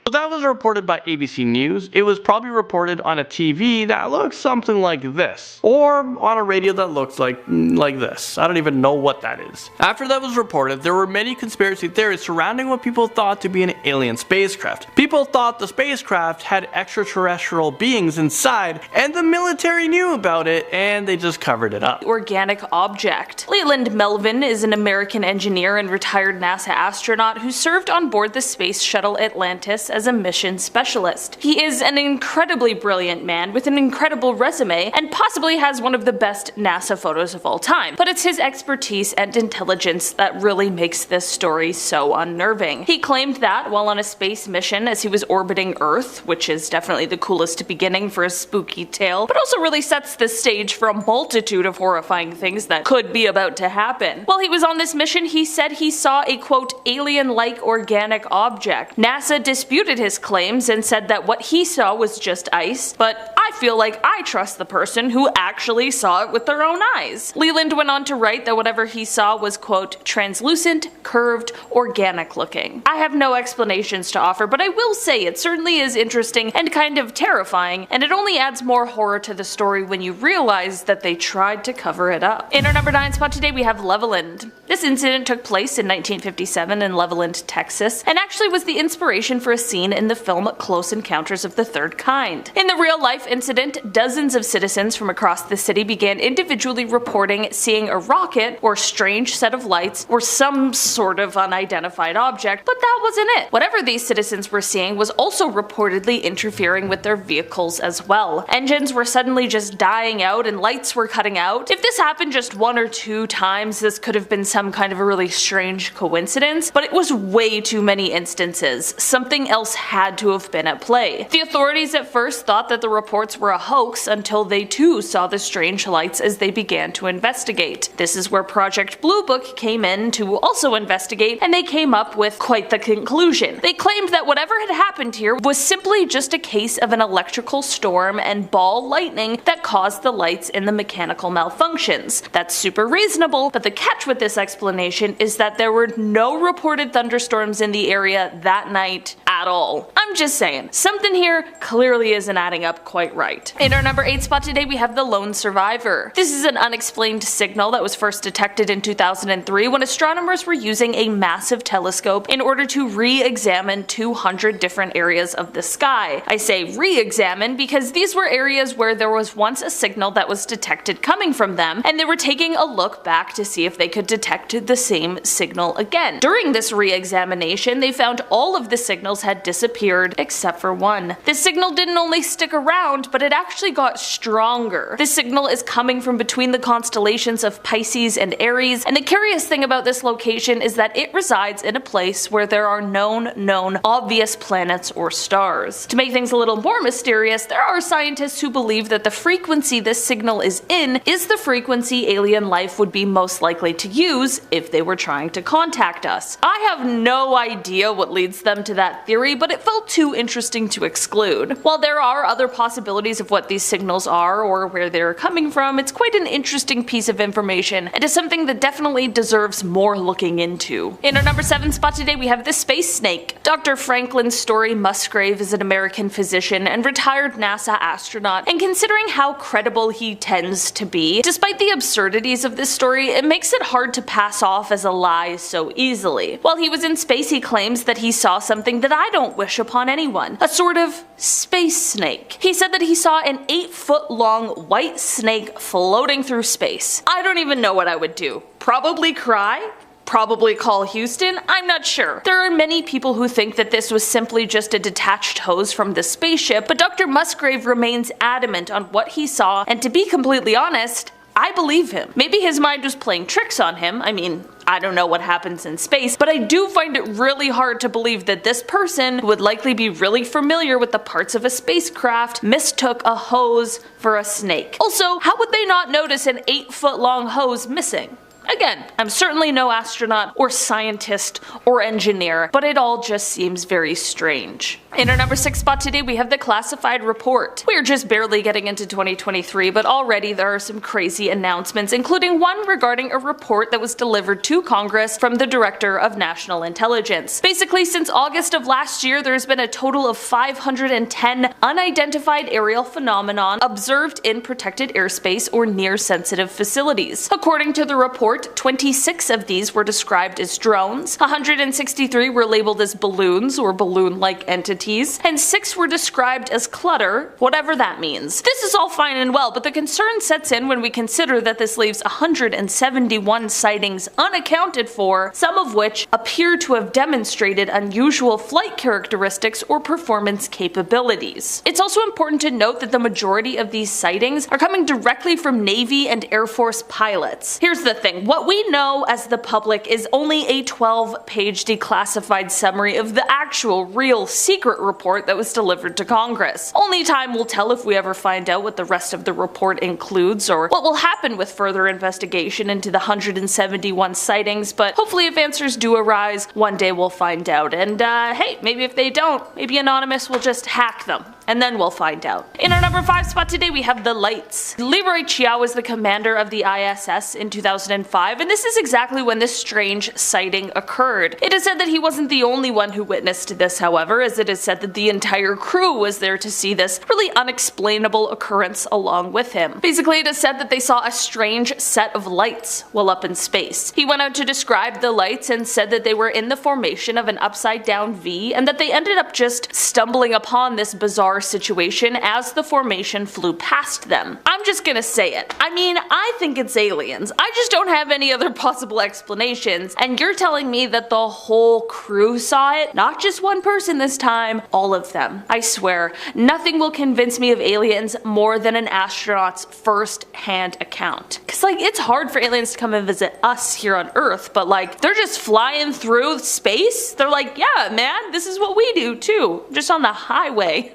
So that was reported by ABC News. It was probably reported on a TV that looks something like this, or on a radio that looks like this. I don't even know what that is. After that was reported, there were many conspiracy theories surrounding what people thought to be an alien spacecraft. People thought the spacecraft had extraterrestrial beings inside, and the military knew about it, and they just covered it up. Organic object. Leland Melvin is an American engineer and retired NASA astronaut who served on board the space shuttle Atlantis as a mission specialist. He is an incredibly brilliant man with an incredible resume and possibly has one of the best NASA photos of all time, but it's his expertise and intelligence that really makes this story so unnerving. He claimed that while on a space mission as he was orbiting Earth, which is definitely the coolest beginning for a spooky tale, but also really sets the stage for a multitude of horrifying things that could be about to happen. While he was on this mission, he said he saw a quote alien-like organic object. NASA disputed his claims and said that what he saw was just ice, but I feel like I trust the person who actually saw it with their own eyes. Leland went on to write that whatever he saw was quote translucent, curved, organic looking. I have no explanations to offer, but I will say it certainly is interesting and kind of terrifying, and it only adds more horror to the story when you realize that they tried to cover it up. In our number 9 spot today we have Levelland. This incident took place in 1957 in Levelland, Texas, and actually was the inspiration for a scene in the film Close Encounters of the Third Kind. In the real-life incident, dozens of citizens from across the city began individually reporting seeing a rocket or strange set of lights or some sort of unidentified object, but that wasn't it. Whatever these citizens were seeing was also reportedly interfering with their vehicles as well. Engines were suddenly just dying out and lights were cutting out. If this happened just 1 or 2 times, this could have been some kind of a really strange coincidence, but it was way too many instances. Something else had to have been at play. The authorities at first thought that the reports were a hoax until they too saw the strange lights as they began to investigate. This is where Project Blue Book came in to also investigate, and they came up with quite the conclusion. They claimed that whatever had happened here was simply just a case of an electrical storm and ball lightning that caused the lights in the mechanical malfunctions. That's super reasonable, but the catch with this explanation is that there were no reported thunderstorms in the area that night at all. I'm just saying, something here clearly isn't adding up quite right. In our number 8 spot today we have the lone survivor. This is an unexplained signal that was first detected in 2003 when astronomers were using a massive telescope in order to re-examine 200 different areas of the sky. I say re-examine because these were areas where there was once a signal that was detected coming from them, and they were taking a look back to see if they could detect the same signal again. During this re-examination, they found all of the signals had disappeared except for one. This signal didn't only stick around, but it actually got stronger. This signal is coming from between the constellations of Pisces and Aries, and the curious thing about this location is that it resides in a place where there are known obvious planets or stars. To make things a little more mysterious, there are scientists who believe that the frequency this signal is in is the frequency alien life would be most likely to use if they were trying to contact us. I have no idea what leads them to that theory, but it felt too interesting to exclude. While there are other possibilities of what these signals are or where they're coming from, it's quite an interesting piece of information and is something that definitely deserves more looking into. In our number 7 spot today we have the space snake. Dr. Franklin Story Musgrave is an American physician and retired NASA astronaut, and considering how credible he tends to be, despite the absurdities of this story, it makes it hard to pass off as a lie so easily. While he was in space, he claims that he saw something that I don't wish upon anyone, a sort of space snake. He said that he saw an 8-foot-long white snake floating through space. I don't even know what I would do. Probably cry? Probably call Houston? I'm not sure. There are many people who think that this was simply just a detached hose from the spaceship, but Dr. Musgrave remains adamant on what he saw, and to be completely honest, I believe him. Maybe his mind was playing tricks on him. I mean, I don't know what happens in space, but I do find it really hard to believe that this person, who would likely be really familiar with the parts of a spacecraft, mistook a hose for a snake. Also, how would they not notice an 8-foot-long hose missing? Again, I'm certainly no astronaut or scientist or engineer, but it all just seems very strange. In our number 6 spot today we have the classified report. We're just barely getting into 2023, but already there are some crazy announcements, including one regarding a report that was delivered to Congress from the Director of National Intelligence. Basically, since August of last year, there's been a total of 510 unidentified aerial phenomenon observed in protected airspace or near sensitive facilities. According to the report, report, 26 of these were described as drones, 163 were labeled as balloons or balloon-like entities, and 6 were described as clutter, whatever that means. This is all fine and well, but the concern sets in when we consider that this leaves 171 sightings unaccounted for, some of which appear to have demonstrated unusual flight characteristics or performance capabilities. It's also important to note that the majority of these sightings are coming directly from Navy and Air Force pilots. Here's the thing, what we know as the public is only a 12-page declassified summary of the actual, real, secret report that was delivered to Congress. Only time will tell if we ever find out what the rest of the report includes or what will happen with further investigation into the 171 sightings, but hopefully if answers do arise, one day we'll find out. And hey, maybe if they don't, maybe Anonymous will just hack them. And then we'll find out. In our number 5 spot today, we have the lights. Leroy Chiao was the commander of the ISS in 2005, and this is exactly when this strange sighting occurred. It is said that he wasn't the only one who witnessed this, however, as it is said that the entire crew was there to see this really unexplainable occurrence along with him. Basically, it is said that they saw a strange set of lights while up in space. He went out to describe the lights and said that they were in the formation of an upside-down V, and that they ended up just stumbling upon this bizarre situation as the formation flew past them. I'm just gonna say it. I mean, I think it's aliens. I just don't have any other possible explanations, and you're telling me that the whole crew saw it? Not just one person this time, all of them. I swear, nothing will convince me of aliens more than an astronaut's first-hand account. Cause like, it's hard for aliens to come and visit us here on Earth, but like, they're just flying through space? They're like, yeah man, this is what we do too, just on the highway.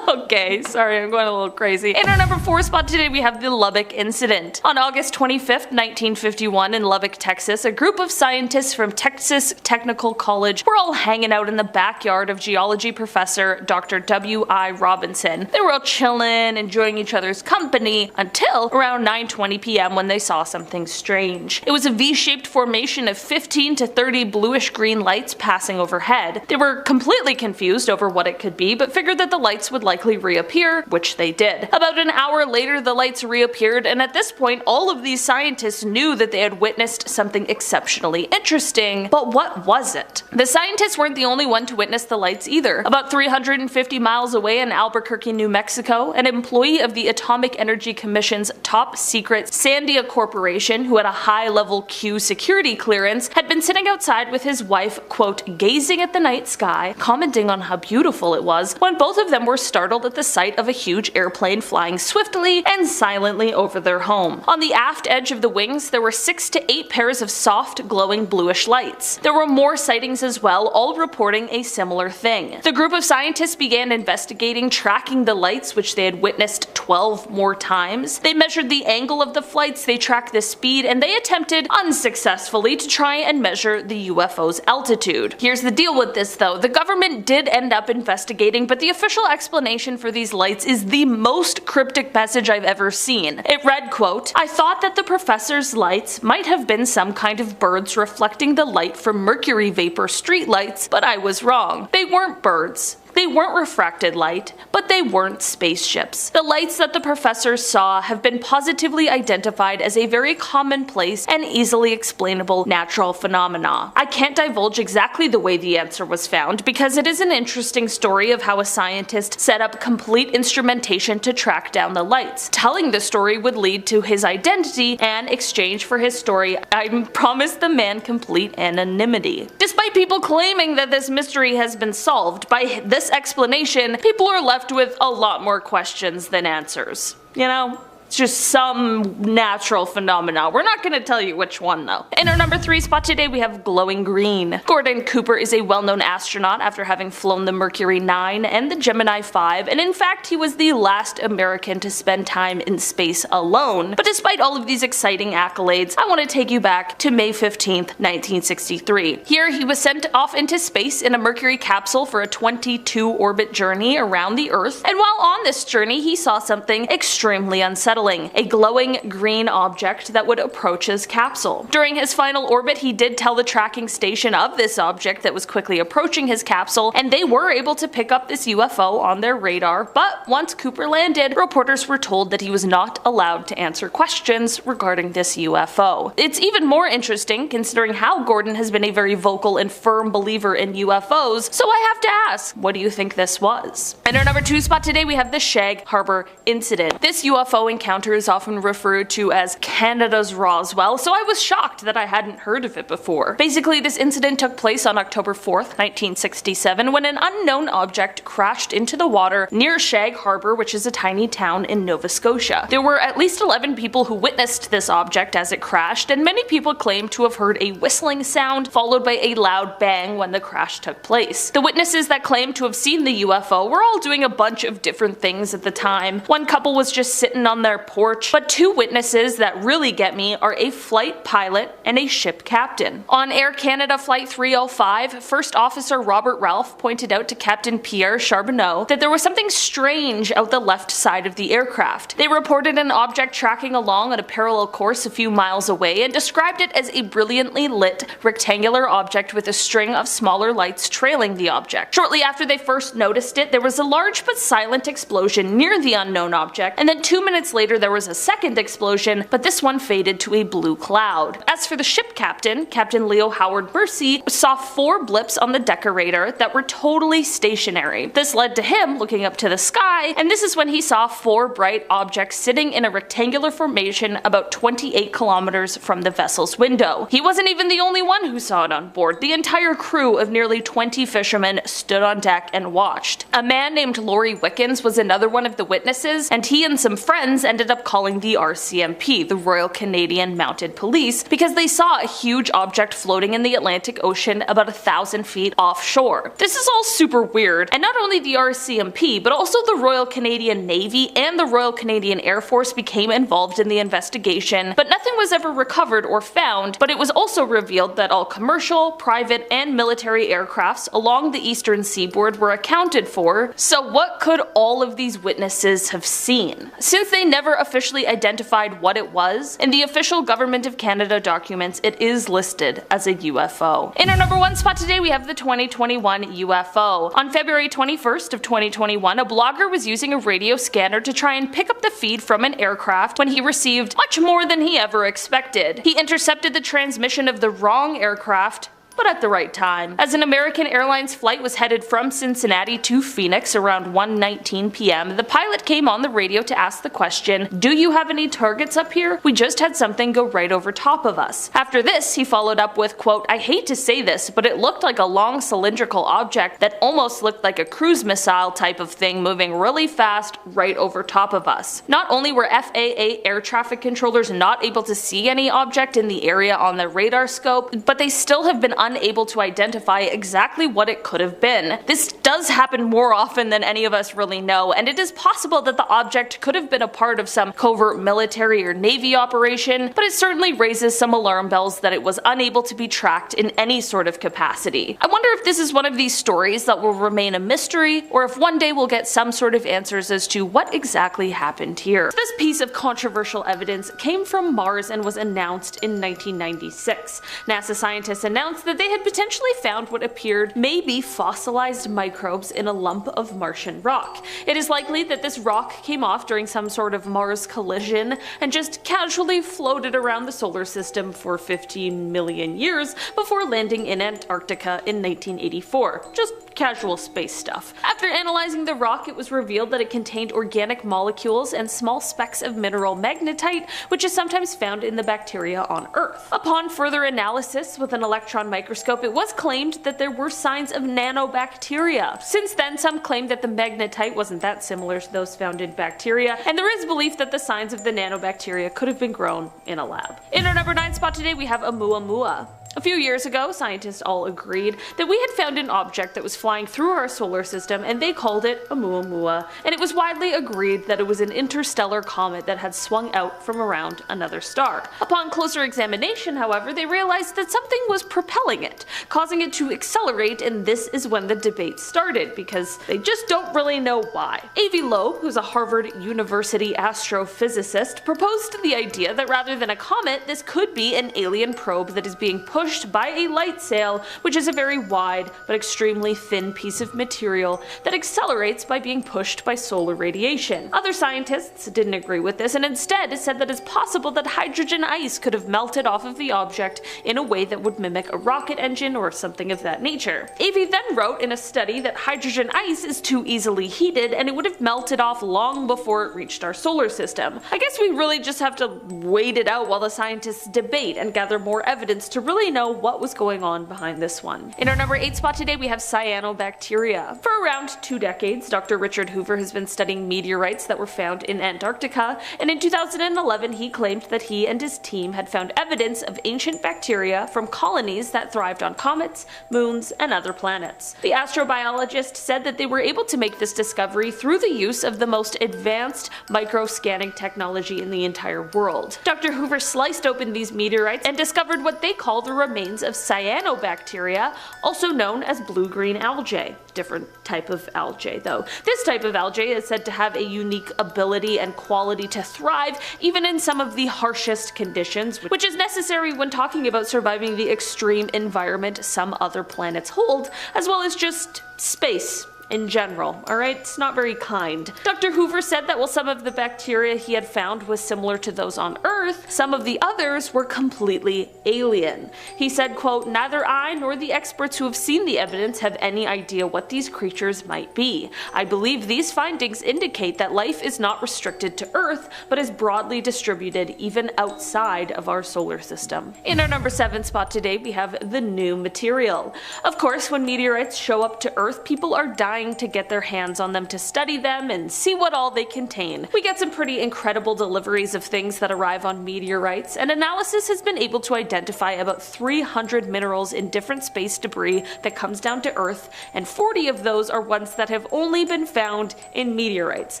Okay, sorry, I'm going a little crazy. In our number 4 spot today, we have the Lubbock incident. On August 25th, 1951 in Lubbock, Texas, a group of scientists from Texas Technical College were all hanging out in the backyard of geology professor Dr. W.I. Robinson. They were all chilling, enjoying each other's company, until around 9:20 p.m. when they saw something strange. It was a V-shaped formation of 15 to 30 bluish-green lights passing overhead. They were completely confused over what it could be, but figured that the lights would likely reappear, which they did. About an hour later, the lights reappeared, and at this point, all of these scientists knew that they had witnessed something exceptionally interesting. But what was it? The scientists weren't the only one to witness the lights either. About 350 miles away in Albuquerque, New Mexico, an employee of the Atomic Energy Commission's top secret Sandia Corporation, who had a high-level Q security clearance, had been sitting outside with his wife, quote, gazing at the night sky, commenting on how beautiful it was, when both of them were startled at the sight of a huge airplane flying swiftly and silently over their home. On the aft edge of the wings, there were 6 to 8 pairs of soft, glowing bluish lights. There were more sightings as well, all reporting a similar thing. The group of scientists began investigating, tracking the lights, which they had witnessed 12 more times. They measured the angle of the flights, they tracked the speed, and they attempted, unsuccessfully, to try and measure the UFO's altitude. Here's the deal with this though, the government did end up investigating, but the official explanation for these lights is the most cryptic message I've ever seen. It read, quote, I thought that the professor's lights might have been some kind of birds reflecting the light from mercury vapor streetlights, but I was wrong. They weren't birds. They weren't refracted light, but they weren't spaceships. The lights that the professors saw have been positively identified as a very commonplace and easily explainable natural phenomena. I can't divulge exactly the way the answer was found because it is an interesting story of how a scientist set up complete instrumentation to track down the lights. Telling the story would lead to his identity, and exchange for his story, I promised the man complete anonymity. Despite people claiming that this mystery has been solved, by this explanation, people are left with a lot more questions than answers. You know? It's just some natural phenomena. We're not going to tell you which one though. In our number 3 spot today, we have glowing green. Gordon Cooper is a well-known astronaut after having flown the Mercury 9 and the Gemini 5, and in fact he was the last American to spend time in space alone. But despite all of these exciting accolades, I want to take you back to May 15th, 1963. Here he was sent off into space in a Mercury capsule for a 22-orbit journey around the Earth, and while on this journey he saw something extremely unsettling. revealing a glowing green object that would approach his capsule. During his final orbit, he did tell the tracking station of this object that was quickly approaching his capsule, and they were able to pick up this UFO on their radar, but once Cooper landed, reporters were told that he was not allowed to answer questions regarding this UFO. It's even more interesting considering how Gordon has been a very vocal and firm believer in UFOs, so I have to ask, what do you think this was? In our number 2 spot today, we have the Shag Harbor incident. This UFO encounter is often referred to as Canada's Roswell, so I was shocked that I hadn't heard of it before. Basically, this incident took place on October 4th, 1967, when an unknown object crashed into the water near Shag Harbor, which is a tiny town in Nova Scotia. There were at least 11 people who witnessed this object as it crashed, and many people claim to have heard a whistling sound followed by a loud bang when the crash took place. The witnesses that claimed to have seen the UFO were all doing a bunch of different things at the time. One couple was just sitting on their porch, but 2 witnesses that really get me are a flight pilot and a ship captain. On Air Canada Flight 305, First Officer Robert Ralph pointed out to Captain Pierre Charbonneau that there was something strange out the left side of the aircraft. They reported an object tracking along on a parallel course a few miles away and described it as a brilliantly lit rectangular object with a string of smaller lights trailing the object. Shortly after they first noticed it, there was a large but silent explosion near the unknown object, and then 2 minutes later there was a second explosion, but this one faded to a blue cloud. As for the ship captain, Captain Leo Howard Bursey saw 4 blips on the decorator that were totally stationary. This led to him looking up to the sky, and this is when he saw 4 bright objects sitting in a rectangular formation about 28 kilometers from the vessel's window. He wasn't even the only one who saw it on board. The entire crew of nearly 20 fishermen stood on deck and watched. A man named Laurie Wickens was another one of the witnesses, and he and some friends ended up calling the RCMP, the Royal Canadian Mounted Police, because they saw a huge object floating in the Atlantic Ocean about 1,000 feet offshore. This is all super weird, and not only the RCMP, but also the Royal Canadian Navy and the Royal Canadian Air Force became involved in the investigation, but nothing was ever recovered or found. But it was also revealed that all commercial, private, and military aircrafts along the eastern seaboard were accounted for. So what could all of these witnesses have seen? Since they never officially identified what it was, in the official Government of Canada documents it is listed as a UFO. In our number 1 spot today, we have the 2021 UFO. On February 21st of 2021, a blogger was using a radio scanner to try and pick up the feed from an aircraft when he received much more than he ever expected. He intercepted the transmission of the wrong aircraft, but at the right time. As an American Airlines flight was headed from Cincinnati to Phoenix around 1:19 p.m., the pilot came on the radio to ask the question, "Do you have any targets up here? We just had something go right over top of us." After this, he followed up with, quote, "I hate to say this, but it looked like a long cylindrical object that almost looked like a cruise missile type of thing moving really fast right over top of us." Not only were FAA air traffic controllers not able to see any object in the area on the radar scope, but they still have been unable to identify exactly what it could have been. This does happen more often than any of us really know, and it is possible that the object could have been a part of some covert military or Navy operation, but it certainly raises some alarm bells that it was unable to be tracked in any sort of capacity. I wonder if this is one of these stories that will remain a mystery, or if one day we'll get some sort of answers as to what exactly happened here. This piece of controversial evidence came from Mars and was announced in 1996. NASA scientists announced that they had potentially found what appeared may be fossilized microbes in a lump of Martian rock. It is likely that this rock came off during some sort of Mars collision and just casually floated around the solar system for 15 million years before landing in Antarctica in 1984. Just casual space stuff. After analyzing the rock, it was revealed that it contained organic molecules and small specks of mineral magnetite, which is sometimes found in the bacteria on Earth. Upon further analysis with an electron microscope, it was claimed that there were signs of nanobacteria. Since then, some claim that the magnetite wasn't that similar to those found in bacteria, and there is belief that the signs of the nanobacteria could have been grown in a lab. In our number 9 spot today, we have Oumuamua. A few years ago, scientists all agreed that we had found an object that was flying through our solar system, and they called it Oumuamua, and it was widely agreed that it was an interstellar comet that had swung out from around another star. Upon closer examination, however, they realized that something was propelling it, causing it to accelerate, and this is when the debate started, because they just don't really know why. Avi Loeb, who's a Harvard University astrophysicist, proposed the idea that rather than a comet, this could be an alien probe that is being pushed by a light sail, which is a very wide but extremely thin piece of material that accelerates by being pushed by solar radiation. Other scientists didn't agree with this and instead said that it's possible that hydrogen ice could have melted off of the object in a way that would mimic a rocket engine or something of that nature. Avi then wrote in a study that hydrogen ice is too easily heated and it would have melted off long before it reached our solar system. I guess we really just have to wait it out while the scientists debate and gather more evidence to really know what was going on behind this one. In our number 8 spot today, we have cyanobacteria. For around 2 decades, Dr. Richard Hoover has been studying meteorites that were found in Antarctica, and in 2011 he claimed that he and his team had found evidence of ancient bacteria from colonies that thrived on comets, moons, and other planets. The astrobiologist said that they were able to make this discovery through the use of the most advanced micro-scanning technology in the entire world. Dr. Hoover sliced open these meteorites and discovered what they call the remains of cyanobacteria, also known as blue-green algae. Different type of algae though. This type of algae is said to have a unique ability and quality to thrive even in some of the harshest conditions, which is necessary when talking about surviving the extreme environment some other planets hold, as well as just space in general, alright? It's not very kind. Dr. Hoover said that while some of the bacteria he had found was similar to those on Earth, some of the others were completely alien. He said, quote, "Neither I nor the experts who have seen the evidence have any idea what these creatures might be. I believe these findings indicate that life is not restricted to Earth, but is broadly distributed even outside of our solar system." In our number 7 spot today, we have the new material. Of course, when meteorites show up to Earth, people are dying to get their hands on them to study them and see what all they contain. We get some pretty incredible deliveries of things that arrive on meteorites, and analysis has been able to identify about 300 minerals in different space debris that comes down to Earth, and 40 of those are ones that have only been found in meteorites.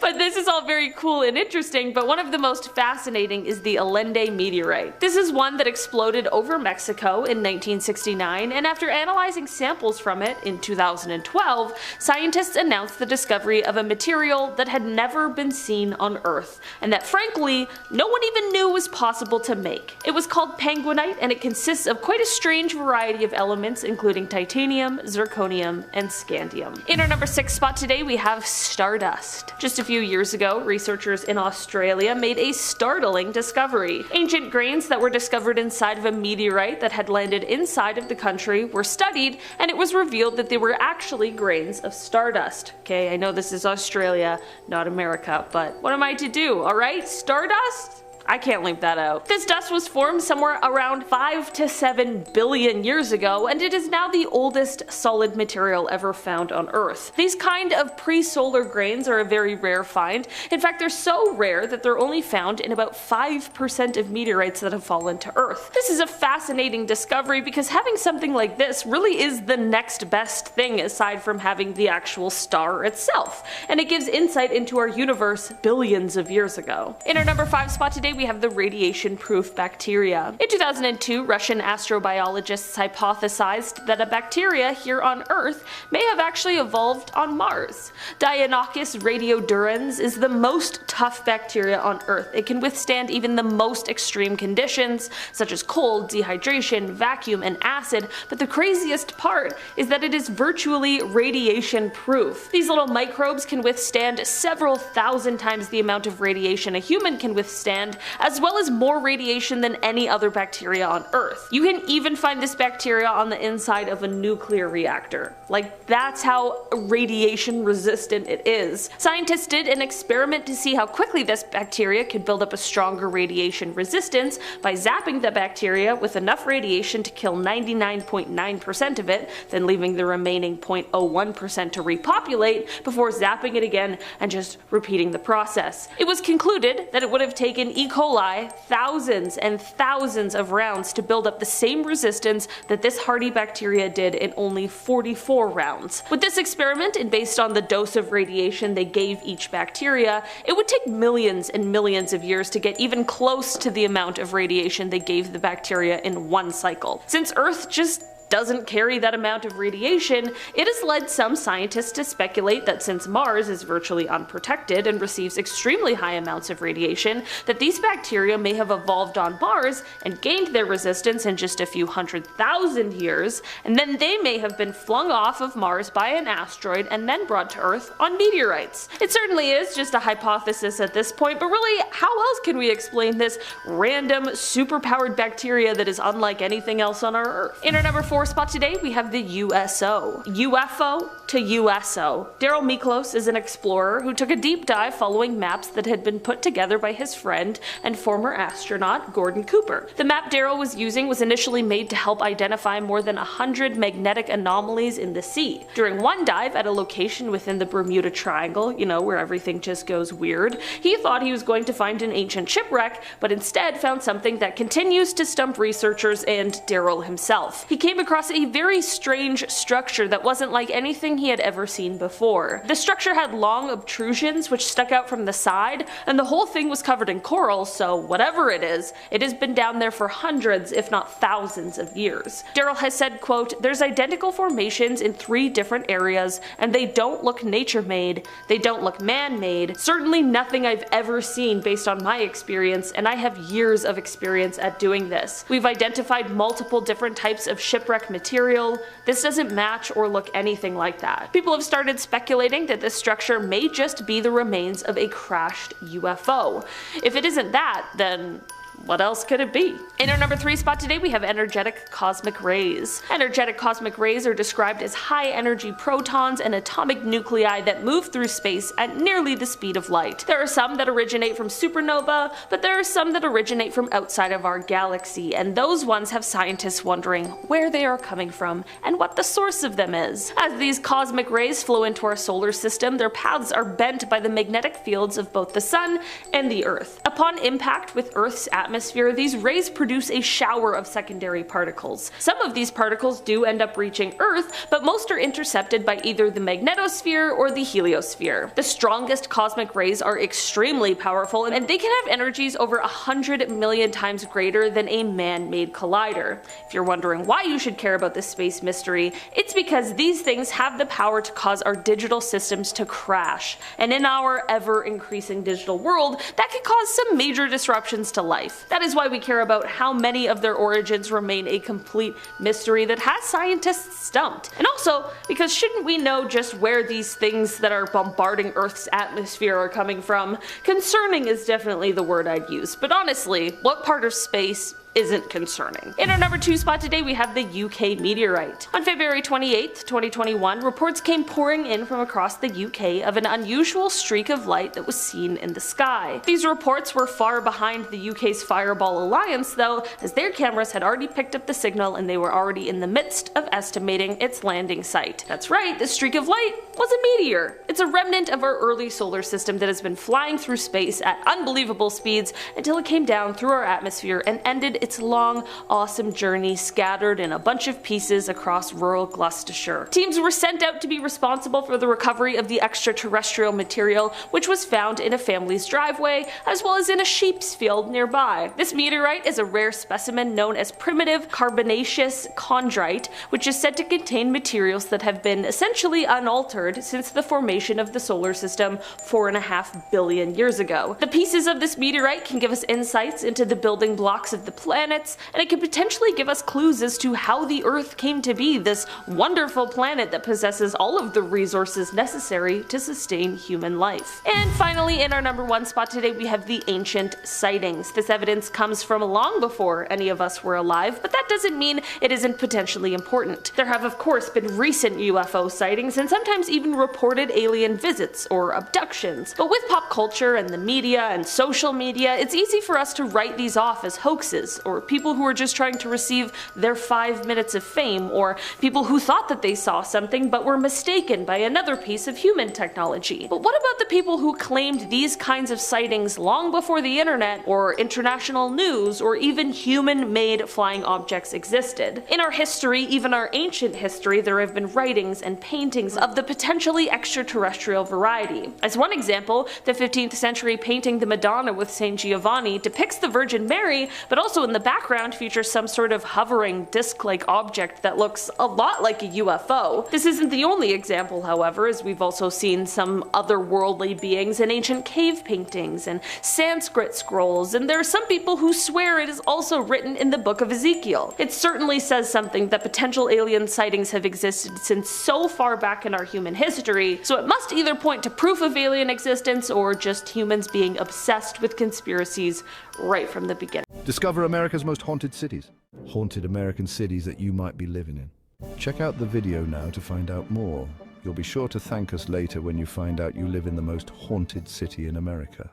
But this is all very cool and interesting, but one of the most fascinating is the Allende meteorite. This is one that exploded over Mexico in 1969, and after analyzing samples from it in 2012, scientists announced the discovery of a material that had never been seen on Earth, and that frankly, no one even knew was possible to make. It was called penguinite, and it consists of quite a strange variety of elements including titanium, zirconium, and scandium. In our number 6 spot today, we have stardust. Just a few years ago, researchers in Australia made a startling discovery. Ancient grains that were discovered inside of a meteorite that had landed inside of the country were studied, and it was revealed that they were actually grains of stardust. Okay, I know this is Australia, not America, but what am I to do, alright? Stardust? I can't leave that out. This dust was formed somewhere around 5 to 7 billion years ago, and it is now the oldest solid material ever found on Earth. These kind of pre-solar grains are a very rare find. In fact, they're so rare that they're only found in about 5% of meteorites that have fallen to Earth. This is a fascinating discovery because having something like this really is the next best thing aside from having the actual star itself, and it gives insight into our universe billions of years ago. In our number 5 spot today, we have the radiation-proof bacteria. In 2002, Russian astrobiologists hypothesized that a bacteria here on Earth may have actually evolved on Mars. Deinococcus radiodurans is the most tough bacteria on Earth. It can withstand even the most extreme conditions, such as cold, dehydration, vacuum, and acid, but the craziest part is that it is virtually radiation-proof. These little microbes can withstand several thousand times the amount of radiation a human can withstand, as well as more radiation than any other bacteria on Earth. You can even find this bacteria on the inside of a nuclear reactor. Like, that's how radiation resistant it is. Scientists did an experiment to see how quickly this bacteria could build up a stronger radiation resistance by zapping the bacteria with enough radiation to kill 99.9% of it, then leaving the remaining 0.01% to repopulate before zapping it again and just repeating the process. It was concluded that it would have taken E. coli thousands and thousands of rounds to build up the same resistance that this hardy bacteria did in only 44 rounds. With this experiment, and based on the dose of radiation they gave each bacteria, it would take millions and millions of years to get even close to the amount of radiation they gave the bacteria in one cycle. Since Earth just doesn't carry that amount of radiation, it has led some scientists to speculate that since Mars is virtually unprotected and receives extremely high amounts of radiation, that these bacteria may have evolved on Mars and gained their resistance in just a few 100,000 years, and then they may have been flung off of Mars by an asteroid and then brought to Earth on meteorites. It certainly is just a hypothesis at this point, but really, how else can we explain this random, superpowered bacteria that is unlike anything else on our Earth? In our number 4 spot today, we have the USO. UFO to USO. Daryl Miklos is an explorer who took a deep dive following maps that had been put together by his friend and former astronaut Gordon Cooper. The map Daryl was using was initially made to help identify more than 100 magnetic anomalies in the sea. During one dive at a location within the Bermuda Triangle, you know, where everything just goes weird, he thought he was going to find an ancient shipwreck, but instead found something that continues to stump researchers and Daryl himself. He came across a very strange structure that wasn't like anything he had ever seen before. The structure had long obtrusions which stuck out from the side, and the whole thing was covered in coral, so whatever it is, it has been down there for hundreds if not thousands of years. Daryl has said, quote, "There's identical formations in 3 different areas, and they don't look nature-made, they don't look man-made, certainly nothing I've ever seen based on my experience, and I have years of experience at doing this. We've identified multiple different types of shipwreck material. This doesn't match or look anything like that." People have started speculating that this structure may just be the remains of a crashed UFO. If it isn't that, then what else could it be? In our number 3 spot today, we have energetic cosmic rays. Energetic cosmic rays are described as high energy protons and atomic nuclei that move through space at nearly the speed of light. There are some that originate from supernova, but there are some that originate from outside of our galaxy, and those ones have scientists wondering where they are coming from and what the source of them is. As these cosmic rays flow into our solar system, their paths are bent by the magnetic fields of both the sun and the Earth. Upon impact with Earth's atmosphere, these rays produce a shower of secondary particles. Some of these particles do end up reaching Earth, but most are intercepted by either the magnetosphere or the heliosphere. The strongest cosmic rays are extremely powerful, and they can have energies over 100 million times greater than a man-made collider. If you're wondering why you should care about this space mystery, it's because these things have the power to cause our digital systems to crash, and in our ever-increasing digital world, that could cause some major disruptions to life. That is why we care about how many of their origins remain a complete mystery that has scientists stumped. And also, because shouldn't we know just where these things that are bombarding Earth's atmosphere are coming from? Concerning is definitely the word I'd use, but honestly, what part of space isn't concerning? In our number 2 spot today, we have the UK meteorite. On February 28th, 2021, reports came pouring in from across the UK of an unusual streak of light that was seen in the sky. These reports were far behind the UK's Fireball Alliance though, as their cameras had already picked up the signal and they were already in the midst of estimating its landing site. That's right, this streak of light was a meteor. It's a remnant of our early solar system that has been flying through space at unbelievable speeds until it came down through our atmosphere and ended its long, awesome journey scattered in a bunch of pieces across rural Gloucestershire. Teams were sent out to be responsible for the recovery of the extraterrestrial material, which was found in a family's driveway, as well as in a sheep's field nearby. This meteorite is a rare specimen known as primitive carbonaceous chondrite, which is said to contain materials that have been essentially unaltered since the formation of the solar system 4.5 billion years ago. The pieces of this meteorite can give us insights into the building blocks of the planets, and it could potentially give us clues as to how the Earth came to be this wonderful planet that possesses all of the resources necessary to sustain human life. And finally, in our number 1 spot today, we have the ancient sightings. This evidence comes from long before any of us were alive, but that doesn't mean it isn't potentially important. There have of course been recent UFO sightings and sometimes even reported alien visits or abductions. But with pop culture and the media and social media, it's easy for us to write these off as hoaxes or people who are just trying to receive their 5 minutes of fame, or people who thought that they saw something but were mistaken by another piece of human technology. But what about the people who claimed these kinds of sightings long before the internet or international news or even human-made flying objects existed? In our history, even our ancient history, there have been writings and paintings of the potentially extraterrestrial variety. As one example, the 15th century painting The Madonna with Saint Giovanni depicts the Virgin Mary, but also in the background features some sort of hovering disc-like object that looks a lot like a UFO. This isn't the only example, however, as we've also seen some otherworldly beings in ancient cave paintings and Sanskrit scrolls, and there are some people who swear it is also written in the Book of Ezekiel. It certainly says something that potential alien sightings have existed since so far back in our human history, so it must either point to proof of alien existence or just humans being obsessed with conspiracies right from the beginning. Discover America's most haunted cities. Haunted American cities that you might be living in. Check out the video now to find out more. You'll be sure to thank us later when you find out you live in the most haunted city in America.